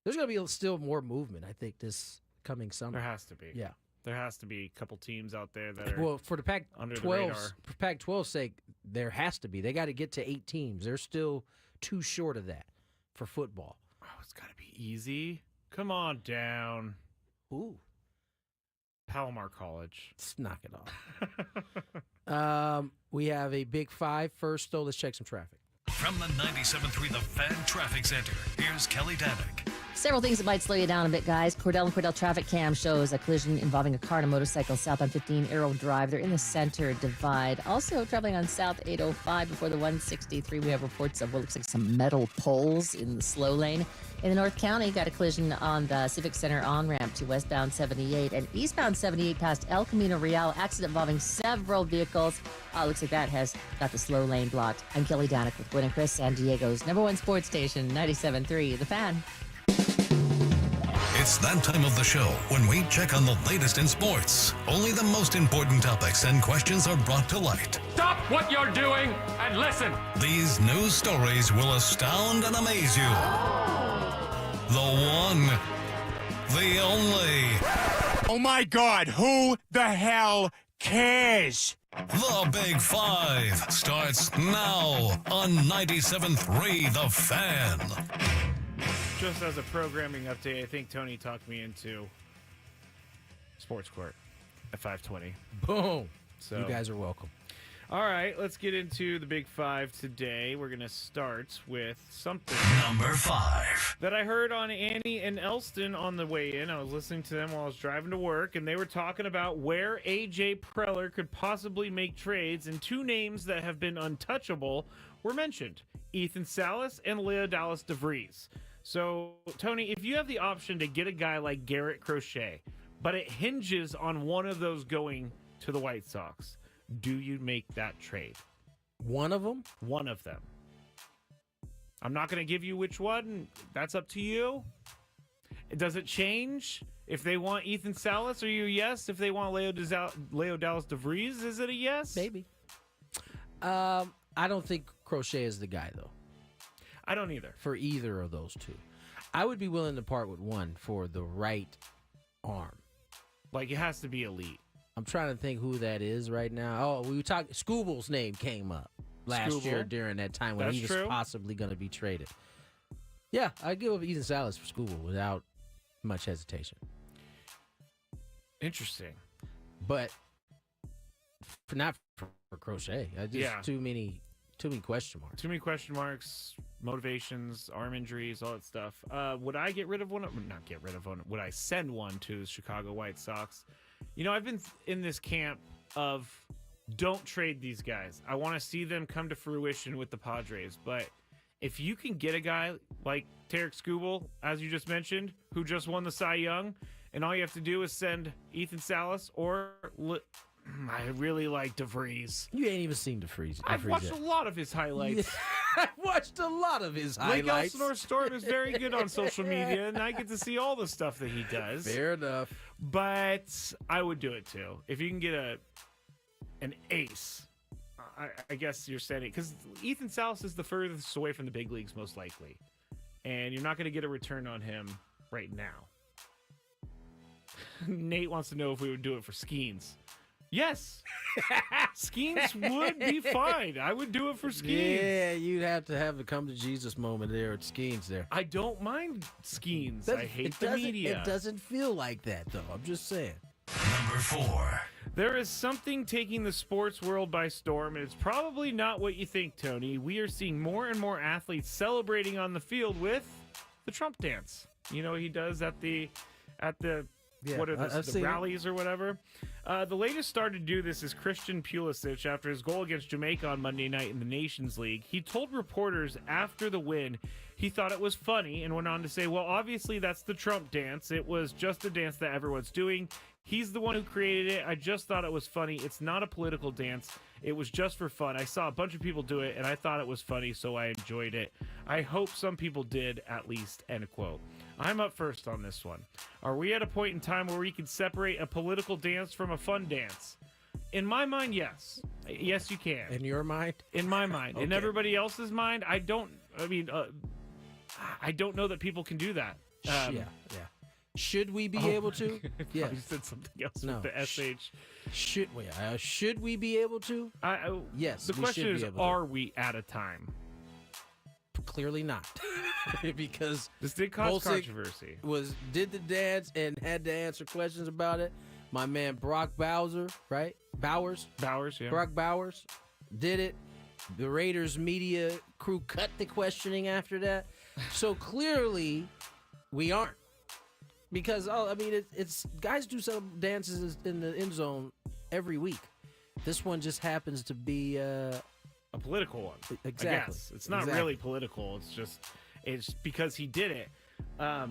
There's going to be still more movement, I think, this coming summer. There has to be. Yeah. There has to be a couple teams out there that are well, for the under the radar. Pac-12's sake, there has to be. They got to get to 8 teams. They're still too short of that for football. Oh, it's got to be easy. Come on down. Ooh. Palomar College. Let's knock it off. We have a Big 5 first, though. Let's check some traffic. From the 97.3 The Fan Traffic Center, here's Kelly Danick. Several things that might slow you down a bit, guys. Cordell and Cordell traffic cam shows a collision involving a car and a motorcycle southbound 15 Arrow Drive. They're in the center divide. Also traveling on South 805 before the 163. We have reports of what looks like some metal poles in the slow lane. In the North County, got a collision on the Civic Center on-ramp to westbound 78 and eastbound 78 past El Camino Real. Accident involving several vehicles. Looks like that has got the slow lane blocked. I'm Kelly Danick with Gwynn and Chris, San Diego's #1 sports station, 97.3 The Fan. It's that time of the show when we check on the latest in sports. Only the most important topics and questions are brought to light. Stop what you're doing and listen. These news stories will astound and amaze you. The one, the only. Oh my God, who the hell cares? The Big 5 starts now on 97.3 The Fan. Just as a programming update, I think Tony talked me into Sports Court at 520. Boom. So you guys are welcome. All right, let's get into the Big 5 today. We're going to start with something. Number 5. That I heard on Annie and Elston on the way in. I was listening to them while I was driving to work, and they were talking about where A.J. Preller could possibly make trades, and 2 names that have been untouchable were mentioned. Ethan Salas and Leo Dallas DeVries. So, Tony, if you have the option to get a guy like Garrett Crochet, but it hinges on one of those going to the White Sox, do you make that trade? One of them? One of them. I'm not going to give you which one. That's up to you. Does it change? If they want Ethan Salas, are you a yes? If they want Leo Dallas DeVries, is it a yes? Maybe. I don't think Crochet is the guy, though. I don't either. For either of those 2. I would be willing to part with one for the right arm. Like, it has to be elite. I'm trying to think who that is right now. Oh, we talked. Scooble's name came up last year during that time when he was possibly going to be traded. Yeah, I'd give up Ethan Salas for Scooble without much hesitation. Interesting. But not for Crochet. Too many question marks. Too many question marks, motivations, arm injuries, all that stuff. Would I get rid of one? Not get rid of one. Would I send one to the Chicago White Sox? You know, I've been in this camp of don't trade these guys. I want to see them come to fruition with the Padres. But if you can get a guy like Tarek Skubal, as you just mentioned, who just won the Cy Young, and all you have to do is send Ethan Salas or I really like DeVries. You ain't even seen DeVries. I've watched a lot of his highlights. I've watched a lot of his highlights. Lake Elsinore Storm is very good on social media, and I get to see all the stuff that he does. Fair enough. But I would do it, too. If you can get an ace, I guess you're sending... Because Ethan Salas is the furthest away from the big leagues, most likely. And you're not going to get a return on him right now. Nate wants to know if we would do it for Skeens. Yes. Skeens would be fine. I would do it for Skeens. Yeah, you'd have to have a come to Jesus moment there at Skeens there. I don't mind Skeens. I hate the media. It doesn't feel like that, though. I'm just saying. Number 4. There is something taking the sports world by storm, and it's probably not what you think, Tony. We are seeing more and more athletes celebrating on the field with the Trump dance. You know, he does at the Yeah, what are I've the seen it. rallies or whatever. The latest star to do this is Christian Pulisic after his goal against Jamaica on Monday night in the Nations League. He told reporters after the win he thought it was funny and went on to say, well, obviously that's the Trump dance. It was just a dance that everyone's doing. He's the one who created it. I just thought it was funny. It's not a political dance. It was just for fun. I saw a bunch of people do it, and I thought it was funny, so I enjoyed it. I hope some people did, at least, end quote. I'm up first on this one. Are we at a point in time where we can separate a political dance from a fun dance? In my mind, yes. Yes, you can. In your mind? In my mind. In Okay. everybody else's mind, I don't know that people can do that. Yeah. Should we be able to? Yeah. You said something else No. with the SH. Should we be able to? Yes. The we question should is, be able to. are we at a time? Clearly not, because this did cause Bolsick controversy. Did the dance and had to answer questions about it. My man Brock Bowser, right? Bowers, yeah. Brock Bowers did it. The Raiders media crew cut the questioning after that. So clearly, we aren't. Because it's guys do some dances in the end zone every week. This one just happens to be a political one. Exactly. I guess. It's not really political. It's because he did it. I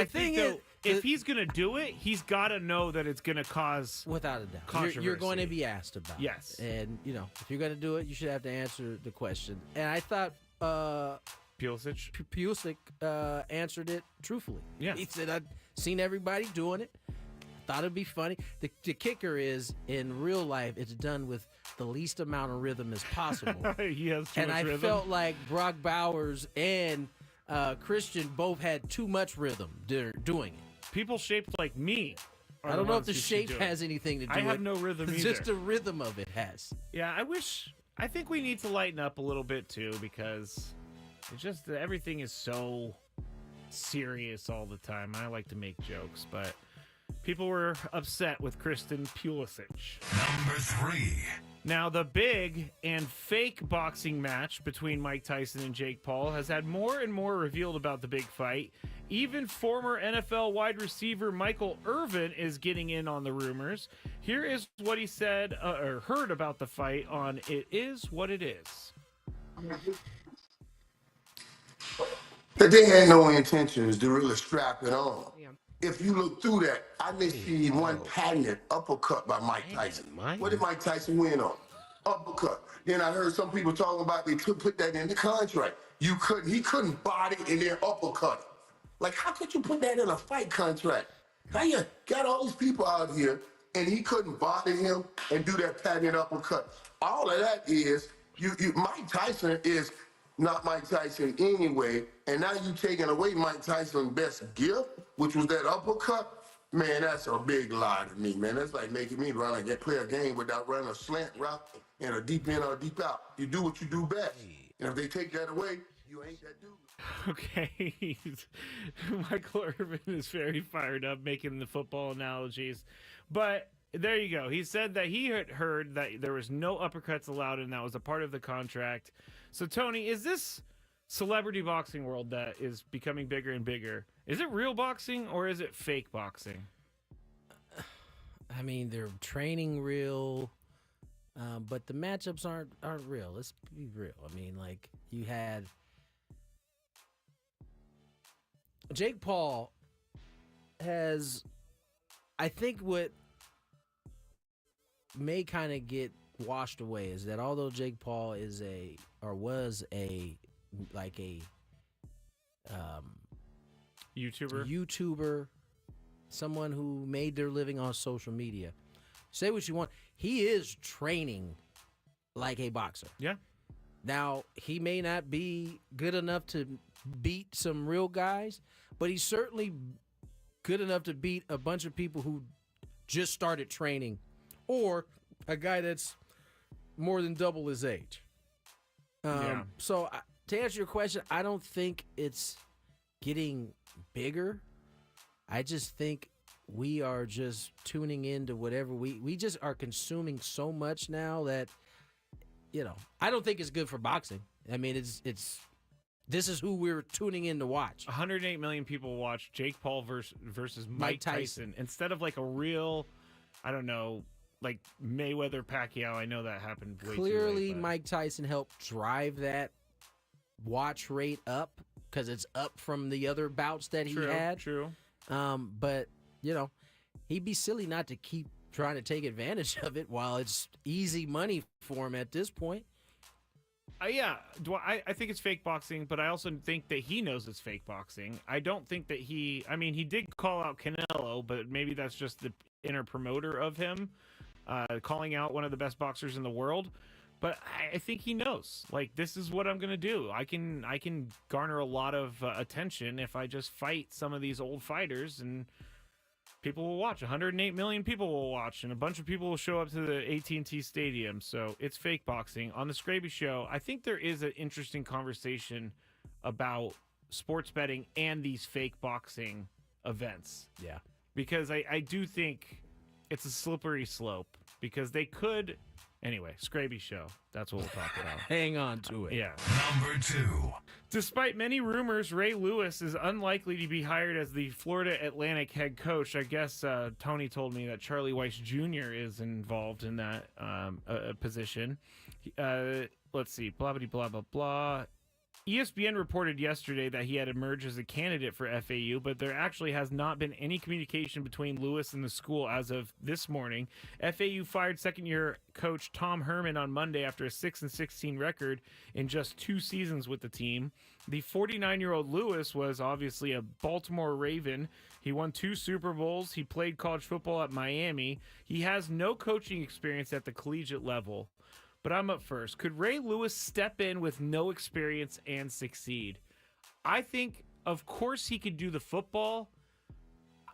think though, if he's gonna do it, he's got to know that it's gonna cause without a doubt controversy. You're going to be asked about. Yes. it. And if you're going to do it, you should have to answer the question. And I thought Pulisic answered it truthfully. Yeah. He said, I've seen everybody doing it. Thought it'd be funny. The kicker is, in real life, it's done with the least amount of rhythm as possible. He has too and much I rhythm. felt like Brock Bowers and Christian both had too much rhythm doing it. People shaped like me. I don't know if the shape has anything to do with it. I have no rhythm It's either. just the rhythm of it has. Yeah, I think we need to lighten up a little bit too, because it's just everything is so serious all the time. I like to make jokes, but people were upset with Christian Pulisic. Number 3. Now, the big and fake boxing match between Mike Tyson and Jake Paul has had more and more revealed about the big fight. Even former NFL wide receiver Michael Irvin is getting in on the rumors. Here is what he said or heard about the fight on It Is What It Is. That they had no intentions to really strap it on. If you look through that, I didn't see one patented uppercut by Mike Tyson. What did Mike Tyson win on? Uppercut. Then I heard some people talking about they could put that in the contract. He couldn't body and then uppercut him. Like, how could you put that in a fight contract? How you got all these people out here and he couldn't body him and do that patented uppercut? All of that is, Mike Tyson is not Mike Tyson anyway, and now you taking away Mike Tyson's best gift, which was that uppercut. Man, that's a big lie to me, man. That's like making me play a game without running a slant route and a deep in or a deep out. You do what you do best. And if they take that away, you ain't that dude. Okay. Michael Irvin is very fired up making the football analogies. But there you go. He said that he had heard that there was no uppercuts allowed, and that was a part of the contract. So, Tony, is this celebrity boxing world that is becoming bigger and bigger, is it real boxing or is it fake boxing? I mean, they're training real, but the matchups aren't real. Let's be real. I mean, like, you had Jake Paul has, I think what may kind of get washed away is that although Jake Paul was a YouTuber, someone who made their living on social media, say what you want, he is training like a boxer. Yeah. Now, he may not be good enough to beat some real guys, but he's certainly good enough to beat a bunch of people who just started training or a guy that's more than double his age. So to answer your question, I don't think it's getting bigger. I just think we are just tuning into whatever we just are consuming so much now that, I don't think it's good for boxing. I mean, this is who we're tuning in to watch. 108 million people watch Jake Paul versus Mike Tyson instead of like a real, I don't know, like Mayweather Pacquiao. I know that happened way Clearly, too late, Mike Tyson helped drive that watch rate up because it's up from the other bouts that he had. True. But he'd be silly not to keep trying to take advantage of it while it's easy money for him at this point. Yeah, I think it's fake boxing, but I also think that he knows it's fake boxing. I don't think that he did call out Canelo, but maybe that's just the inner promoter of him calling out one of the best boxers in the world. But I think he knows, like, this is what I'm going to do. I can garner a lot of attention if I just fight some of these old fighters, and people will watch. 108 million people will watch, and a bunch of people will show up to the AT&T Stadium. So it's fake boxing. On the Skraby Show, I think there is an interesting conversation about sports betting and these fake boxing events. Yeah. Because I do think it's a slippery slope, because they could... Anyway, Skraby Show. That's what we'll talk about. Hang on to it. Yeah. Number 2. Despite many rumors, Ray Lewis is unlikely to be hired as the Florida Atlantic head coach. I guess Tony told me that Charlie Weiss Jr. is involved in that position. Let's see. Blah, blah, blah, blah, blah. ESPN reported yesterday that he had emerged as a candidate for FAU, but there actually has not been any communication between Lewis and the school as of this morning. FAU fired second-year coach Tom Herman on Monday after a 6-16 record in just 2 seasons with the team. The 49-year-old Lewis was obviously a Baltimore Raven. He won 2 Super Bowls. He played college football at Miami. He has no coaching experience at the collegiate level. But I'm up first. Could Ray Lewis step in with no experience and succeed? I think, of course, he could do the football,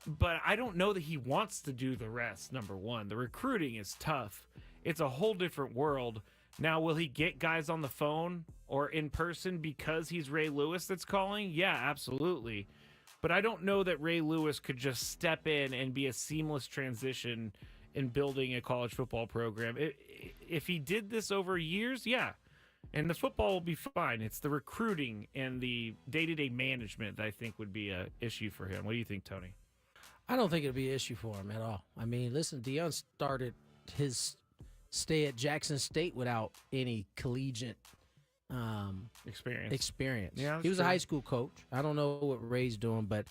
but I don't know that he wants to do the rest, number one. The recruiting is tough. It's a whole different world. Now, will he get guys on the phone or in person because he's Ray Lewis that's calling? Yeah, absolutely. But I don't know that Ray Lewis could just step in and be a seamless transition in building a college football program. If he did this over years, yeah, and the football will be fine. It's the recruiting and the day-to-day management that I think would be an issue for him. What do you think, Tony? I don't think it'd be an issue for him at all. I mean, listen, Deion started his stay at Jackson State without any collegiate experience. Yeah, he was true. a high school coach. I don't know what Ray's doing, but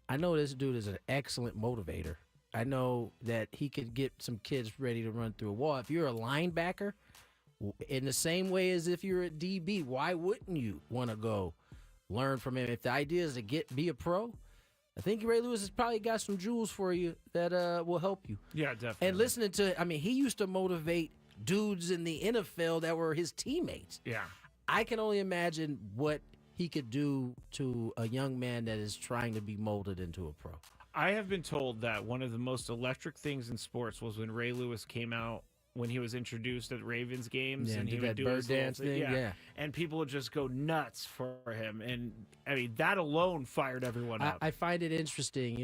I know this dude is an excellent motivator. I know that he could get some kids ready to run through a wall. If you're a linebacker, in the same way as if you're a DB, why wouldn't you want to go learn from him? If the idea is to be a pro, I think Ray Lewis has probably got some jewels for you that will help you. Yeah, definitely. And listening to, he used to motivate dudes in the NFL that were his teammates. Yeah. I can only imagine what he could do to a young man that is trying to be molded into a pro. I have been told that one of the most electric things in sports was when Ray Lewis came out when he was introduced at Ravens games, and he would do bird his little dance thing. Yeah, and people would just go nuts for him, and that alone fired everyone up. I find it interesting.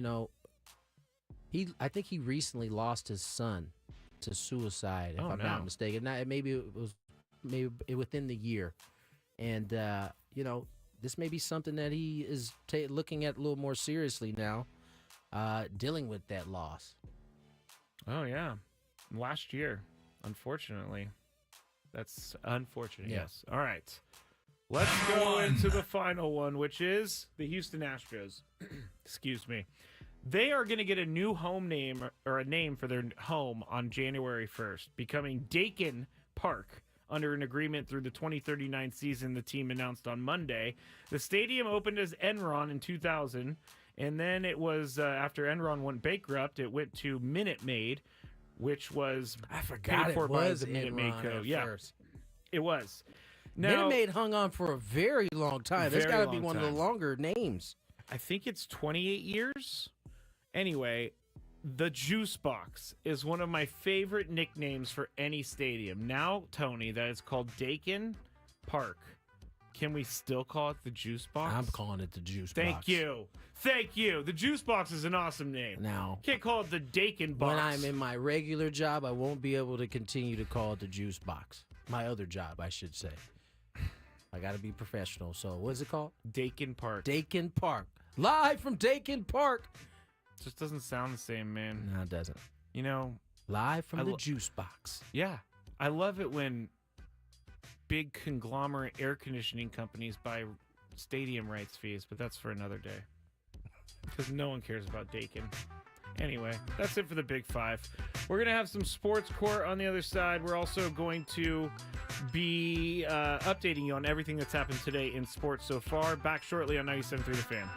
I think he recently lost his son to suicide, if I'm not mistaken. Maybe it was within the year, and this may be something that he is looking at a little more seriously now. Dealing with that loss. Oh, yeah. Last year, unfortunately. That's unfortunate, yes. All right. Let's go into the final one, which is the Houston Astros. Excuse me. They are going to get a new home name, or a name for their home on January 1st, becoming Dakin Park. Under an agreement through the 2039 season, the team announced on Monday. The stadium opened as Enron in 2000, and then it was, after Enron went bankrupt, it went to Minute Maid, which was paid for by the Minute Maid Co. First. It was. Now, Minute Maid hung on for a very long time. That's got to be one of the longer names. I think it's 28 years. Anyway, The Juice Box is one of my favorite nicknames for any stadium. Now, Tony, that it's called Dakin Park. Can we still call it the Juice Box? I'm calling it the Juice Box. Thank you. Thank you. The Juice Box is an awesome name. Now, can't call it the Dakin Box. When I'm in my regular job, I won't be able to continue to call it the Juice Box. My other job, I should say. I got to be professional. So, what is it called? Dakin Park. Dakin Park. Live from Dakin Park. Just doesn't sound the same, man. No, it doesn't. You know, live from the Juice Box. Yeah. I love it when big conglomerate air conditioning companies buy stadium rights fees, but that's for another day. Because no one cares about Dakin. Anyway, that's it for the Big Five. We're going to have some sports court on the other side. We're also going to be updating you on everything that's happened today in sports so far. Back shortly on 97.3 The Fan.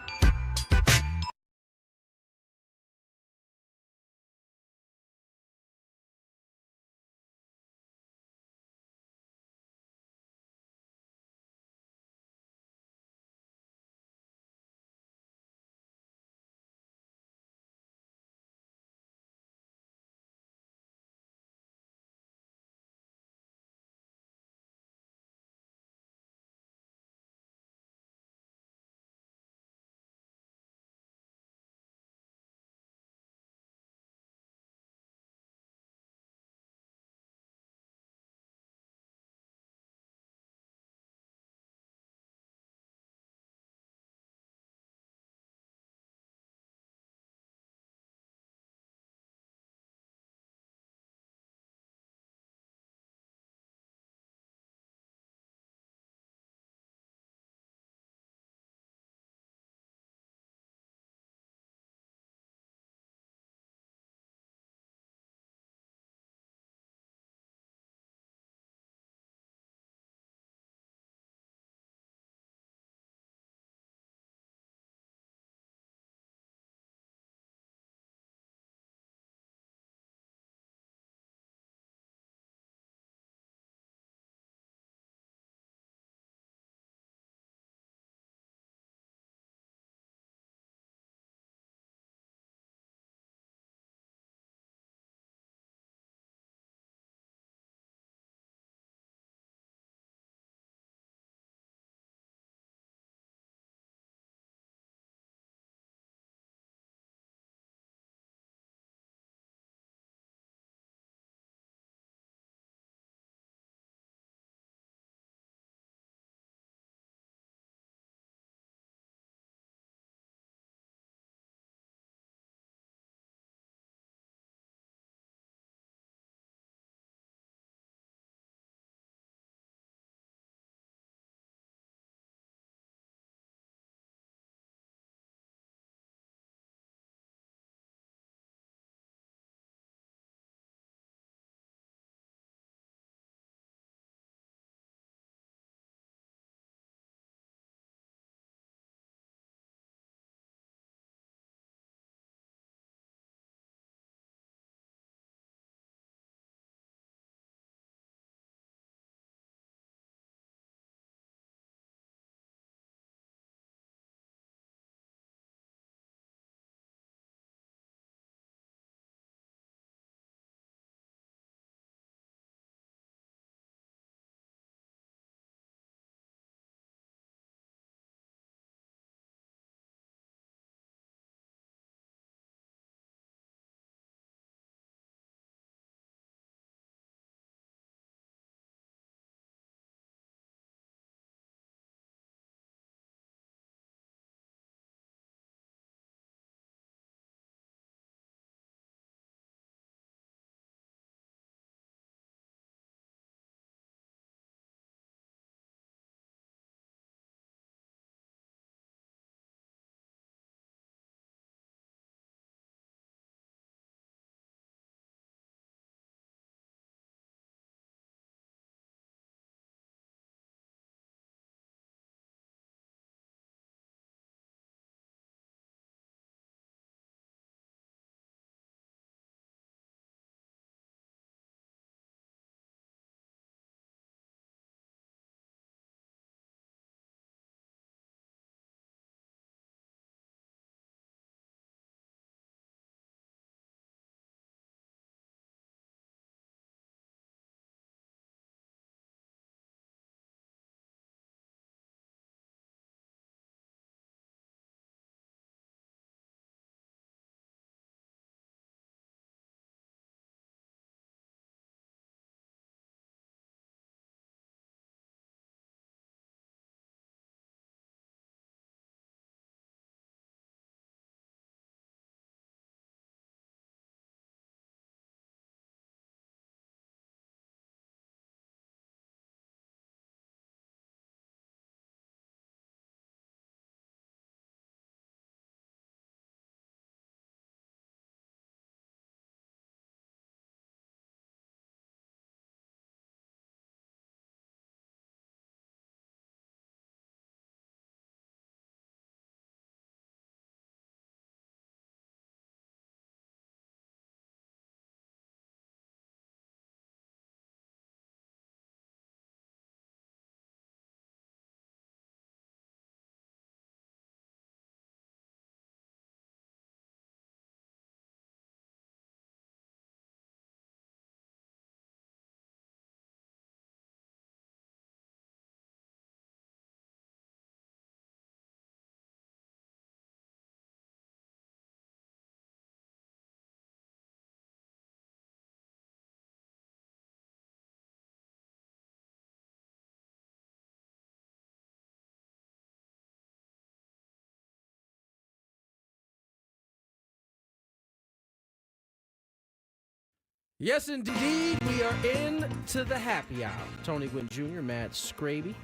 Yes, indeed. We are into the happy hour. Tony Gwynn Jr., Matt Skraby,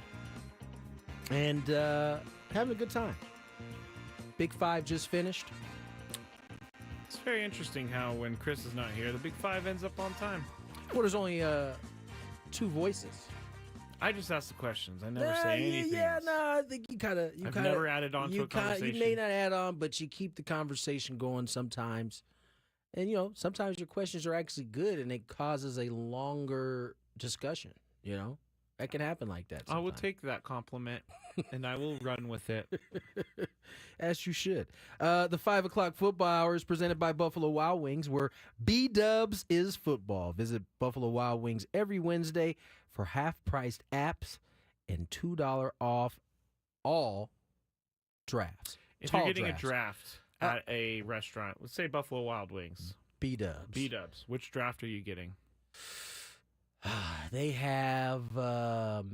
and having a good time. Big Five just finished. It's very interesting how when Chris is not here, the Big Five ends up on time. Well, there's only two voices. I just ask the questions. I never say anything. Yeah, no, I think you kind of. I've never added on to a conversation. You may not add on, but you keep the conversation going sometimes. And, sometimes your questions are actually good and it causes a longer discussion, That can happen like that sometimes. I will take that compliment and I will run with it. As you should. The 5 o'clock football hour is presented by Buffalo Wild Wings, where B-Dubs is football. Visit Buffalo Wild Wings every Wednesday for half-priced apps and $2 off all drafts. If you're getting a draft at a restaurant, let's say Buffalo Wild Wings. B-Dubs. B-Dubs. Which draft are you getting? They have the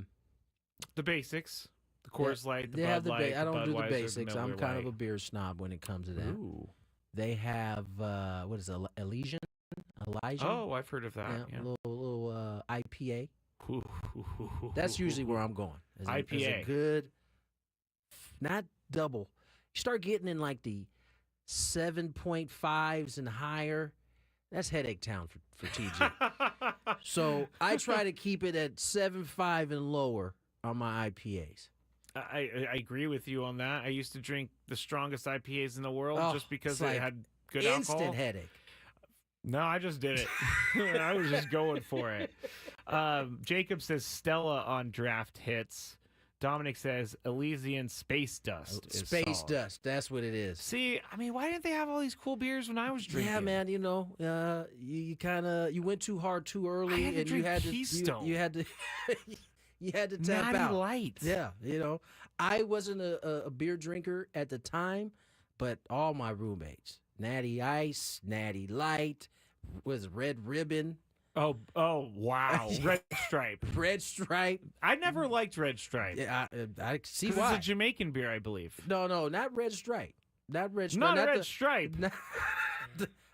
basics. The Coors Light, the Bud Light, I don't Budweiser, do the basics. I'm kind Light. of a beer snob when it comes to that. Ooh. They have, what is it, Elysian? Elijah? Oh, I've heard of that. Yeah. A little IPA. That's usually where I'm going. IPA. Is a good, not double. You start getting in like the 7.5s and higher. That's headache town for TG. So I try to keep it at 7.5 and lower on my IPAs. I agree with you on that. I used to drink the strongest IPAs in the world just because they had good instant alcohol. Headache. No, I just did it. I was just going for it. Jacob says Stella on draft hits. Dominic says Elysian Space Dust. Space Dust. That's what it is. See, I mean, why didn't they have all these cool beers when I was drinking? Yeah, man. You went too hard too early, and you had Keystone. you had to you had to tap Natty out. Light. Yeah, I wasn't a beer drinker at the time, but all my roommates, Natty Ice, Natty Light, was Red Ribbon. Oh, wow. Red Stripe. Red Stripe. I never liked Red Stripe. Yeah, I see 'Cause why. it's a Jamaican beer, I believe. No, not Red Stripe. Not Red Stripe. Not not Red the- Stripe.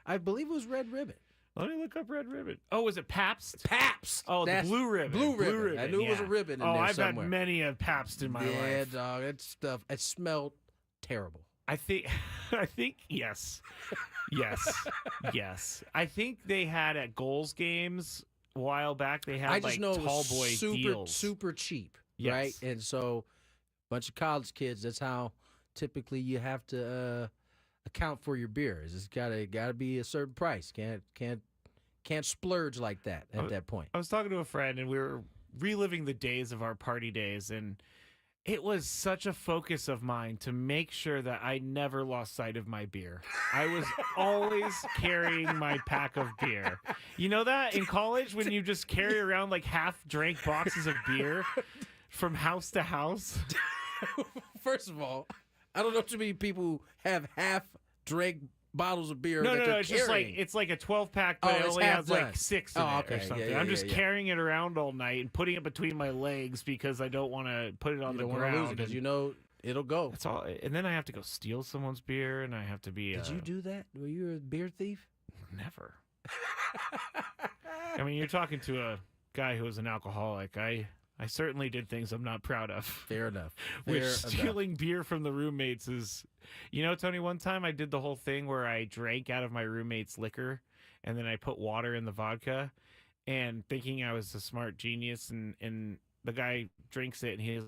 I believe it was Red Ribbon. Let me look up Red Ribbon. Oh, was it Pabst? Pabst. Oh, That's the Blue Ribbon. Blue Ribbon. I knew it was a ribbon in there I've somewhere. had many a Pabst in my life. Yeah, dog. That stuff. It smelled terrible. I think yes. Yes. I think they had at Goals games a while back, they had I just know it tall was boy deals. super cheap, Yes. right? And so, a bunch of college kids. That's how typically you have to account for your beers. It's gotta be a certain price. Can't splurge like that at that point. I was talking to a friend and we were reliving the days of our party days, and it was such a focus of mine to make sure that I never lost sight of my beer. I was always carrying my pack of beer. You know that in college when you just carry around like half-drank boxes of beer from house to house? First of all, I don't know too many people who have half-drank bottles of beer. No, that they're it's just like carrying. it's like a 12-pack, but it it's only half has done. like 6 in Oh, it okay. or something. Yeah, I'm just yeah. carrying it around all night and putting it between my legs because I don't want to put it on You the don't want to ground. lose it because and it'll go. That's all. And then I have to go steal someone's beer, and I have to be. Did you do that? Were you a beer thief? Never. I mean, you're talking to a guy who was an alcoholic. I certainly did things I'm not proud of. Fair enough. Which stealing beer from the roommates is, Tony, one time I did the whole thing where I drank out of my roommate's liquor and then I put water in the vodka and thinking I was a smart genius, and the guy drinks it and he's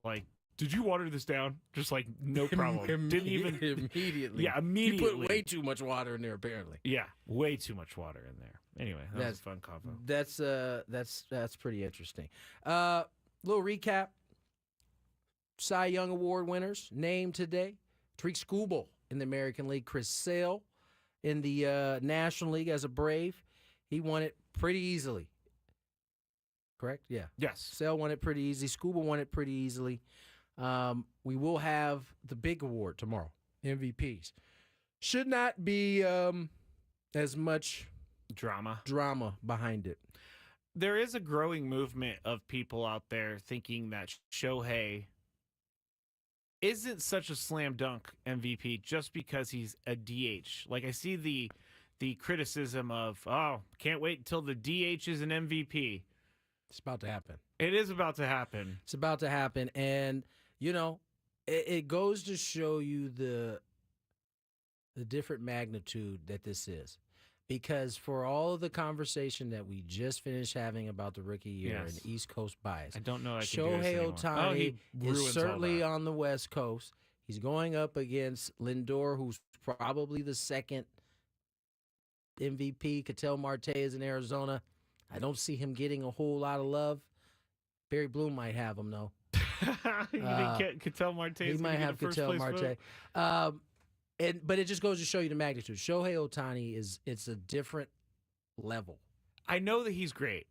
like, "Did you water this down?" Just like, no problem. Didn't even immediately. Yeah, immediately. You put way too much water in there, apparently. Yeah, way too much water in there. Anyway, that was a fun convo. That's pretty interesting. Little recap. Cy Young Award winners named today: Tariq Skubal in the American League, Chris Sale in the National League as a Brave. He won it pretty easily. Correct? Yeah. Yes. Sale won it pretty easy. Skubal won it pretty easily. We will have the big award tomorrow, MVPs. Should not be as much drama behind it. There is a growing movement of people out there thinking that Shohei isn't such a slam dunk MVP just because he's a DH. Like, I see the the criticism of, oh, can't wait until the DH is an MVP. It's about to happen. It is about to happen. It's about to happen. And, it goes to show you the different magnitude that this is. Because for all of the conversation that we just finished having about the rookie year and East Coast bias, I don't know I can do this Shohei anymore. Ohtani is certainly all that. on the West Coast. He's going up against Lindor, who's probably the second MVP. Ketel Marte is in Arizona. I don't see him getting a whole lot of love. Barry Bloom might have him, though. You think Ketel Marte He is might going to have get a Ketel first-place Marte. vote? But it just goes to show you the magnitude. Shohei Ohtani it's a different level. I know that he's great.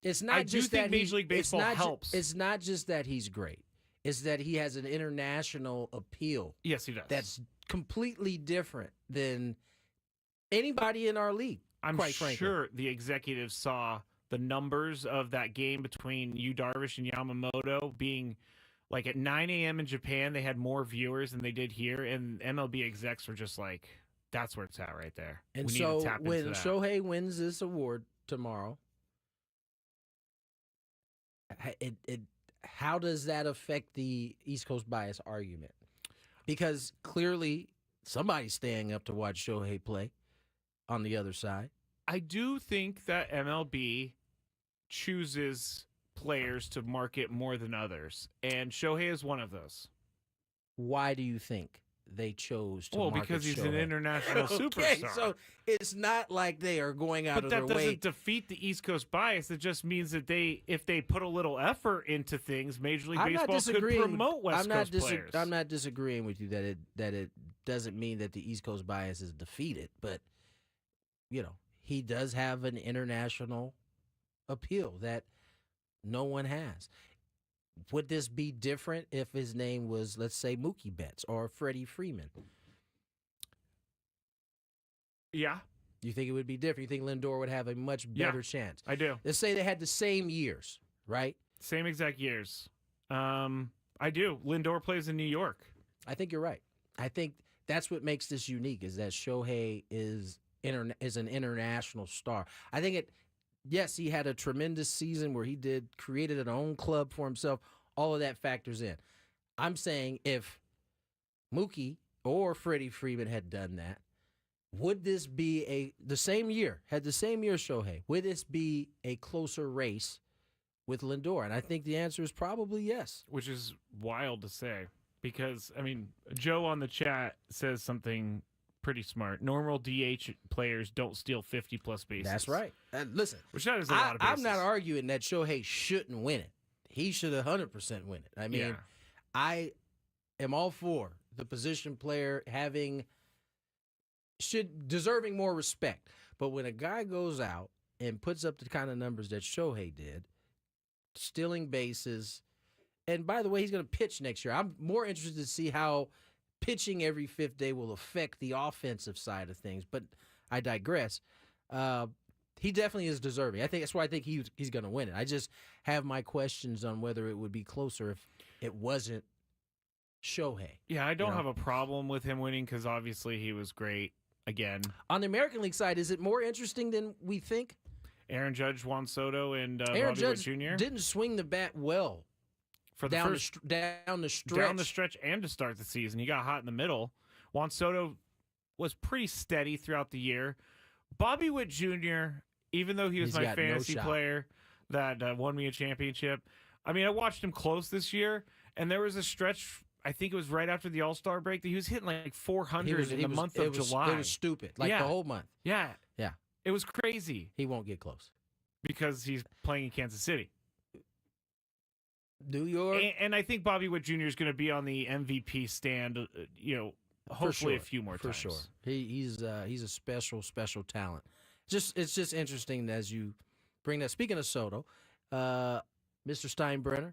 It's not I just do think that Major League Baseball helps. It's not just that he's great. It's that he has an international appeal. Yes, he does. That's completely different than anybody in our league. I'm quite frankly. sure the executives saw the numbers of that game between Yu Darvish and Yamamoto being like at 9 a.m. in Japan, they had more viewers than they did here, and MLB execs were just like, that's where it's at right there. And we so need to tap when into that. Shohei wins this award tomorrow, how does that affect the East Coast bias argument? Because clearly somebody's staying up to watch Shohei play on the other side. I do think that MLB chooses players to market more than others, and Shohei is one of those. Why do you think they chose to Well, market because he's an Shohei? international Okay, superstar. so it's not like they are going out But of that their way. doesn't defeat the East Coast bias. It just means that if they put a little effort into things, Major League Baseball could promote West Coast players. I'm not disagreeing with you that it doesn't mean that the East Coast bias is defeated, but he does have an international appeal that no one has. Would this be different if his name was, let's say, Mookie Betts or Freddie Freeman? Yeah. You think it would be different? You think Lindor would have a much better chance? I do. Let's say they had the same years, right? Same exact years. I do. Lindor plays in New York. I think you're right. I think that's what makes this unique is that Shohei is an international star. I think yes, he had a tremendous season where he created an own club for himself. All of that factors in. I'm saying if Mookie or Freddie Freeman had done that, would this be the same year Shohei, would this be a closer race with Lindor? And I think the answer is probably yes. Which is wild to say because, Joe on the chat says something pretty smart. Normal DH players don't steal 50-plus bases. That's right. Listen, which that is a lot of bases. I'm not arguing that Shohei shouldn't win it. He should 100% win it. I am all for the position player deserving more respect. But when a guy goes out and puts up the kind of numbers that Shohei did, stealing bases, and by the way, he's going to pitch next year. I'm more interested to see how pitching every fifth day will affect the offensive side of things, but I digress. He definitely is deserving. I think that's why I think he's going to win it. I just have my questions on whether it would be closer if it wasn't Shohei. Yeah, I don't have a problem with him winning because obviously he was great again. On the American League side, is it more interesting than we think? Aaron Judge, Juan Soto, and Aaron Bobby Judge Witt Jr. didn't swing the bat well. For the down first down the stretch. Down the stretch and to start the season. He got hot in the middle. Juan Soto was pretty steady throughout the year. Bobby Witt Jr., even though he was my fantasy player that won me a championship, I watched him close this year, and there was a stretch, I think it was right after the All-Star break, that he was hitting like 400 in the month of July. It was stupid, the whole month. Yeah. Yeah. It was crazy. He won't get close. Because he's playing in Kansas City. New York. And I think Bobby Witt Jr. is going to be on the MVP stand, hopefully a few more times. For sure. He's a special talent. It's just interesting as you bring that. Speaking of Soto, Mr. Steinbrenner,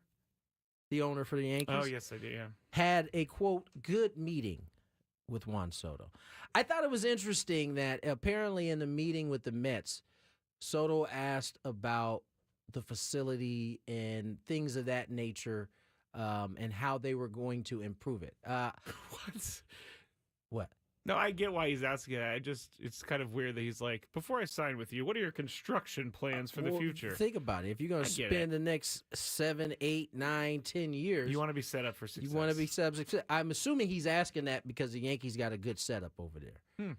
the owner for the Yankees. Oh, yes, I do, yeah. Had a, quote, good meeting with Juan Soto. I thought it was interesting that apparently in the meeting with the Mets, Soto asked about the facility and things of that nature, and how they were going to improve it. What? What? No, I get why he's asking that. It's kind of weird that he's like, before I sign with you, what are your construction plans for the future? Think about it. If you're going to spend the next 7, 8, 9, 10 years, you want to be set up for success. You want to be set up for success. I'm assuming he's asking that because the Yankees got a good setup over there.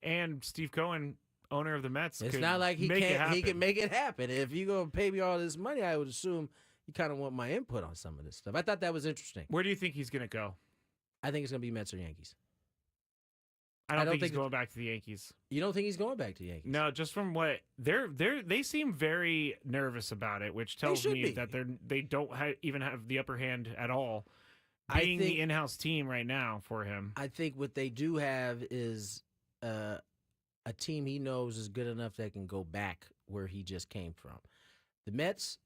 And Steve Cohen, owner of the Mets, it's not like he can make it happen. If you're going to pay me all this money, I would assume you kind of want my input on some of this stuff. I thought that was interesting. Where do you think he's going to go? I think it's going to be Mets or Yankees. I don't think he's going back to the Yankees. You don't think he's going back to the Yankees? No, just from what they seem very nervous about it, which tells me that they don't even have the upper hand at all. Being the in-house team right now for him, I think what they do have is a team he knows is good enough that can go back where he just came from. The Mets,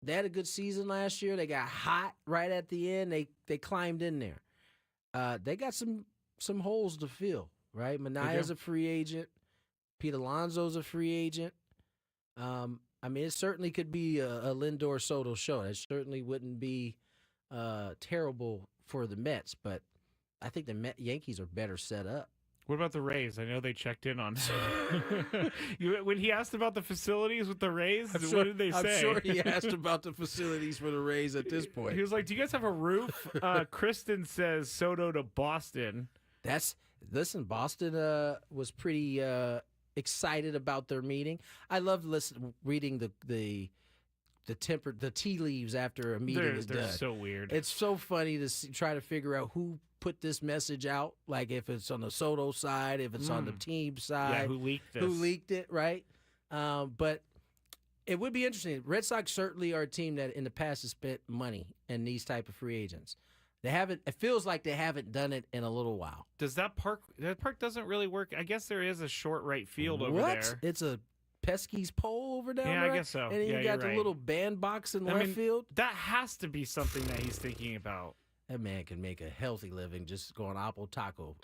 they had a good season last year. They got hot right at the end. They climbed in there. They got some holes to fill, right? Manaya's a free agent. Pete Alonso's a free agent. I mean, it certainly could be a Lindor Soto show. That certainly wouldn't be terrible for the Mets, but I think the Yankees are better set up. What about the Rays? I know they checked in on when he asked about the facilities with the Rays. What did they say? I'm sure he asked about the facilities for the Rays at this point. He was like, "Do you guys have a roof?" Kristen says Soto to Boston. Listen, Boston was pretty excited about their meeting. I love reading the tea leaves after a meeting is done. They're so weird. It's so funny to try to figure out who put this message out, like if it's on the Soto side, if it's on the team side. Yeah, who leaked this? Who leaked it, right? But it would be interesting. Red Sox certainly are a team that in the past has spent money in these type of free agents. They haven't. It feels like they haven't done it in a little while. Does that park doesn't really work? I guess there is a short right field over there. It's a Pesky's pole over down there. Yeah, I guess so. And then you got the little bandbox in left field. That has to be something that he's thinking about. That man can make a healthy living just going Apple Taco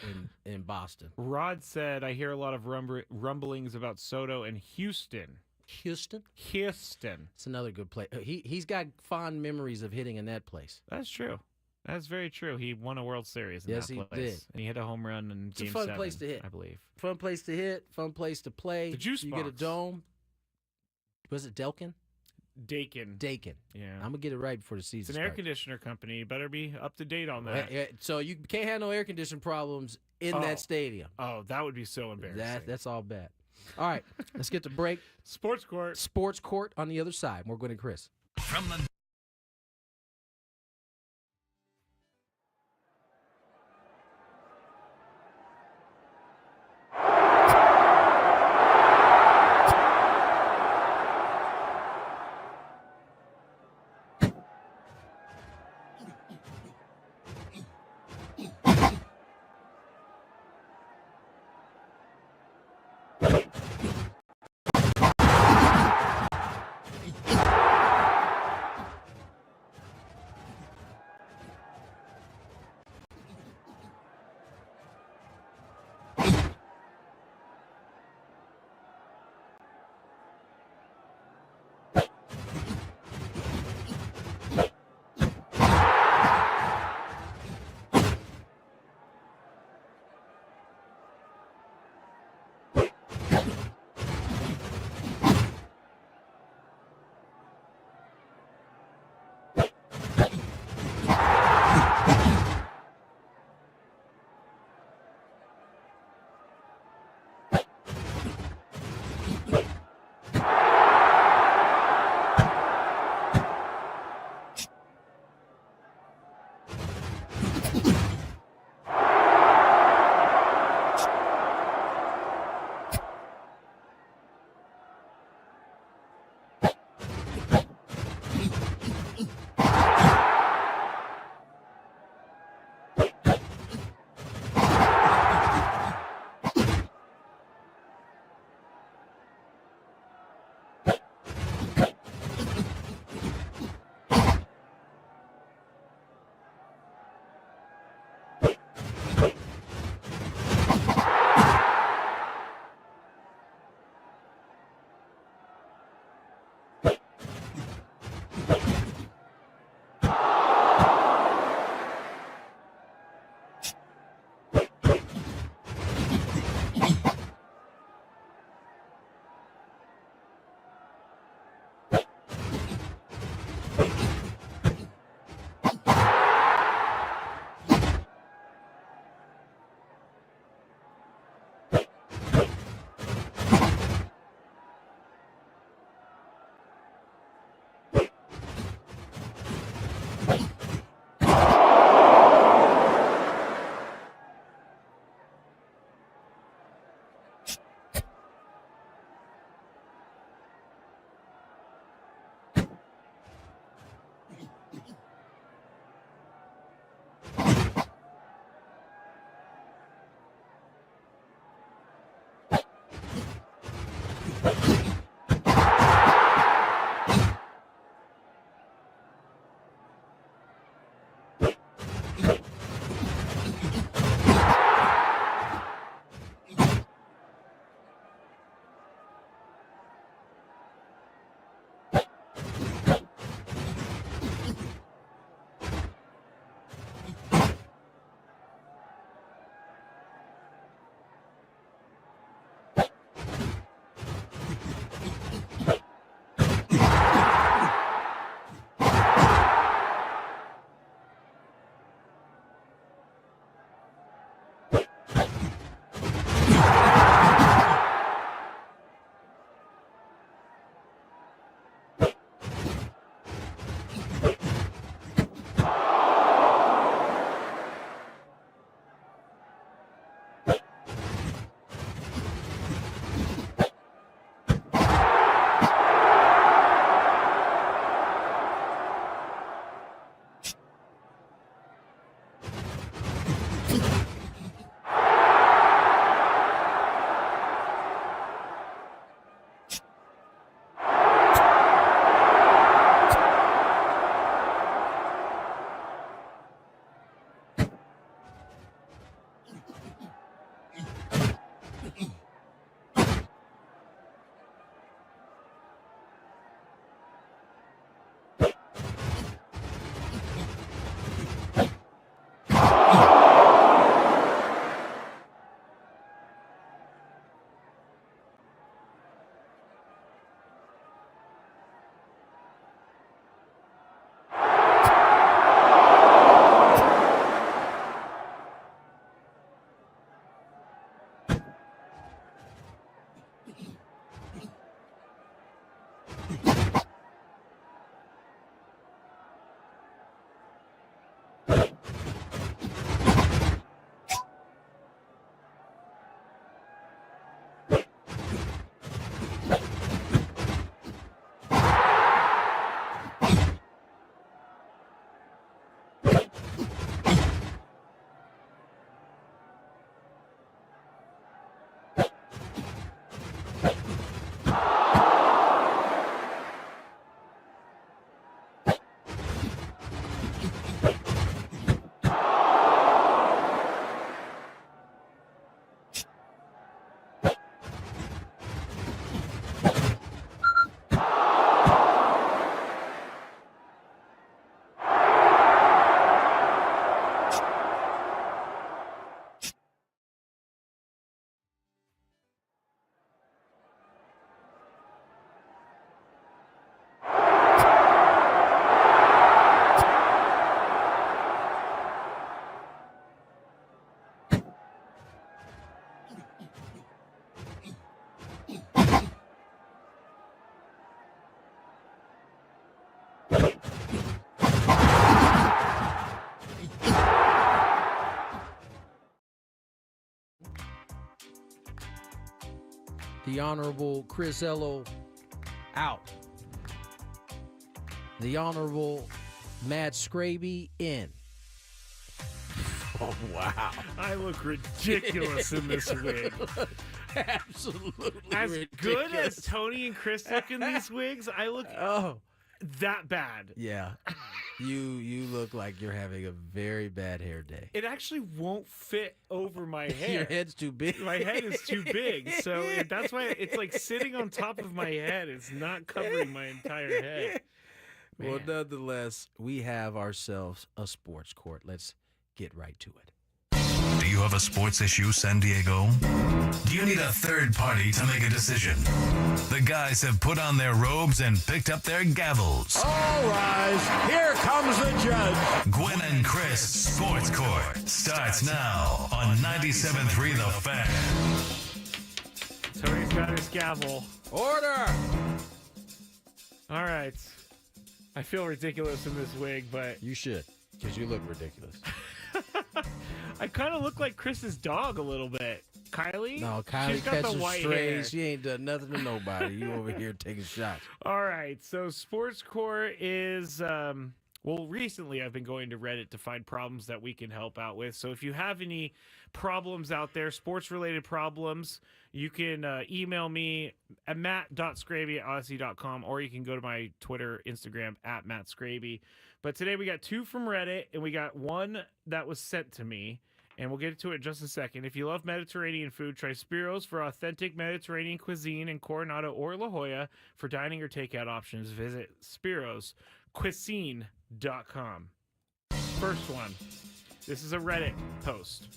in Boston. Rod said, I hear a lot of rumblings about Soto in Houston. Houston? It's another good place. He's got fond memories of hitting in that place. That's true. That's very true. He won a World Series in that place. Yes, he did. And he hit a home run in Game 7, It's a fun place to hit. I believe. Fun place to hit, fun place to play. The juice You box. get a dome. Was it Delkin? Dakin. Yeah. I'm going to get it right before the season It's an air conditioner company. You better be up to date on that. So you can't have no air conditioning problems in that stadium. Oh, that would be so embarrassing. That's all bad. All right, let's get to break. Sports Court on the other side. More Gwynn and Chris. From the The Honorable Chris Ello out. The Honorable Matt Skraby in. Oh, wow. I look ridiculous in this wig. Absolutely As ridiculous. good as Tony and Chris look in these wigs, I look that bad. Yeah. You look like you're having a very bad hair day. It actually won't fit over my hair. Your head's too big. My head is too big, so that's why it's like sitting on top of my head. It's not covering my entire head. Well, Man. nonetheless, we have ourselves a sports court. Let's get right to it. Do you have a sports issue, San Diego? Do you need a third party to make a decision? The guys have put on their robes and picked up their gavels. All rise. Here comes the judge. Gwynn and Chris Sports Court starts now on 97.3 The Fan. Tony's got his gavel. Order! All right. I feel ridiculous in this wig, but... You should, because you look ridiculous. I kind of look like Chris's dog a little bit. Kylie? No, Kylie She's got the catches white strays. hair. She ain't done nothing to nobody. You over here taking shots. All right, so Sports Court is... well, recently I've been going to Reddit to find problems that we can help out with. So if you have any problems out there, sports-related problems, you can email me at matt.skraby@odyssey.com, or you can go to my Twitter, Instagram, at mattskraby. But today we got 2 from Reddit, and we got 1 that was sent to me, and we'll get to it in just a second. If you love Mediterranean food, try Spiro's for authentic Mediterranean cuisine in Coronado or La Jolla. For dining or takeout options, visit spiroscuisine.com. First one. This is a Reddit post.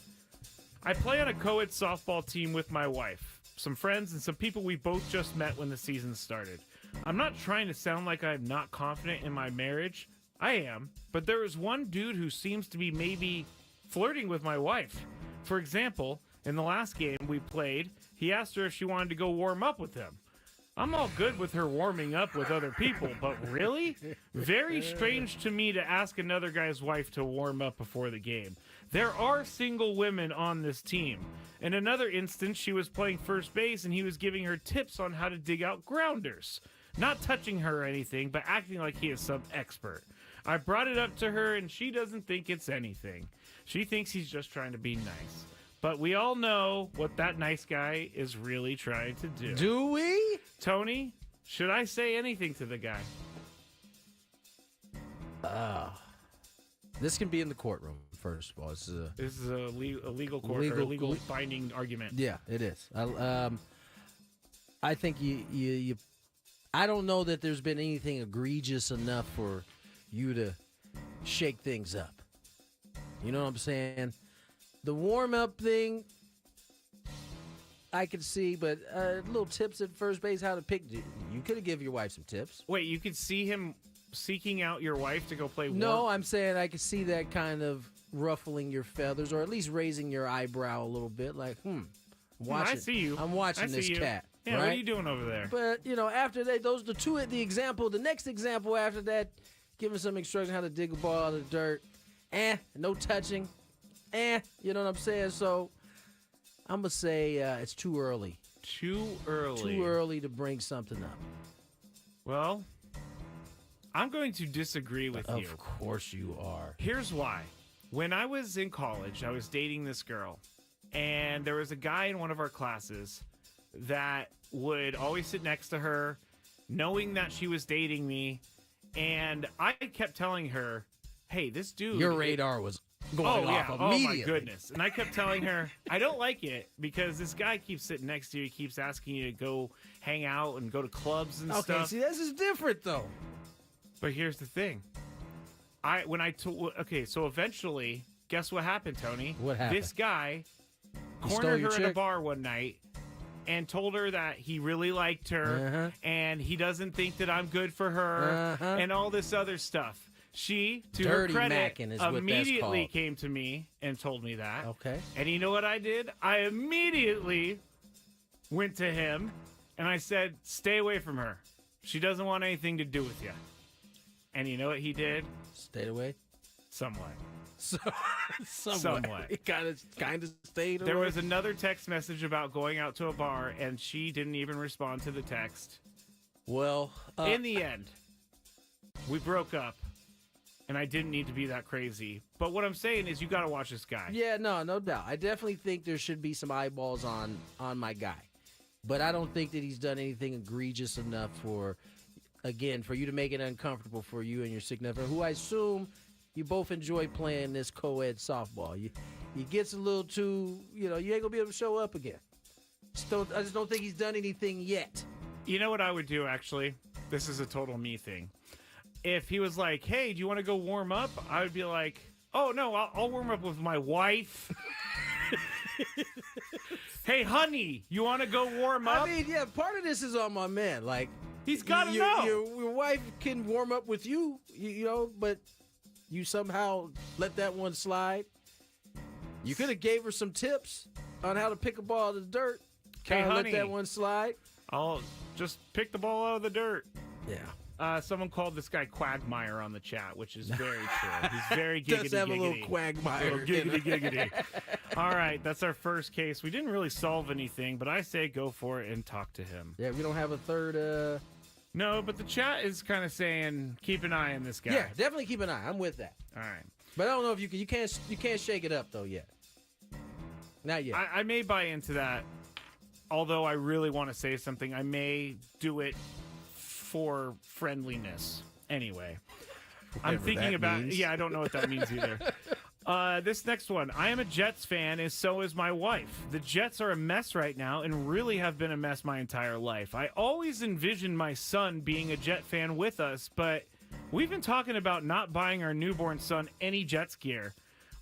I play on a co-ed softball team with my wife, some friends, and some people we both just met when the season started. I'm not trying to sound like I'm not confident in my marriage. I am, but there is one dude who seems to be maybe flirting with my wife. For example, in the last game we played, he asked her if she wanted to go warm up with him. I'm all good with her warming up with other people, but really? Very strange to me to ask another guy's wife to warm up before the game. There are single women on this team. In another instance, she was playing first base and he was giving her tips on how to dig out grounders. Not touching her or anything, but acting like he is some expert. I brought it up to her and she doesn't think it's anything. She thinks he's just trying to be nice. But we all know what that nice guy is really trying to do. Do we? Tony, should I say anything to the guy? This can be in the courtroom, first of all. This is a legal court or a legal binding argument. Yeah, it is. I think you I don't know that there's been anything egregious enough for you to shake things up. You know what I'm saying? The warm-up thing, I could see, but little tips at first base, how to pick. You could have given your wife some tips. Wait, you could see him seeking out your wife to go play warm? No, I'm saying I could see that kind of ruffling your feathers, or at least raising your eyebrow a little bit, like, I see you. I'm watching this cat. Yeah, right? what are you doing over there? But, after that, those are the 2 at the example. The next example after that, giving some instruction how to dig a ball out of the dirt. No touching. You know what I'm saying? So I'm going to say it's too early. Too early. Too early to bring something up. Well, I'm going to disagree with you. Of course you are. Here's why. When I was in college, I was dating this girl, and there was a guy in one of our classes that would always sit next to her, knowing that she was dating me, and I kept telling her, hey, this dude... Your radar was going off immediately. Oh, my goodness. And I kept telling her, I don't like it because this guy keeps sitting next to you. He keeps asking you to go hang out and go to clubs and stuff. Okay, see, this is different, though. But here's the thing. So eventually, guess what happened, Tony? What happened? This guy cornered her in a bar one night and told her that he really liked her and he doesn't think that I'm good for her and all this other stuff. She, to Dirty her credit, macking is what that's immediately called. came to me and told me that. Okay. And you know what I did? I immediately went to him and I said, stay away from her. She doesn't want anything to do with you. And you know what he did? Stayed away? Somewhat. So, somewhat. It kind of stayed. There was another text message about going out to a bar, and she didn't even respond to the text. Well, in the end, we broke up, and I didn't need to be that crazy. But what I'm saying is, you got to watch this guy. Yeah, no doubt. I definitely think there should be some eyeballs on my guy, but I don't think that he's done anything egregious enough for you to make it uncomfortable for you and your significant, who I assume you both enjoy playing this co-ed softball. He gets a little too, you ain't gonna be able to show up again. I just don't think he's done anything yet. You know what I would do, actually? This is a total me thing. If he was like, hey, do you want to go warm up? I would be like, oh, no, I'll warm up with my wife. Hey, honey, you want to go warm up? I mean, yeah, part of this is on my man. Like, he's got to know. Your wife can warm up with you, but you somehow let that one slide. You could have gave her some tips on how to pick a ball out of the dirt. Hey, honey, let that one slide. I'll just pick the ball out of the dirt. Yeah. Someone called this guy Quagmire on the chat, which is very true. He's very giggity. Does have giggity. a little Quagmire. Giggity. All right, that's our first case. We didn't really solve anything, but I say go for it and talk to him. Yeah, we don't have a third. No, but the chat is kind of saying keep an eye on this guy. Yeah, definitely keep an eye. I'm with that. All right, but I don't know if you can't shake it up though yet. Not yet. I may buy into that. Although I really want to say something, I may do it for friendliness. Anyway, I'm thinking about. Means. Yeah, I don't know what that means either. This next one. I am a Jets fan, and so is my wife. The Jets are a mess right now and really have been a mess my entire life. I always envisioned my son being a Jet fan with us, but we've been talking about not buying our newborn son any Jets gear.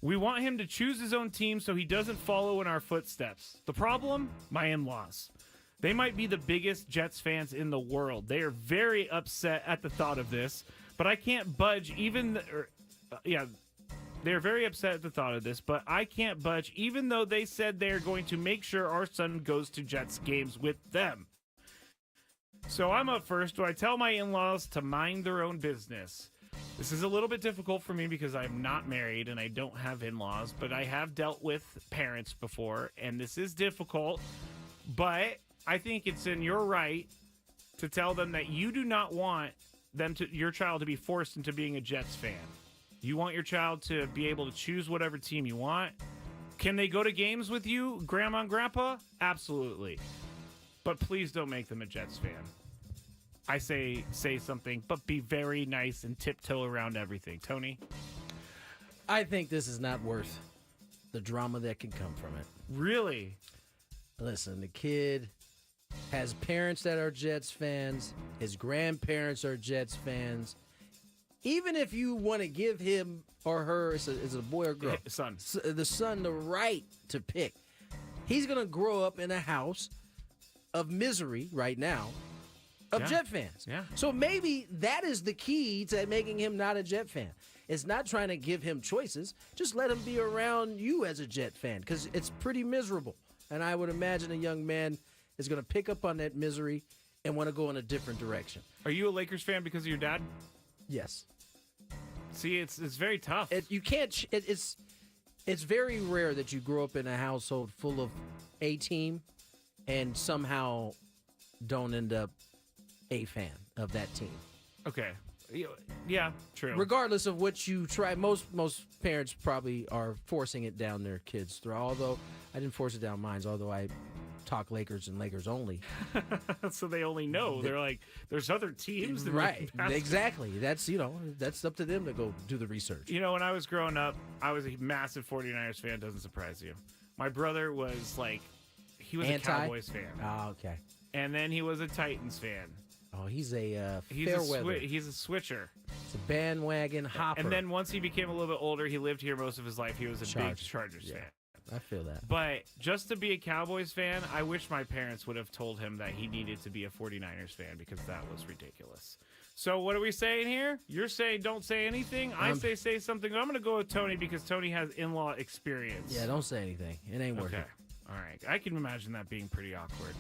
We want him to choose his own team so he doesn't follow in our footsteps. The problem? My in-laws. They might be the biggest Jets fans in the world. They are very upset at the thought of this, but I can't budge they're very upset at the thought of this, but I can't budge even though they said they're going to make sure our son goes to Jets games with them. So I'm up first. Do I tell my in-laws to mind their own business? This is a little bit difficult for me because I'm not married and I don't have in-laws, but I have dealt with parents before, and this is difficult. But I think it's in your right to tell them that you do not want your child to be forced into being a Jets fan. You want your child to be able to choose whatever team you want. Can they go to games with you, Grandma and Grandpa? Absolutely. But please don't make them a Jets fan. I say something, but be very nice and tiptoe around everything. Tony? I think this is not worth the drama that can come from it. Really? Listen, the kid has parents that are Jets fans. His grandparents are Jets fans. Even if you want to give him or her, is it a boy or girl? Son. The son the right to pick. He's going to grow up in a house of misery right now. Of Jet fans. Yeah. So maybe that is the key to making him not a Jet fan. It's not trying to give him choices. Just let him be around you as a Jet fan because it's pretty miserable. And I would imagine a young man is going to pick up on that misery and want to go in a different direction. Are you a Lakers fan because of your dad? Yes. See, it's very tough. It's very rare that you grow up in a household full of a team and somehow don't end up a fan of that team. Okay. Yeah, true. Regardless of what you try, most parents probably are forcing it down their kids' throat. Although I didn't force it down mine, although I talk Lakers and Lakers only. So they only know. They're like, there's other teams. Right. Exactly. That's up to them to go do the research. When I was growing up, I was a massive 49ers fan. Doesn't surprise you. My brother was he was a Cowboys fan. Oh, okay. And then he was a Titans fan. Oh, he's a fair weather. He's a switcher. It's a bandwagon hopper. And then once he became a little bit older, he lived here most of his life. He was a big Chargers fan. I feel that. But just to be a Cowboys fan, I wish my parents would have told him that he needed to be a 49ers fan because that was ridiculous. So what are we saying here? You're saying don't say anything. I say something. I'm going to go with Tony because Tony has in-law experience. Yeah, don't say anything. It ain't working. Okay. All right. I can imagine that being pretty awkward.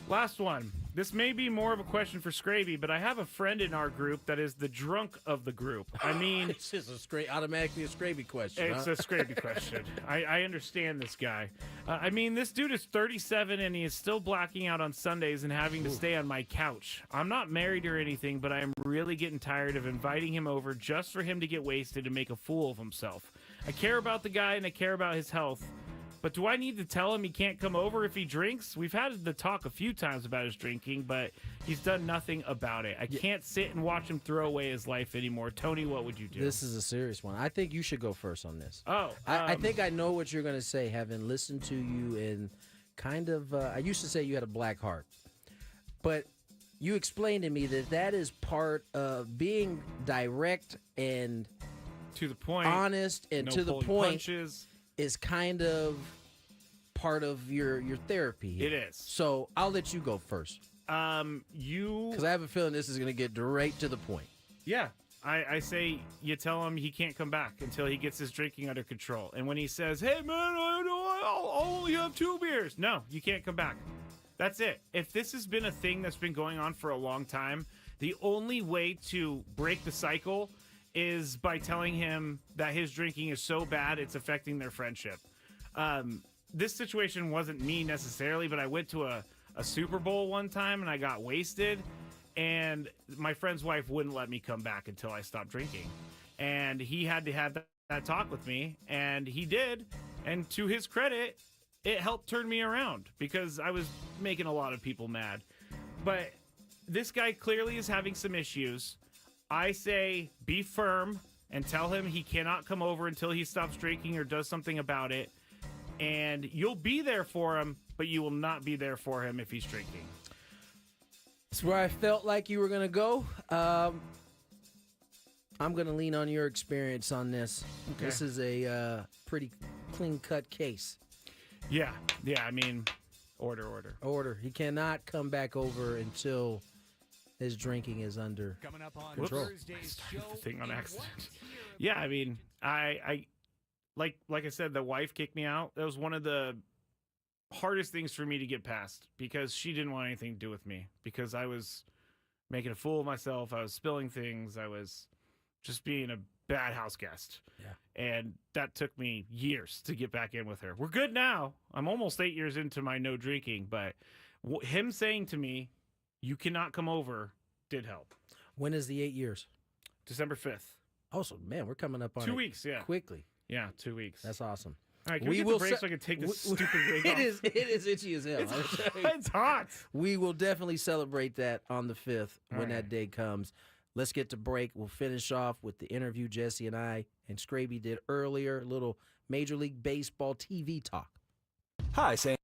Last one. This may be more of a question for Skraby, but I have a friend in our group that is the drunk of the group. I mean, it's just automatically a Skraby question. It's huh? a Skraby question. I understand this guy. I mean, this dude is 37 and he is still blacking out on Sundays and having to stay on my couch. I'm not married or anything, but I am really getting tired of inviting him over just for him to get wasted and make a fool of himself. I care about the guy and I care about his health. But do I need to tell him he can't come over if he drinks? We've had the talk a few times about his drinking, but he's done nothing about it. I can't sit and watch him throw away his life anymore. Tony, what would you do? This is a serious one. I think you should go first on this. Oh. I think I know what you're going to say, having listened to you and kind of, I used to say you had a black heart. But you explained to me that is part of being direct and to the point, honest and no to the pulling point. Punches. Is kind of part of your therapy here. It is. So I'll let you go first. Because I have a feeling this is going to get right to the point. Yeah. I say you tell him he can't come back until he gets his drinking under control. And when he says, hey, man, I'll only have 2 beers. No, you can't come back. That's it. If this has been a thing that's been going on for a long time, the only way to break the cycle is by telling him that his drinking is so bad it's affecting their friendship. This situation wasn't me necessarily, but I went to a Super Bowl one time and I got wasted, and my friend's wife wouldn't let me come back until I stopped drinking. And he had to have that talk with me, and he did. And to his credit, it helped turn me around because I was making a lot of people mad. But this guy clearly is having some issues. I say be firm and tell him he cannot come over until he stops drinking or does something about it. And you'll be there for him, but you will not be there for him if he's drinking. That's where I felt like you were going to go. I'm going to lean on your experience on this. Okay. This is a pretty clean-cut case. Yeah, I mean, order. He cannot come back over until his drinking is under control. The thing on accident. Yeah, I mean, I like I said, the wife kicked me out. That was one of the hardest things for me to get past because she didn't want anything to do with me because I was making a fool of myself. I was spilling things. I was just being a bad house guest. Yeah. And that took me years to get back in with her. We're good now. I'm almost 8 years into my no drinking, but him saying to me, you cannot come over, did help. When is the 8 years? December 5th. Oh, so, man, we're coming up on 2 weeks, yeah. Quickly. Yeah, 2 weeks. That's awesome. All right, can we get the break so I can take this stupid rig off? It is itchy as hell. It's hot. We will definitely celebrate that on the 5th when All right. that day comes. Let's get to break. We'll finish off with the interview Jesse and I and Skraby did earlier, a little Major League Baseball TV talk. Hi, Sam.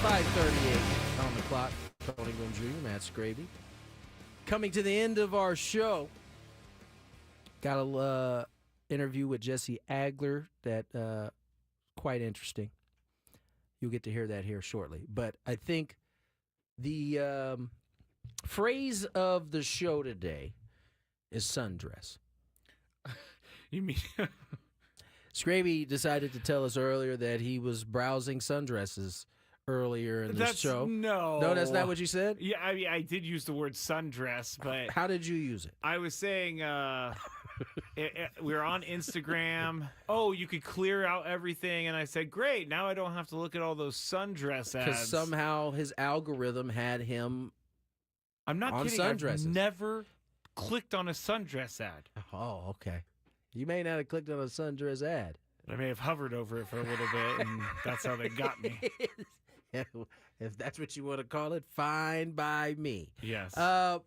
.538 on the clock. Tony Gwynn Jr., Matt Skraby. Coming to the end of our show. Got a interview with Jesse Agler that quite interesting. You'll get to hear that here shortly. But I think the phrase of the show today is sundress. You mean... Skraby decided to tell us earlier that he was browsing sundresses earlier in the show. No, that's not what you said? Yeah, I mean, I did use the word sundress, but... How did you use it? I was saying we were on Instagram. Oh, you could clear out everything, and I said, great, now I don't have to look at all those sundress ads. Because somehow his algorithm had him I'm not on kidding. sundresses. I've never clicked on a sundress ad. Oh, okay. You may not have clicked on a sundress ad. I may have hovered over it for a little bit, and that's how they got me. If that's what you want to call it, fine by me. Yes. All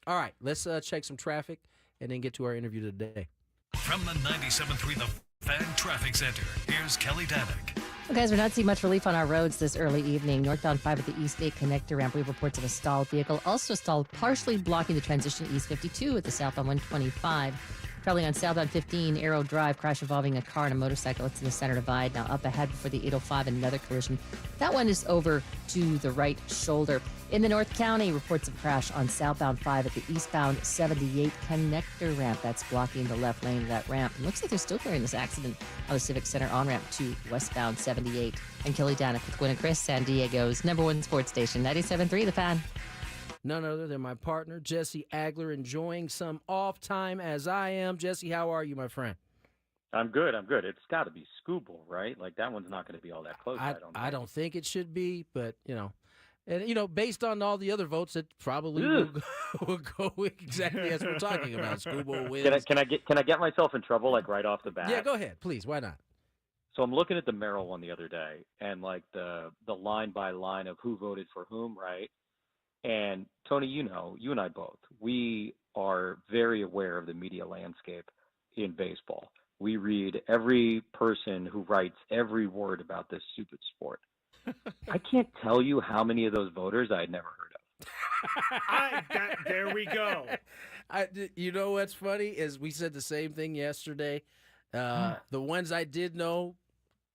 right, let's check some traffic and then get to our interview today. From the 97.3 The Fan Traffic Center, here's Kelly Danick. Well, guys, we're not seeing much relief on our roads this early evening. Northbound 5 at the East 8 connector ramp. We have reports of a stalled vehicle. Also stalled, partially blocking the transition East 52 at the southbound 125. Traveling on southbound 15, Arrow Drive, crash involving a car and a motorcycle. It's in the center divide. Now up ahead before the 805, another collision. That one is over to the right shoulder. In the North County, reports of crash on southbound 5 at the eastbound 78 connector ramp. That's blocking the left lane of that ramp. It looks like they're still clearing this accident on the Civic Center on-ramp to westbound 78. I'm Kelly Danick with Gwynn and Chris, San Diego's #1 sports station, 97.3 The Fan. None other than my partner, Jesse Agler, enjoying some off time as I am. Jesse, how are you, my friend? I'm good. It's got to be Scooble, right? Like, that one's not going to be all that close. I don't think it should be, but, based on all the other votes, it probably will go exactly as we're talking about. Scooble wins. Can I get myself in trouble, like, right off the bat? Yeah, go ahead, please. Why not? So I'm looking at the Merrill one the other day, and, like, the line by line of who voted for whom, right? And Tony, you and I both, we are very aware of the media landscape in baseball. We read every person who writes every word about this stupid sport. I can't tell you how many of those voters I had never heard of. There we go. You know what's funny is we said the same thing yesterday. The ones I did know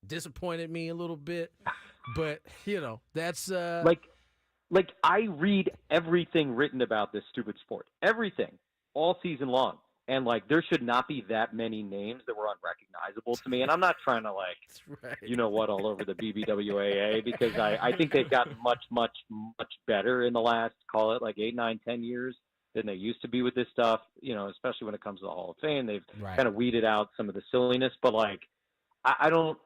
disappointed me a little bit, but that's Like, I read everything written about this stupid sport. Everything. All season long. And like, there should not be that many names that were unrecognizable to me. And I'm not trying to like, right. you know what, all over the BBWAA, because I think they've gotten much, much, much better in the last, call it like 8, 9, 10 years than they used to be with this stuff. You know, especially when it comes to the Hall of Fame, they've kind of weeded out some of the silliness. But like, I don't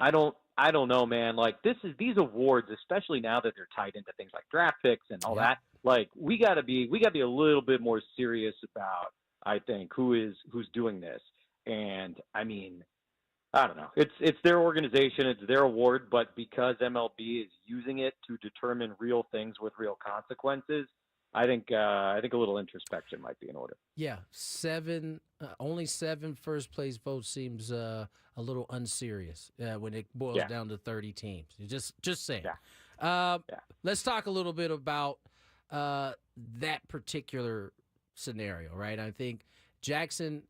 know, man. Like, these awards, especially now that they're tied into things like draft picks and all that. Like, we gotta be a little bit more serious about, I think, who's doing this. And I mean, I don't know. It's their organization, it's their award, but because MLB is using it to determine real things with real consequences, I think a little introspection might be in order. Yeah, only 7 first place votes seems a little unserious when it boils down to 30 teams. Just saying. Let's talk a little bit about that particular scenario, right? I think Jackson,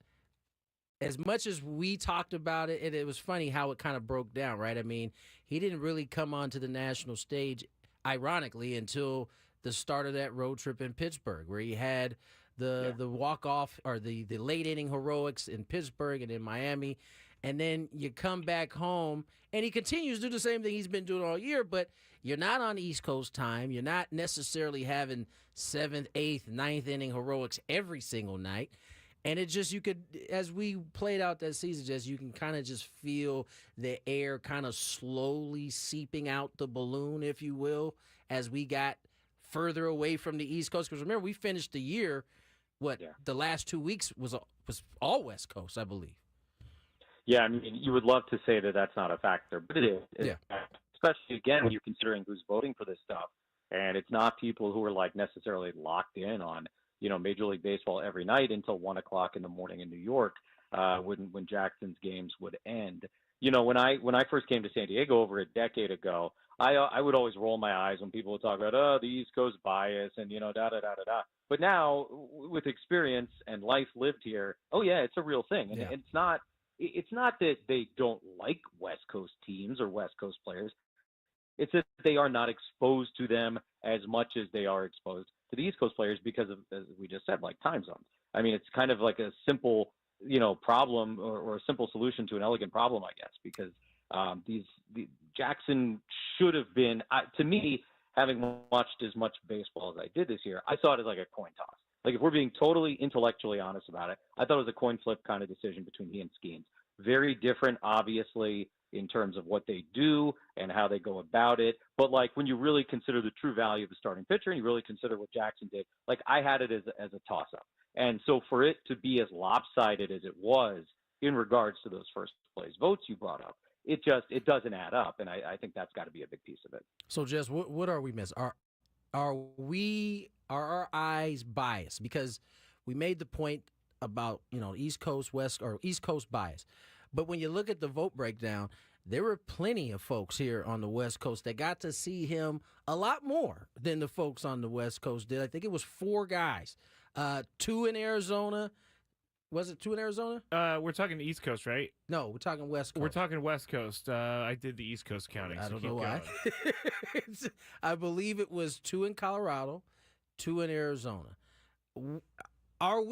as much as we talked about it, and it was funny how it kind of broke down, right? I mean, he didn't really come onto the national stage, ironically, until the start of that road trip in Pittsburgh, where he had the walk-off or the late inning heroics in Pittsburgh and in Miami. And then you come back home, and he continues to do the same thing he's been doing all year, but you're not on East Coast time. You're not necessarily having 7th, 8th, 9th inning heroics every single night. And it just, you could, as we played out that season, you can kind of just feel the air kind of slowly seeping out the balloon, if you will, as we got further away from the East Coast. Because remember, we finished the year, the last 2 weeks was all West Coast, I believe. Yeah, I mean, you would love to say that that's not a factor, but it is. Especially, again, when you're considering who's voting for this stuff. And it's not people who are, like, necessarily locked in on, you know, Major League Baseball every night until 1 o'clock in the morning in New York when Jackson's games would end. You know, when I first came to San Diego over a decade ago, I would always roll my eyes when people would talk about, the East Coast bias and, you know, da-da-da-da-da. But now, with experience and life lived here, it's a real thing. And it's not that they don't like West Coast teams or West Coast players. It's that they are not exposed to them as much as they are exposed to the East Coast players because of, as we just said, like time zones. I mean, it's kind of like a simple, you know, problem or a simple solution to an elegant problem, I guess, because Jackson should have been, to me, having watched as much baseball as I did this year, I saw it as like a coin toss. Like, if we're being totally intellectually honest about it, I thought it was a coin flip kind of decision between he and Skeens. Very different, obviously, in terms of what they do and how they go about it. But, like, when you really consider the true value of the starting pitcher and you really consider what Jackson did, like, I had it as a toss-up. And so for it to be as lopsided as it was in regards to those first place votes you brought up, it doesn't add up. And I think that's got to be a big piece of it. So, Jess, what are we missing? Are our eyes biased? Because we made the point about, you know, East Coast, West, or East Coast bias. But when you look at the vote breakdown, there were plenty of folks here on the West Coast that got to see him a lot more than the folks on the West Coast did. I think it was 4 guys, 2 in Arizona. Was it 2 in Arizona? We're talking East Coast, right? No, we're talking West Coast. We're talking West Coast. I did the East Coast counting. I don't know why. I believe it was 2 in Colorado, 2 in Arizona. Are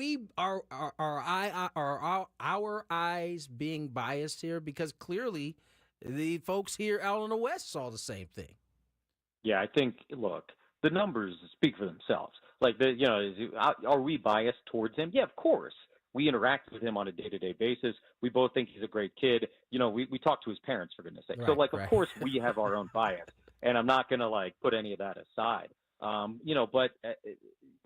our eyes being biased here? Because clearly the folks here out on the West saw the same thing. Yeah, I think, look, the numbers speak for themselves. Like, are we biased towards him? Yeah, of course. We interact with him on a day-to-day basis. We both think he's a great kid. You know, we talk to his parents, for goodness sake. Right, so, like, right. Of course we have our own bias, and I'm not going to, like, put any of that aside. You know, but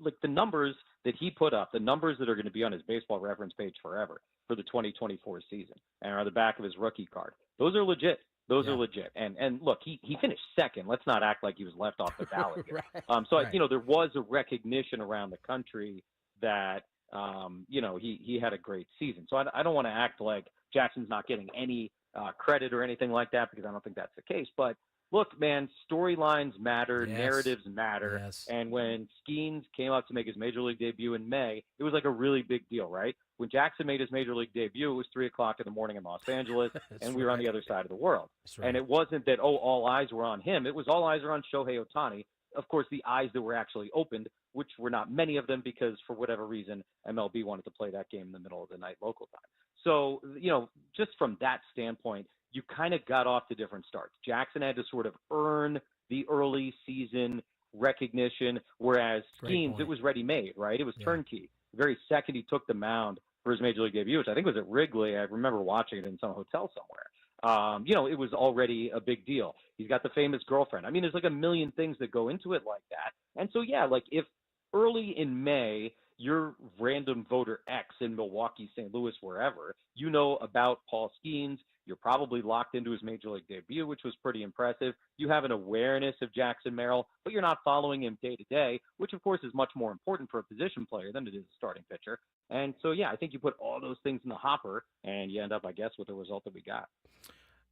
like the numbers that he put up, the numbers that are going to be on his baseball reference page forever for the 2024 season and are the back of his rookie card, those are legit. Those are legit. And look, he finished second. Let's not act like he was left off the ballot here. Right. You know, there was a recognition around the country that, you know, he had a great season. So I don't want to act like Jackson's not getting any credit or anything like that, because I don't think that's the case. But look, man, storylines matter, narratives matter. Yes. And when Skeens came out to make his Major League debut in May, it was like a really big deal, right? When Jackson made his Major League debut, it was 3 o'clock in the morning in Los Angeles, and we were on the other side of the world. Right. And it wasn't that, all eyes were on him. It was all eyes are on Shohei Ohtani. Of course, the eyes that were actually opened which were not many of them because for whatever reason, MLB wanted to play that game in the middle of the night local time. So, just from that standpoint, you kind of got off to different starts. Jackson had to sort of earn the early season recognition, whereas Skeens, it was ready-made, right? It was turnkey. The very second he took the mound for his major league debut, which I think was at Wrigley. I remember watching it in some hotel somewhere. It was already a big deal. He's got the famous girlfriend. I mean, there's like a million things that go into it like that. And so, like if early in May, you're random voter X in Milwaukee, St. Louis, wherever, you know about Paul Skeens. You're probably locked into his major league debut, which was pretty impressive. You have an awareness of Jackson Merrill, but you're not following him day to day, which of course is much more important for a position player than it is a starting pitcher. And so, I think you put all those things in the hopper and you end up, I guess, with the result that we got.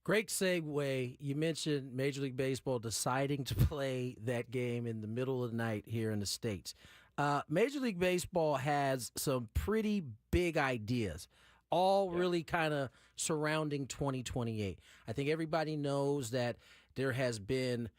Great segue. You mentioned Major League Baseball deciding to play that game in the middle of the night here in the States. Major League Baseball has some pretty big ideas, all really kind of surrounding 2028. I think everybody knows that there has been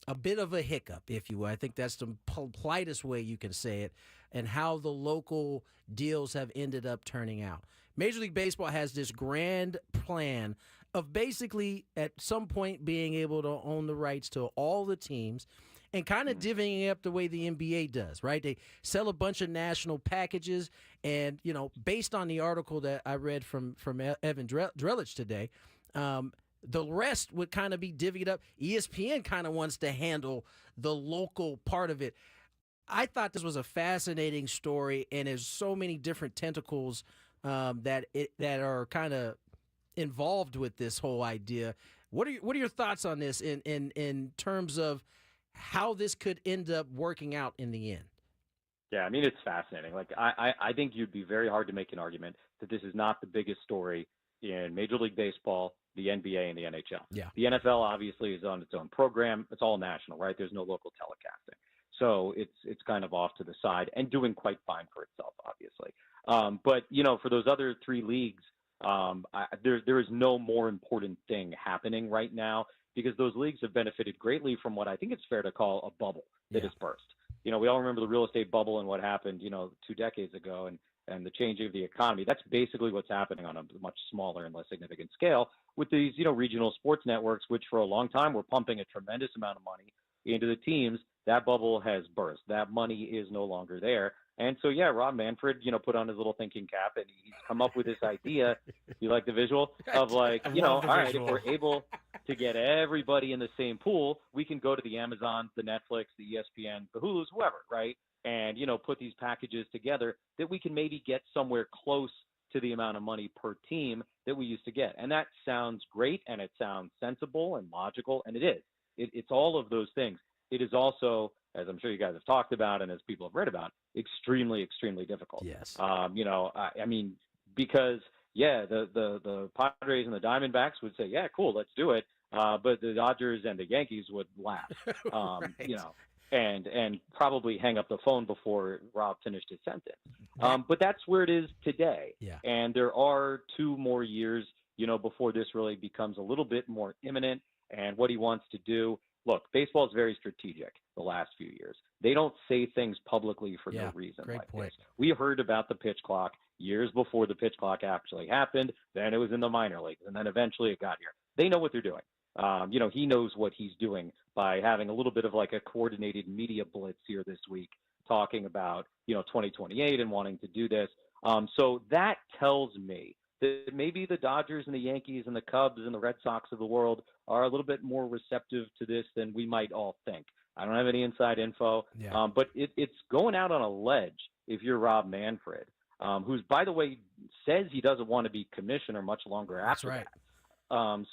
a bit of a hiccup, if you will. I think that's the politest way you can say it, and how the local deals have ended up turning out. Major League Baseball has this grand plan of basically at some point being able to own the rights to all the teams and kind of divvying up the way the NBA does, right? They sell a bunch of national packages, and, based on the article that I read from Evan Drellich today, the rest would kind of be divvied up. ESPN kind of wants to handle the local part of it. I thought this was a fascinating story, and there's so many different tentacles that are kind of involved with this whole idea. What are your thoughts on this in terms of how this could end up working out in the end? Yeah, I mean, it's fascinating. Like, I think you'd be very hard to make an argument that this is not the biggest story in Major League Baseball, the NBA, and the NHL. Yeah. The NFL obviously is on its own program. It's all national, right? There's no local telecasting. So it's kind of off to the side and doing quite fine for itself, obviously. But, for those other three leagues, there is no more important thing happening right now because those leagues have benefited greatly from what I think it's fair to call a bubble that has burst. We all remember the real estate bubble and what happened, 2 decades ago and the changing of the economy. That's basically what's happening on a much smaller and less significant scale with these, regional sports networks, which for a long time were pumping a tremendous amount of money into the teams. That bubble has burst. That money is no longer there. And so, Rob Manfred, put on his little thinking cap and he's come up with this idea. You like the visual of like, all right, if we're able to get everybody in the same pool, we can go to the Amazon, the Netflix, the ESPN, the Hulus, whoever, right? And, put these packages together that we can maybe get somewhere close to the amount of money per team that we used to get. And that sounds great and it sounds sensible and logical, and it is. It's all of those things. It is also, as I'm sure you guys have talked about and as people have read about, extremely, extremely difficult. Yes. I mean, because, the Padres and the Diamondbacks would say, yeah, cool, let's do it. But the Dodgers and the Yankees would laugh, and probably hang up the phone before Rob finished his sentence. But that's where it is today. Yeah. And there are 2 more years, before this really becomes a little bit more imminent and what he wants to do. Look, baseball is very strategic the last few years. They don't say things publicly for no reason great like point. this. We heard about the pitch clock years before the pitch clock actually happened. Then it was in the minor leagues, and then eventually it got here. They know what they're doing. He knows what he's doing by having a little bit of like a coordinated media blitz here this week, talking about, 2028 and wanting to do this. So that tells me that maybe the Dodgers and the Yankees and the Cubs and the Red Sox of the world are a little bit more receptive to this than we might all think. I don't have any inside info, but it's going out on a ledge if you're Rob Manfred, who's, by the way, says he doesn't want to be commissioner much longer after that.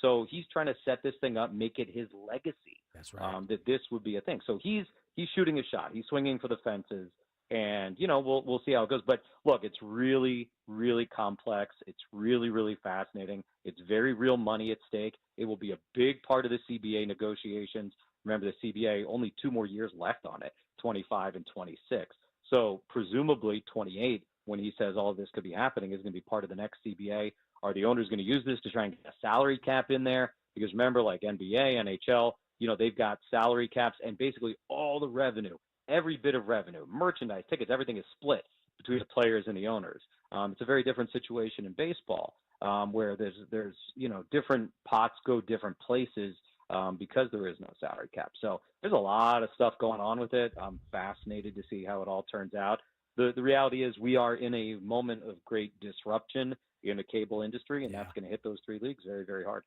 So he's trying to set this thing up, make it his legacy. That's right. That this would be a thing. So he's shooting a shot. He's swinging for the fences. And, we'll see how it goes. But look, it's really, really complex. It's really, really fascinating. It's very real money at stake. It will be a big part of the CBA negotiations. Remember, the CBA, only 2 more years left on it, 25 and 26. So presumably 28, when he says all of this could be happening, is going to be part of the next CBA. Are the owners going to use this to try and get a salary cap in there? Because remember, like NBA, NHL, they've got salary caps, and basically all the revenue, every bit of revenue, merchandise, tickets, everything is split between the players and the owners. It's a very different situation in baseball, where there's different pots go different places because there is no salary cap. So there's a lot of stuff going on with it. I'm fascinated to see how it all turns out. The reality is we are in a moment of great disruption in the cable industry, and that's going to hit those three leagues very, very hard.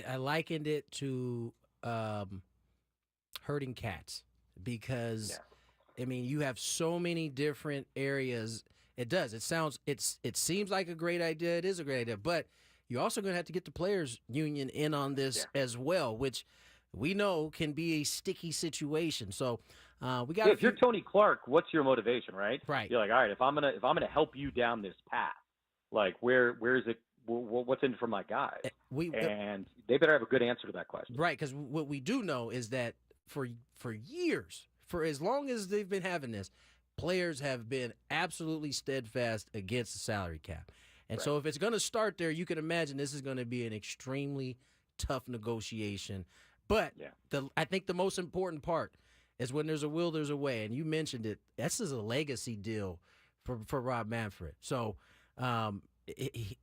I likened it to herding cats because, I mean, you have so many different areas. It does. It seems like a great idea. It is a great idea, but you're also going to have to get the players union in on this as well, which we know can be a sticky situation. So we got. If you're Tony Clark, what's your motivation, right? Right. You're like, all right, if I'm gonna help you down this path, like where's it? What's in it for my guys? And they better have a good answer to that question. Right, because what we do know is that for years, for as long as they've been having this, players have been absolutely steadfast against the salary cap. And so if it's going to start there, you can imagine this is going to be an extremely tough negotiation. But I think the most important part is when there's a will, there's a way. And you mentioned it. This is a legacy deal for Rob Manfred. So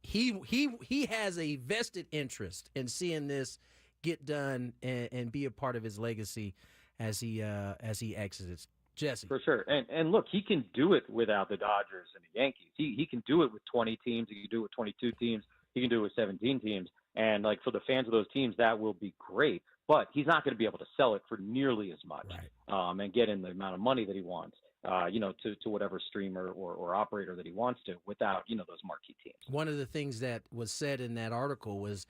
he has a vested interest in seeing this get done and be a part of his legacy as he exits. Jesse. For sure. And look, he can do it without the Dodgers and the Yankees. He can do it with 20 teams. He can do it with 22 teams. He can do it with 17 teams. And, like, for the fans of those teams, that will be great. But he's not going to be able to sell it for nearly as much and get in the amount of money that he wants, to whatever streamer or operator that he wants to without, those marquee teams. One of the things that was said in that article was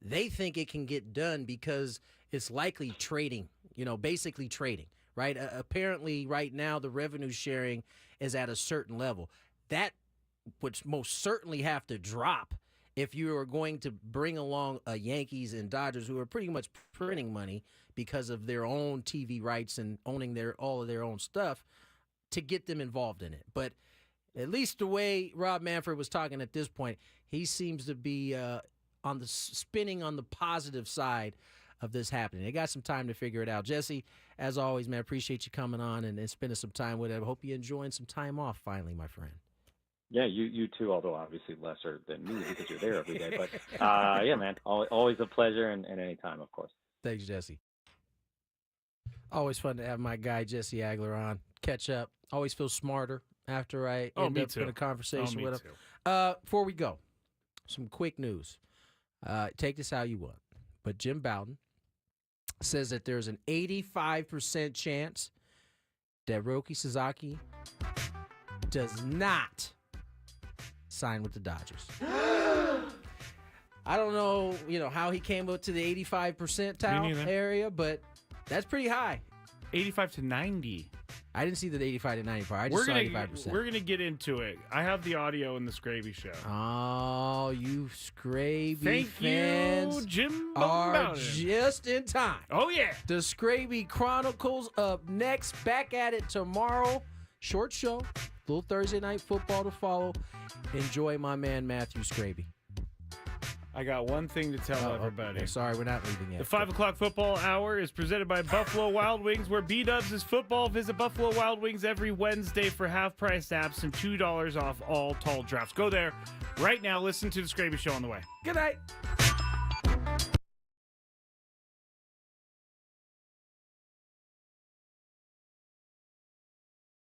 they think it can get done because it's likely trading, basically trading. Right. Apparently, right now, the revenue sharing is at a certain level. That would most certainly have to drop if you are going to bring along Yankees and Dodgers, who are pretty much printing money because of their own TV rights and owning all of their own stuff, to get them involved in it. But at least the way Rob Manfred was talking at this point, he seems to be spinning on the positive side of this happening. They got some time to figure it out. Jesse, as always, man, appreciate you coming on and spending some time with it. I hope you're enjoying some time off finally, my friend. Yeah, you too, although obviously lesser than me because you're there every day. But yeah, man, always a pleasure and anytime, of course. Thanks, Jesse. Always fun to have my guy Jesse Agler on. Catch up. Always feel smarter after I end up in a conversation with him. Before we go, some quick news. Take this how you want. But Jim Bowden says that there's an 85% chance that Roki Sasaki does not sign with the Dodgers. I don't know, how he came up to the 85 percentile area, but that's pretty high. 85 to 90. I didn't see the 85 to 90 part. I just saw 85%. We're going to get into it. I have the audio in the Skraby show. Oh, you Skraby Thank fans you, Jim are Bowden. just in time. Oh, yeah. The Skraby Chronicles up next. Back at it tomorrow. Short show. Little Thursday night football to follow. Enjoy my man, Matthew Skraby. I got one thing to tell everybody. Okay, sorry, we're not leaving yet. The 5 o'clock football hour is presented by Buffalo Wild Wings, where B-Dubs is football. Visit Buffalo Wild Wings every Wednesday for half-price apps and $2 off all tall drafts. Go there right now. Listen to the Skraby Show on the way. Good night.